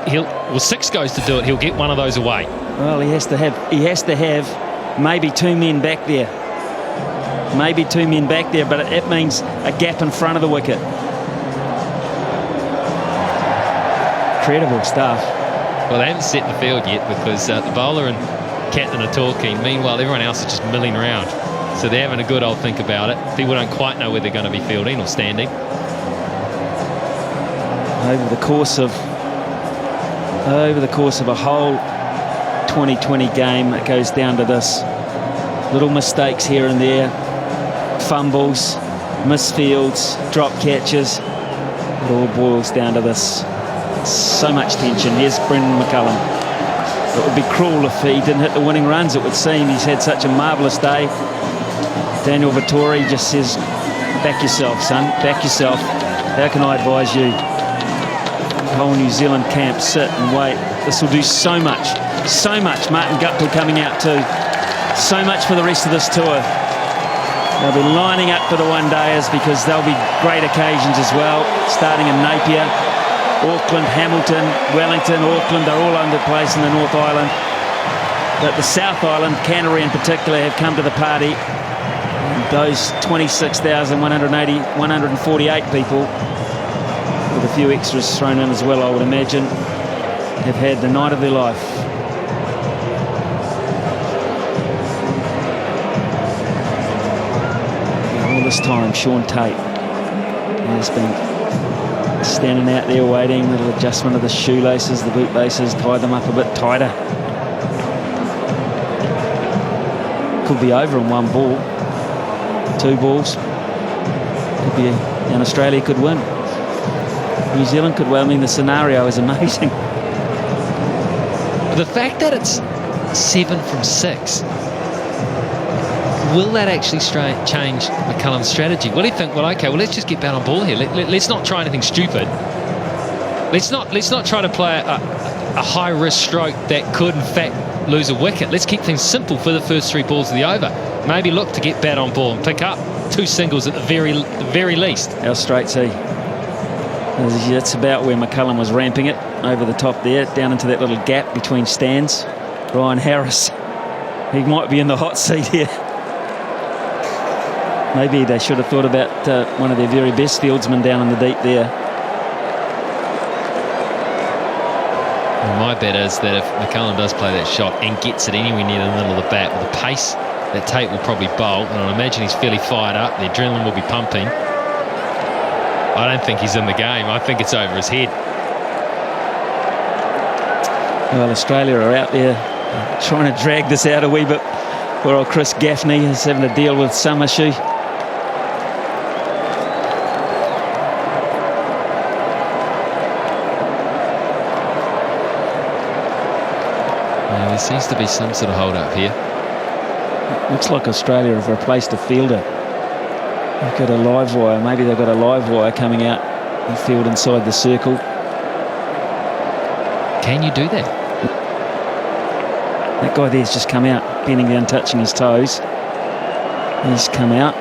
6 goes to do it, he'll get one of those away. Well, he has to have maybe 2 men back there. Maybe 2 men back there, but it means a gap in front of the wicket. Incredible stuff. Well, they haven't set the field yet because the bowler and captain are talking. Meanwhile, everyone else is just milling around. So they're having a good old think about it. People don't quite know where they're going to be fielding or standing. Over the course of a whole 2020 game, it goes down to this. Little mistakes here and there, fumbles, missed fields, drop catches. It all boils down to this. So much tension. Here's Brendan McCullum. It would be cruel if he didn't hit the winning runs, it would seem. He's had such a marvellous day. Daniel Vettori just says, back yourself, son, back yourself. How can I advise you? The whole New Zealand camp, sit and wait. This will do so much. So much. Martin Guptill coming out too. So much for the rest of this tour. They'll be lining up for the one-dayers because there'll be great occasions as well, starting in Napier, Auckland, Hamilton, Wellington, Auckland. They're all over the place in the North Island. But the South Island, Canterbury in particular, have come to the party. And those 148 people, with a few extras thrown in as well, I would imagine, have had the night of their life. All this time, Sean Tate has been standing out there waiting, little adjustment of the shoelaces, the bootlaces, tie them up a bit tighter. Could be over in 1 ball, 2 balls. Could be, and Australia could win. New Zealand could win. I mean, the scenario is amazing. The fact that it's 7 from 6. Will that actually change McCullum's strategy? Will he think, well, okay, well, let's just get bat on ball here. Let's not try anything stupid. Let's not try to play a high-risk stroke that could, in fact, lose a wicket. Let's keep things simple for the first 3 balls of the over. Maybe look to get bat on ball and pick up 2 singles at the very least. How straight's he? It's about where McCullum was ramping it, over the top there, down into that little gap between stands. Ryan Harris, he might be in the hot seat here. Maybe they should have thought about one of their very best fieldsmen down in the deep there. Well, my bet is that if McCullum does play that shot and gets it anywhere near the middle of the bat with the pace, that Tate will probably bowl, and I imagine he's fairly fired up. The adrenaline will be pumping. I don't think he's in the game. I think it's over his head. Well, Australia are out there trying to drag this out a wee bit. Poor old Chris Gaffney is having to deal with some issue. Yeah, there seems to be some sort of hold up here. Looks like Australia have replaced a fielder. They've got a live wire. Maybe they've got a live wire coming out and field inside the circle. Can you do that? That guy there's just come out, bending down, touching his toes. He's come out.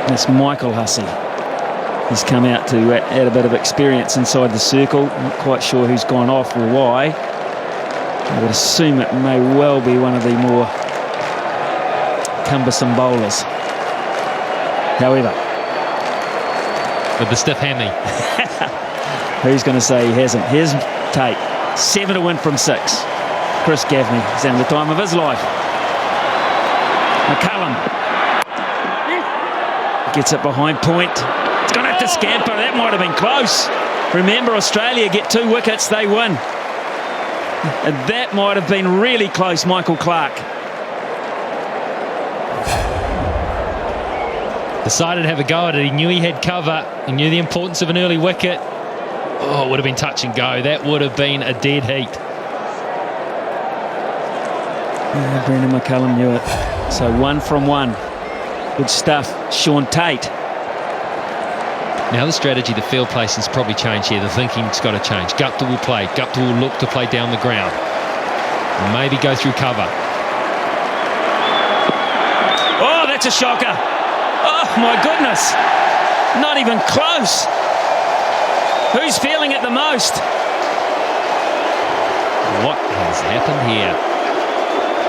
That's Michael Hussey. He's come out to add a bit of experience inside the circle. Not quite sure who's gone off or why. I would assume it may well be one of the more cumbersome bowlers. However, with the stiff hammy. Who's going to say he hasn't? Here's Tate. 7 to win from 6. Chris Gaffney is having the time of his life. McCullum gets it behind point. It's going to have to scamper. That might have been close. Remember, Australia get 2 wickets, they win. And that might have been really close, Michael Clarke. Decided to have a go at it. He knew he had cover. He knew the importance of an early wicket. Oh, it would have been touch and go. That would have been a dead heat. Yeah, Brendan McCullum knew it. So 1 from 1. Good stuff. Shaun Tate. Now the strategy, the field placing's probably changed here. The thinking's got to change. Gupta will play. Gupta will look to play down the ground. And maybe go through cover. Oh, that's a shocker. Oh, my goodness. Not even close. Who's feeling it the most? What has happened here?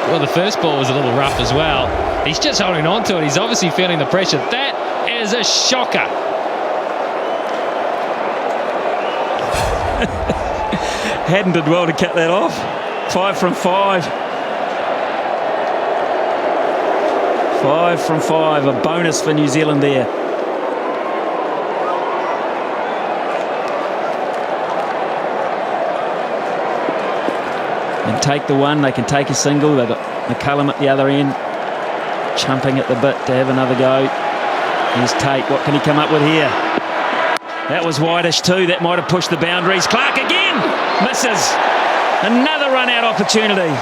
Well, the first ball was a little rough as well. He's just holding on to it. He's obviously feeling the pressure. That is a shocker. Hadden did well to cut that off. 5 from 5. 5 from 5. A bonus for New Zealand there. And take the one. They can take a single. They've got McCullum at the other end, chumping at the bit to have another go. Here's Tate. What can he come up with here? That was wideish too. That might have pushed the boundaries. Clarke again misses. Another run-out opportunity.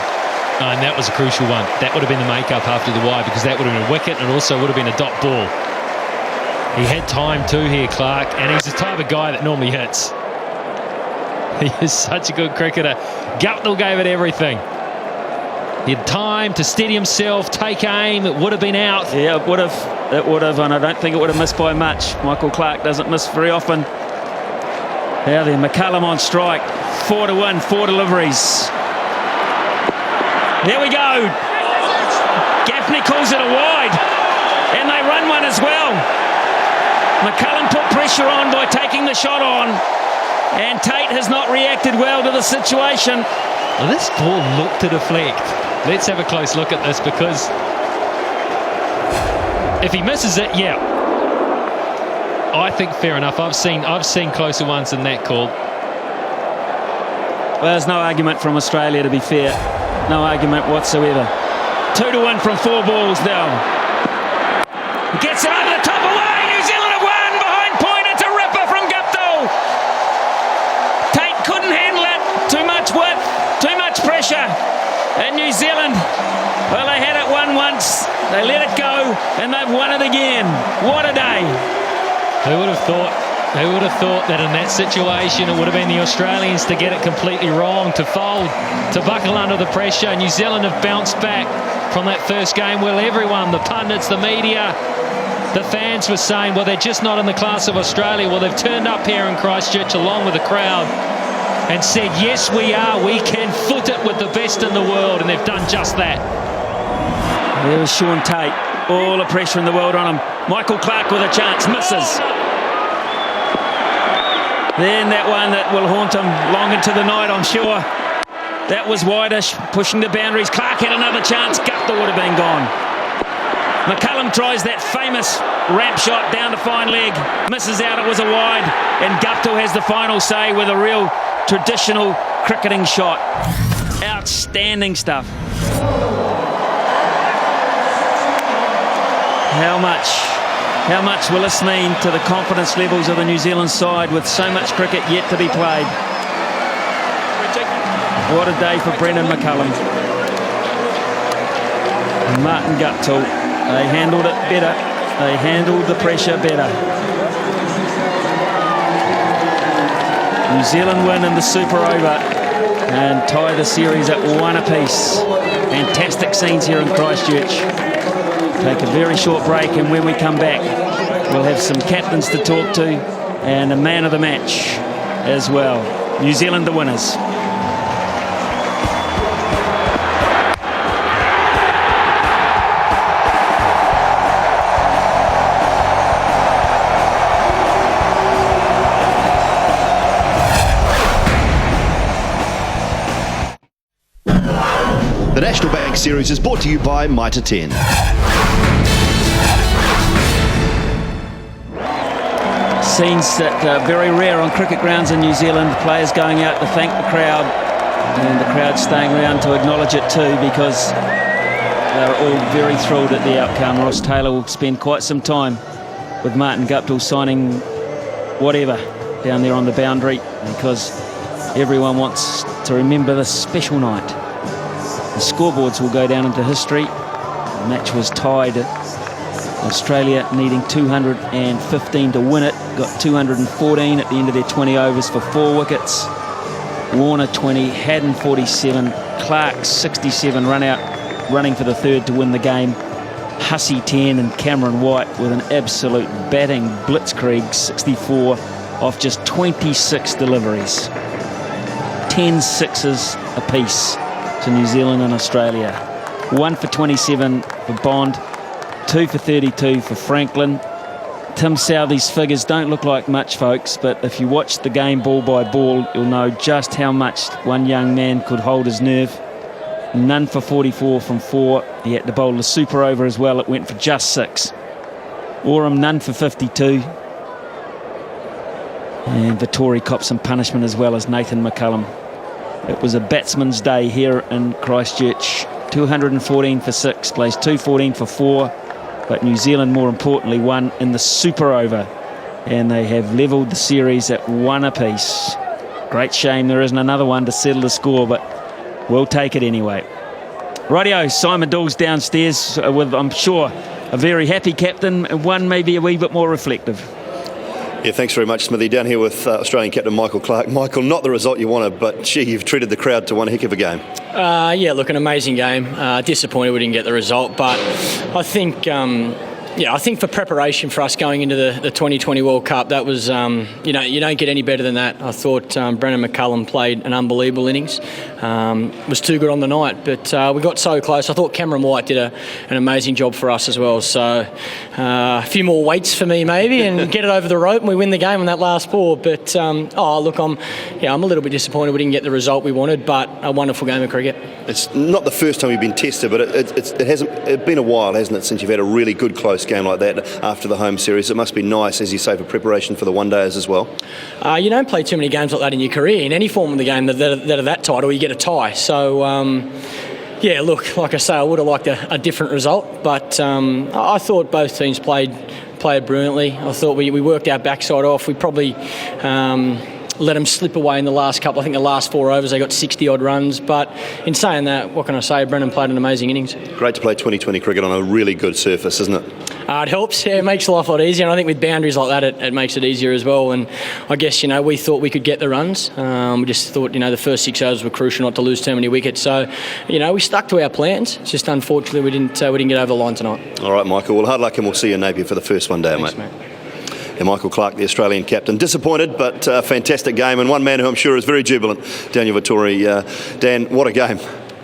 Oh, and that was a crucial one. That would have been the make-up after the wide, because that would have been a wicket and also would have been a dot ball. He had time too here, Clarke, and he's the type of guy that normally hits. He is such a good cricketer. Guptill gave it everything. He had time to steady himself, take aim. It would have been out. Yeah, it would have. It would have, and I don't think it would have missed by much. Michael Clarke doesn't miss very often. Now then, McCullum on strike. 4 to 1, 4 deliveries. There we go. Gaffney calls it a wide, and they run one as well. McCullum put pressure on by taking the shot on, and Tate has not reacted well to the situation. Well, this ball looked to deflect. Let's have a close look at this, because if he misses it, yeah, I think fair enough. I've seen closer ones than that call. Well, there's no argument from Australia, to be fair. No argument whatsoever. 2 to 1 from 4 balls now. Gets it over the top away. New Zealand have won behind point. It's a ripper from Guptill. Tate couldn't Well, they had it won once, they let it go, and they've won it again. What a day. Who would have thought? Who would have thought that in that situation it would have been the Australians to get it completely wrong, to fold, to buckle under the pressure. New Zealand have bounced back from that first game. Well, everyone, the pundits, the media, the fans were saying, well, they're just not in the class of Australia. Well, they've turned up here in Christchurch along with the crowd and said, yes, we are. We can foot it with the best in the world, and they've done just that. There was Sean Tate, all the pressure in the world on him. Michael Clark with a chance, misses. Then that one that will haunt him long into the night, I'm sure. That was Whitish, pushing the boundaries. Clark had another chance. Gupta would have been gone. McCullum tries that famous ramp shot down the fine leg. Misses out, it was a wide. And Gupta has the final say with a real traditional cricketing shot. Outstanding stuff. How much will this mean to the confidence levels of the New Zealand side with so much cricket yet to be played? What a day for Brendan McCullum. Martin Guptill, they handled it better. They handled the pressure better. New Zealand win in the Super Over and tie the series at 1 apiece. Fantastic scenes here in Christchurch. Take a very short break, and when we come back, we'll have some captains to talk to and a man of the match as well. New Zealand the winners. The National Bank Series is brought to you by Mitre 10. Scenes that are very rare on cricket grounds in New Zealand. Players going out to thank the crowd, and the crowd staying around to acknowledge it too, because they're all very thrilled at the outcome. Ross Taylor will spend quite some time with Martin Guptill signing whatever down there on the boundary, because everyone wants to remember this special night. The scoreboards will go down into history. The match was tied. Australia needing 215 to win it. Got 214 at the end of their 20 overs for 4 wickets. Warner 20, Haddon 47, Clark 67 running for the third to win the game. Hussey 10 and Cameron White with an absolute batting blitzkrieg, 64 off just 26 deliveries. 10 sixes apiece to New Zealand and Australia. 1 for 27 for Bond, 2 for 32 for Franklin. Tim Southey's figures don't look like much, folks, but if you watch the game ball by ball, you'll know just how much one young man could hold his nerve. None for 44 from 4. He had to bowl the Super Over as well. It went for just 6. Oram, none for 52. And Vittori copped some punishment as well as Nathan McCullum. It was a batsman's day here in Christchurch. 214 for 6, plays 214 for 4. But New Zealand, more importantly, won in the Super Over, and they have levelled the series at 1 apiece. Great shame there isn't another one to settle the score, but we'll take it anyway. Rightio, Simon Dawes downstairs with, I'm sure, a very happy captain, and one maybe a wee bit more reflective. Yeah, thanks very much, Smithy. Down here with Australian captain Michael Clark. Michael, not the result you wanted, but gee, you've treated the crowd to one heck of a game. Yeah, look, an amazing game. Disappointed we didn't get the result, but I think I think for preparation for us going into the 2020 World Cup, that was, you don't get any better than that. I thought Brendan McCullum played an unbelievable innings. Was too good on the night, but we got so close. I thought Cameron White did an amazing job for us as well. So a few more weights for me maybe, and get it over the rope, and we win the game on that last ball. But look, I'm a little bit disappointed we didn't get the result we wanted, but a wonderful game of cricket. It's not the first time you've been tested, but it's been a while, hasn't it, since you've had a really good close game like that after the home series. It must be nice, as you say, for preparation for the one-dayers as well. You don't play too many games like that in your career, in any form of the game that are that tight, or you get a tie. So, look, like I say, I would have liked a different result, but I thought both teams played brilliantly. I thought we worked our backside off. We probably let them slip away in the last couple. I think the last 4 overs they got 60-odd runs. But in saying that, what can I say? Brendan played an amazing innings. Great to play 2020 cricket on a really good surface, isn't it? It helps, yeah, it makes life a lot easier, and I think with boundaries like that it makes it easier as well. And I guess, we thought we could get the runs. We just thought, the first 6 overs were crucial not to lose too many wickets. So, we stuck to our plans. It's just unfortunately we didn't get over the line tonight. All right, Michael, well, hard luck, and we'll see you in Napier for the first one day, Thanks, mate. And Michael Clarke, the Australian captain, disappointed, but a fantastic game, and one man who I'm sure is very jubilant, Daniel Vettori. Dan, what a game.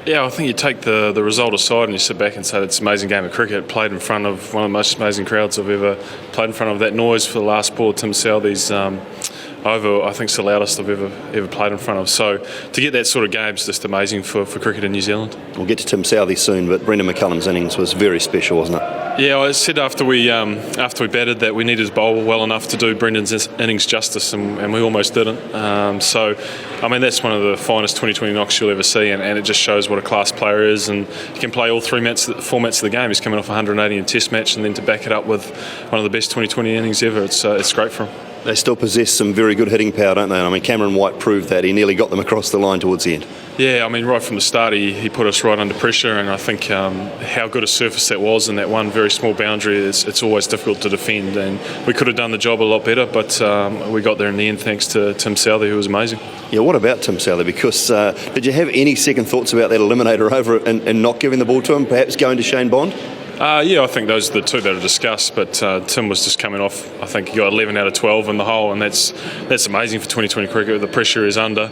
Yeah, I think you take the result aside and you sit back and say it's an amazing game of cricket. Played in front of one of the most amazing crowds I've ever played in front of. That noise for the last ball, Tim Southey's over, I think it's the loudest I've ever played in front of. So to get that sort of game is just amazing for cricket in New Zealand. We'll get to Tim Southey soon, but Brendan McCullum's innings was very special, wasn't it? Yeah, I said after we batted that we needed to bowl well enough to do Brendan's innings justice, and we almost didn't. That's one of the finest 2020 knocks you'll ever see, and it just shows what a class player is. And he can play all 4 matches of the game. He's coming off 180 in Test match, and then to back it up with one of the best 2020 innings ever, it's great for him. They still possess some very good hitting power, don't they? Cameron White proved that. He nearly got them across the line towards the end. Yeah, right from the start he put us right under pressure, and I think how good a surface that was, and that one very small boundary, it's always difficult to defend, and we could have done the job a lot better, but we got there in the end thanks to Tim Southey, who was amazing. Yeah, what about Tim Southey? Because did you have any second thoughts about that eliminator over and not giving the ball to him, perhaps going to Shane Bond? I think those are the two that are discussed, but Tim was just coming off. I think he got 11 out of 12 in the hole, and that's amazing for 2020 cricket. The pressure is under,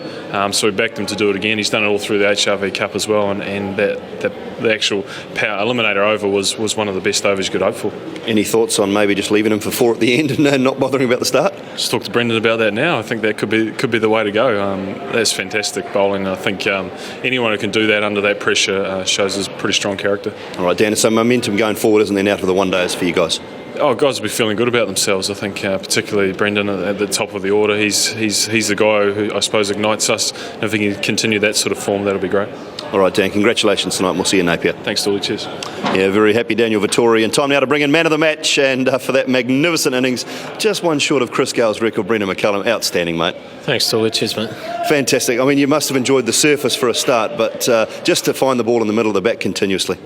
so we backed him to do it again. He's done it all through the HRV Cup as well, and the actual power eliminator over was one of the best overs you could hope for. Any thoughts on maybe just leaving him for 4 at the end and not bothering about the start? Just talk to Brendan about that now. I think that could be the way to go. That's fantastic bowling. I think anyone who can do that under that pressure shows his pretty strong character. All right, Dan, so momentum going forward, isn't there, now for the one days for you guys? Guys will be feeling good about themselves. I think particularly Brendan at the top of the order. He's the guy who I suppose ignites us. And if he can continue that sort of form, that'll be great. All right, Dan, congratulations tonight, and we'll see you in Napier. Thanks, Dooley. Cheers. Yeah, very happy Daniel Vettori. And time now to bring in man of the match, and for that magnificent innings, just one short of Chris Gale's record, Brendan McCullum. Outstanding, mate. Thanks, Dooley. Cheers, mate. Fantastic. You must have enjoyed the surface for a start, but just to find the ball in the middle of the bat continuously.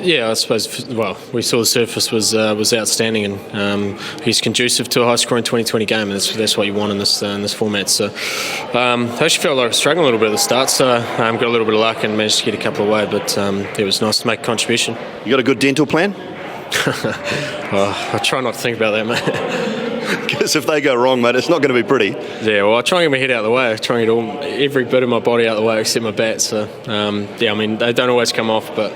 Yeah, I suppose, we saw the surface was outstanding, and he's conducive to a high-scoring 2020 game, and that's what you want in this format. So I actually felt like I was struggling a little bit at the start, so I got a little bit of luck and managed to get a couple away, but it was nice to make a contribution. You got a good dental plan? I try not to think about that, mate. Because if they go wrong, mate, it's not going to be pretty. Yeah, well, I try and get my head out of the way. I try and get every bit of my body out of the way except my bat. So, they don't always come off, but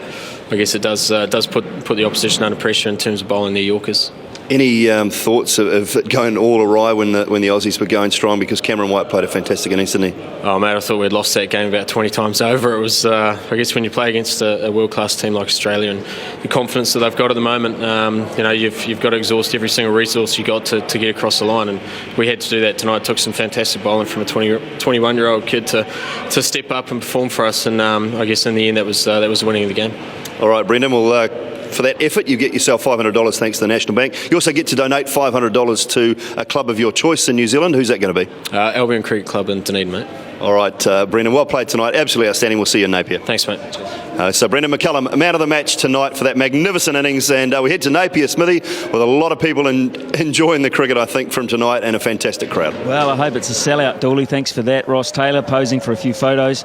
I guess it does put the opposition under pressure in terms of bowling their Yorkers. Any thoughts of it going all awry when the Aussies were going strong? Because Cameron White played a fantastic innings, didn't he? Oh, mate, I thought we'd lost that game about 20 times over. It was, I guess, when you play against a world-class team like Australia and the confidence that they've got at the moment, you've got to exhaust every single resource you got to get across the line, and we had to do that tonight. It took some fantastic bowling from a 21-year-old kid to step up and perform for us, and I guess in the end that was winning of the game. All right, Brendan, well, for that effort, you get yourself $500 thanks to the National Bank. You also get to donate $500 to a club of your choice in New Zealand. Who's that going to be? Albion Cricket Club in Dunedin, mate. All right, Brendan, well played tonight. Absolutely outstanding. We'll see you in Napier. Thanks, mate. So Brendan McCullum, man of the match tonight for that magnificent innings. And we head to Napier, Smithy, with a lot of people enjoying the cricket, I think, from tonight, and a fantastic crowd. Well, I hope it's a sellout, Dooley. Thanks for that. Ross Taylor posing for a few photos.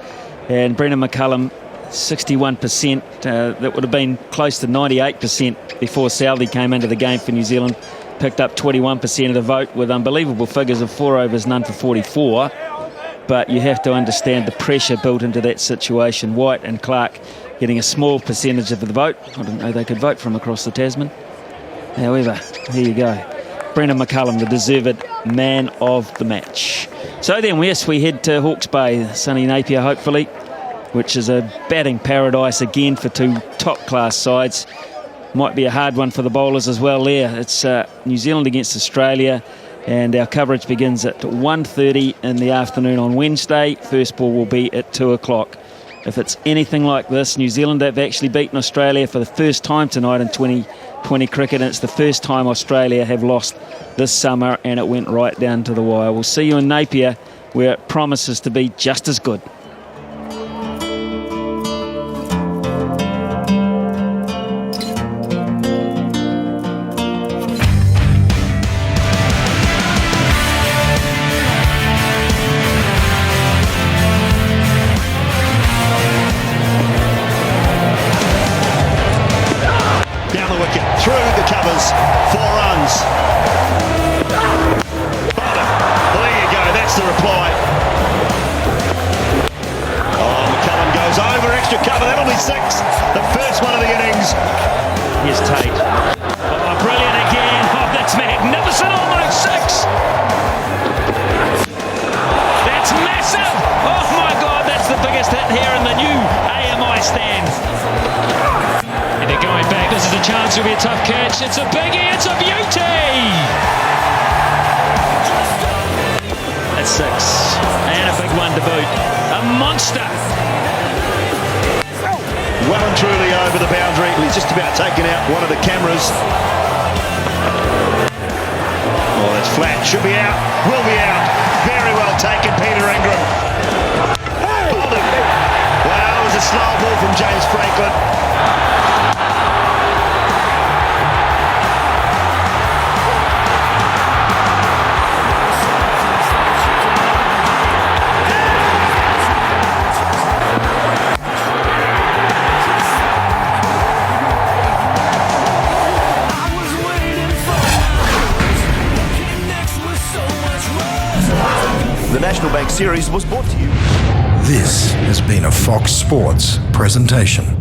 And Brendan McCullum, 61%. That would have been close to 98% before Southey came into the game for New Zealand. Picked up 21% of the vote with unbelievable figures of 4 overs, none for 44. But you have to understand the pressure built into that situation. White and Clarke getting a small percentage of the vote. I didn't know they could vote from across the Tasman. However, here you go. Brendan McCullum, the deserved man of the match. So then, yes, we head to Hawke's Bay, sunny Napier, hopefully, which is a batting paradise again for two top-class sides. Might be a hard one for the bowlers as well there. It's New Zealand against Australia, and our coverage begins at 1:30 in the afternoon on Wednesday. First ball will be at 2 o'clock. If it's anything like this, New Zealand have actually beaten Australia for the first time tonight in 2020 cricket, and it's the first time Australia have lost this summer, and it went right down to the wire. We'll see you in Napier where it promises to be just as good. Through the covers, 4 runs. Bottom. Well, there you go, that's the reply. Oh, McCullum goes over, extra cover, that'll be 6. The first one of the innings. Here's Tate. Oh, brilliant again. Oh, that's magnificent, almost 6. That's massive. Oh my God, that's the biggest hit here in the new AMI stand. And they're going back. This is a chance. It'll be a tough catch. It's a biggie. It's a beauty. That's 6. And a big one to boot. A monster. Well and truly over the boundary. He's just about taken out one of the cameras. Oh, that's flat. Should be out. Will be out. Very well taken, Peter Ingram. Bowled him. Wow, it was a slow ball from James Franklin. The National Bank Series was brought to you. This has been a Fox Sports presentation.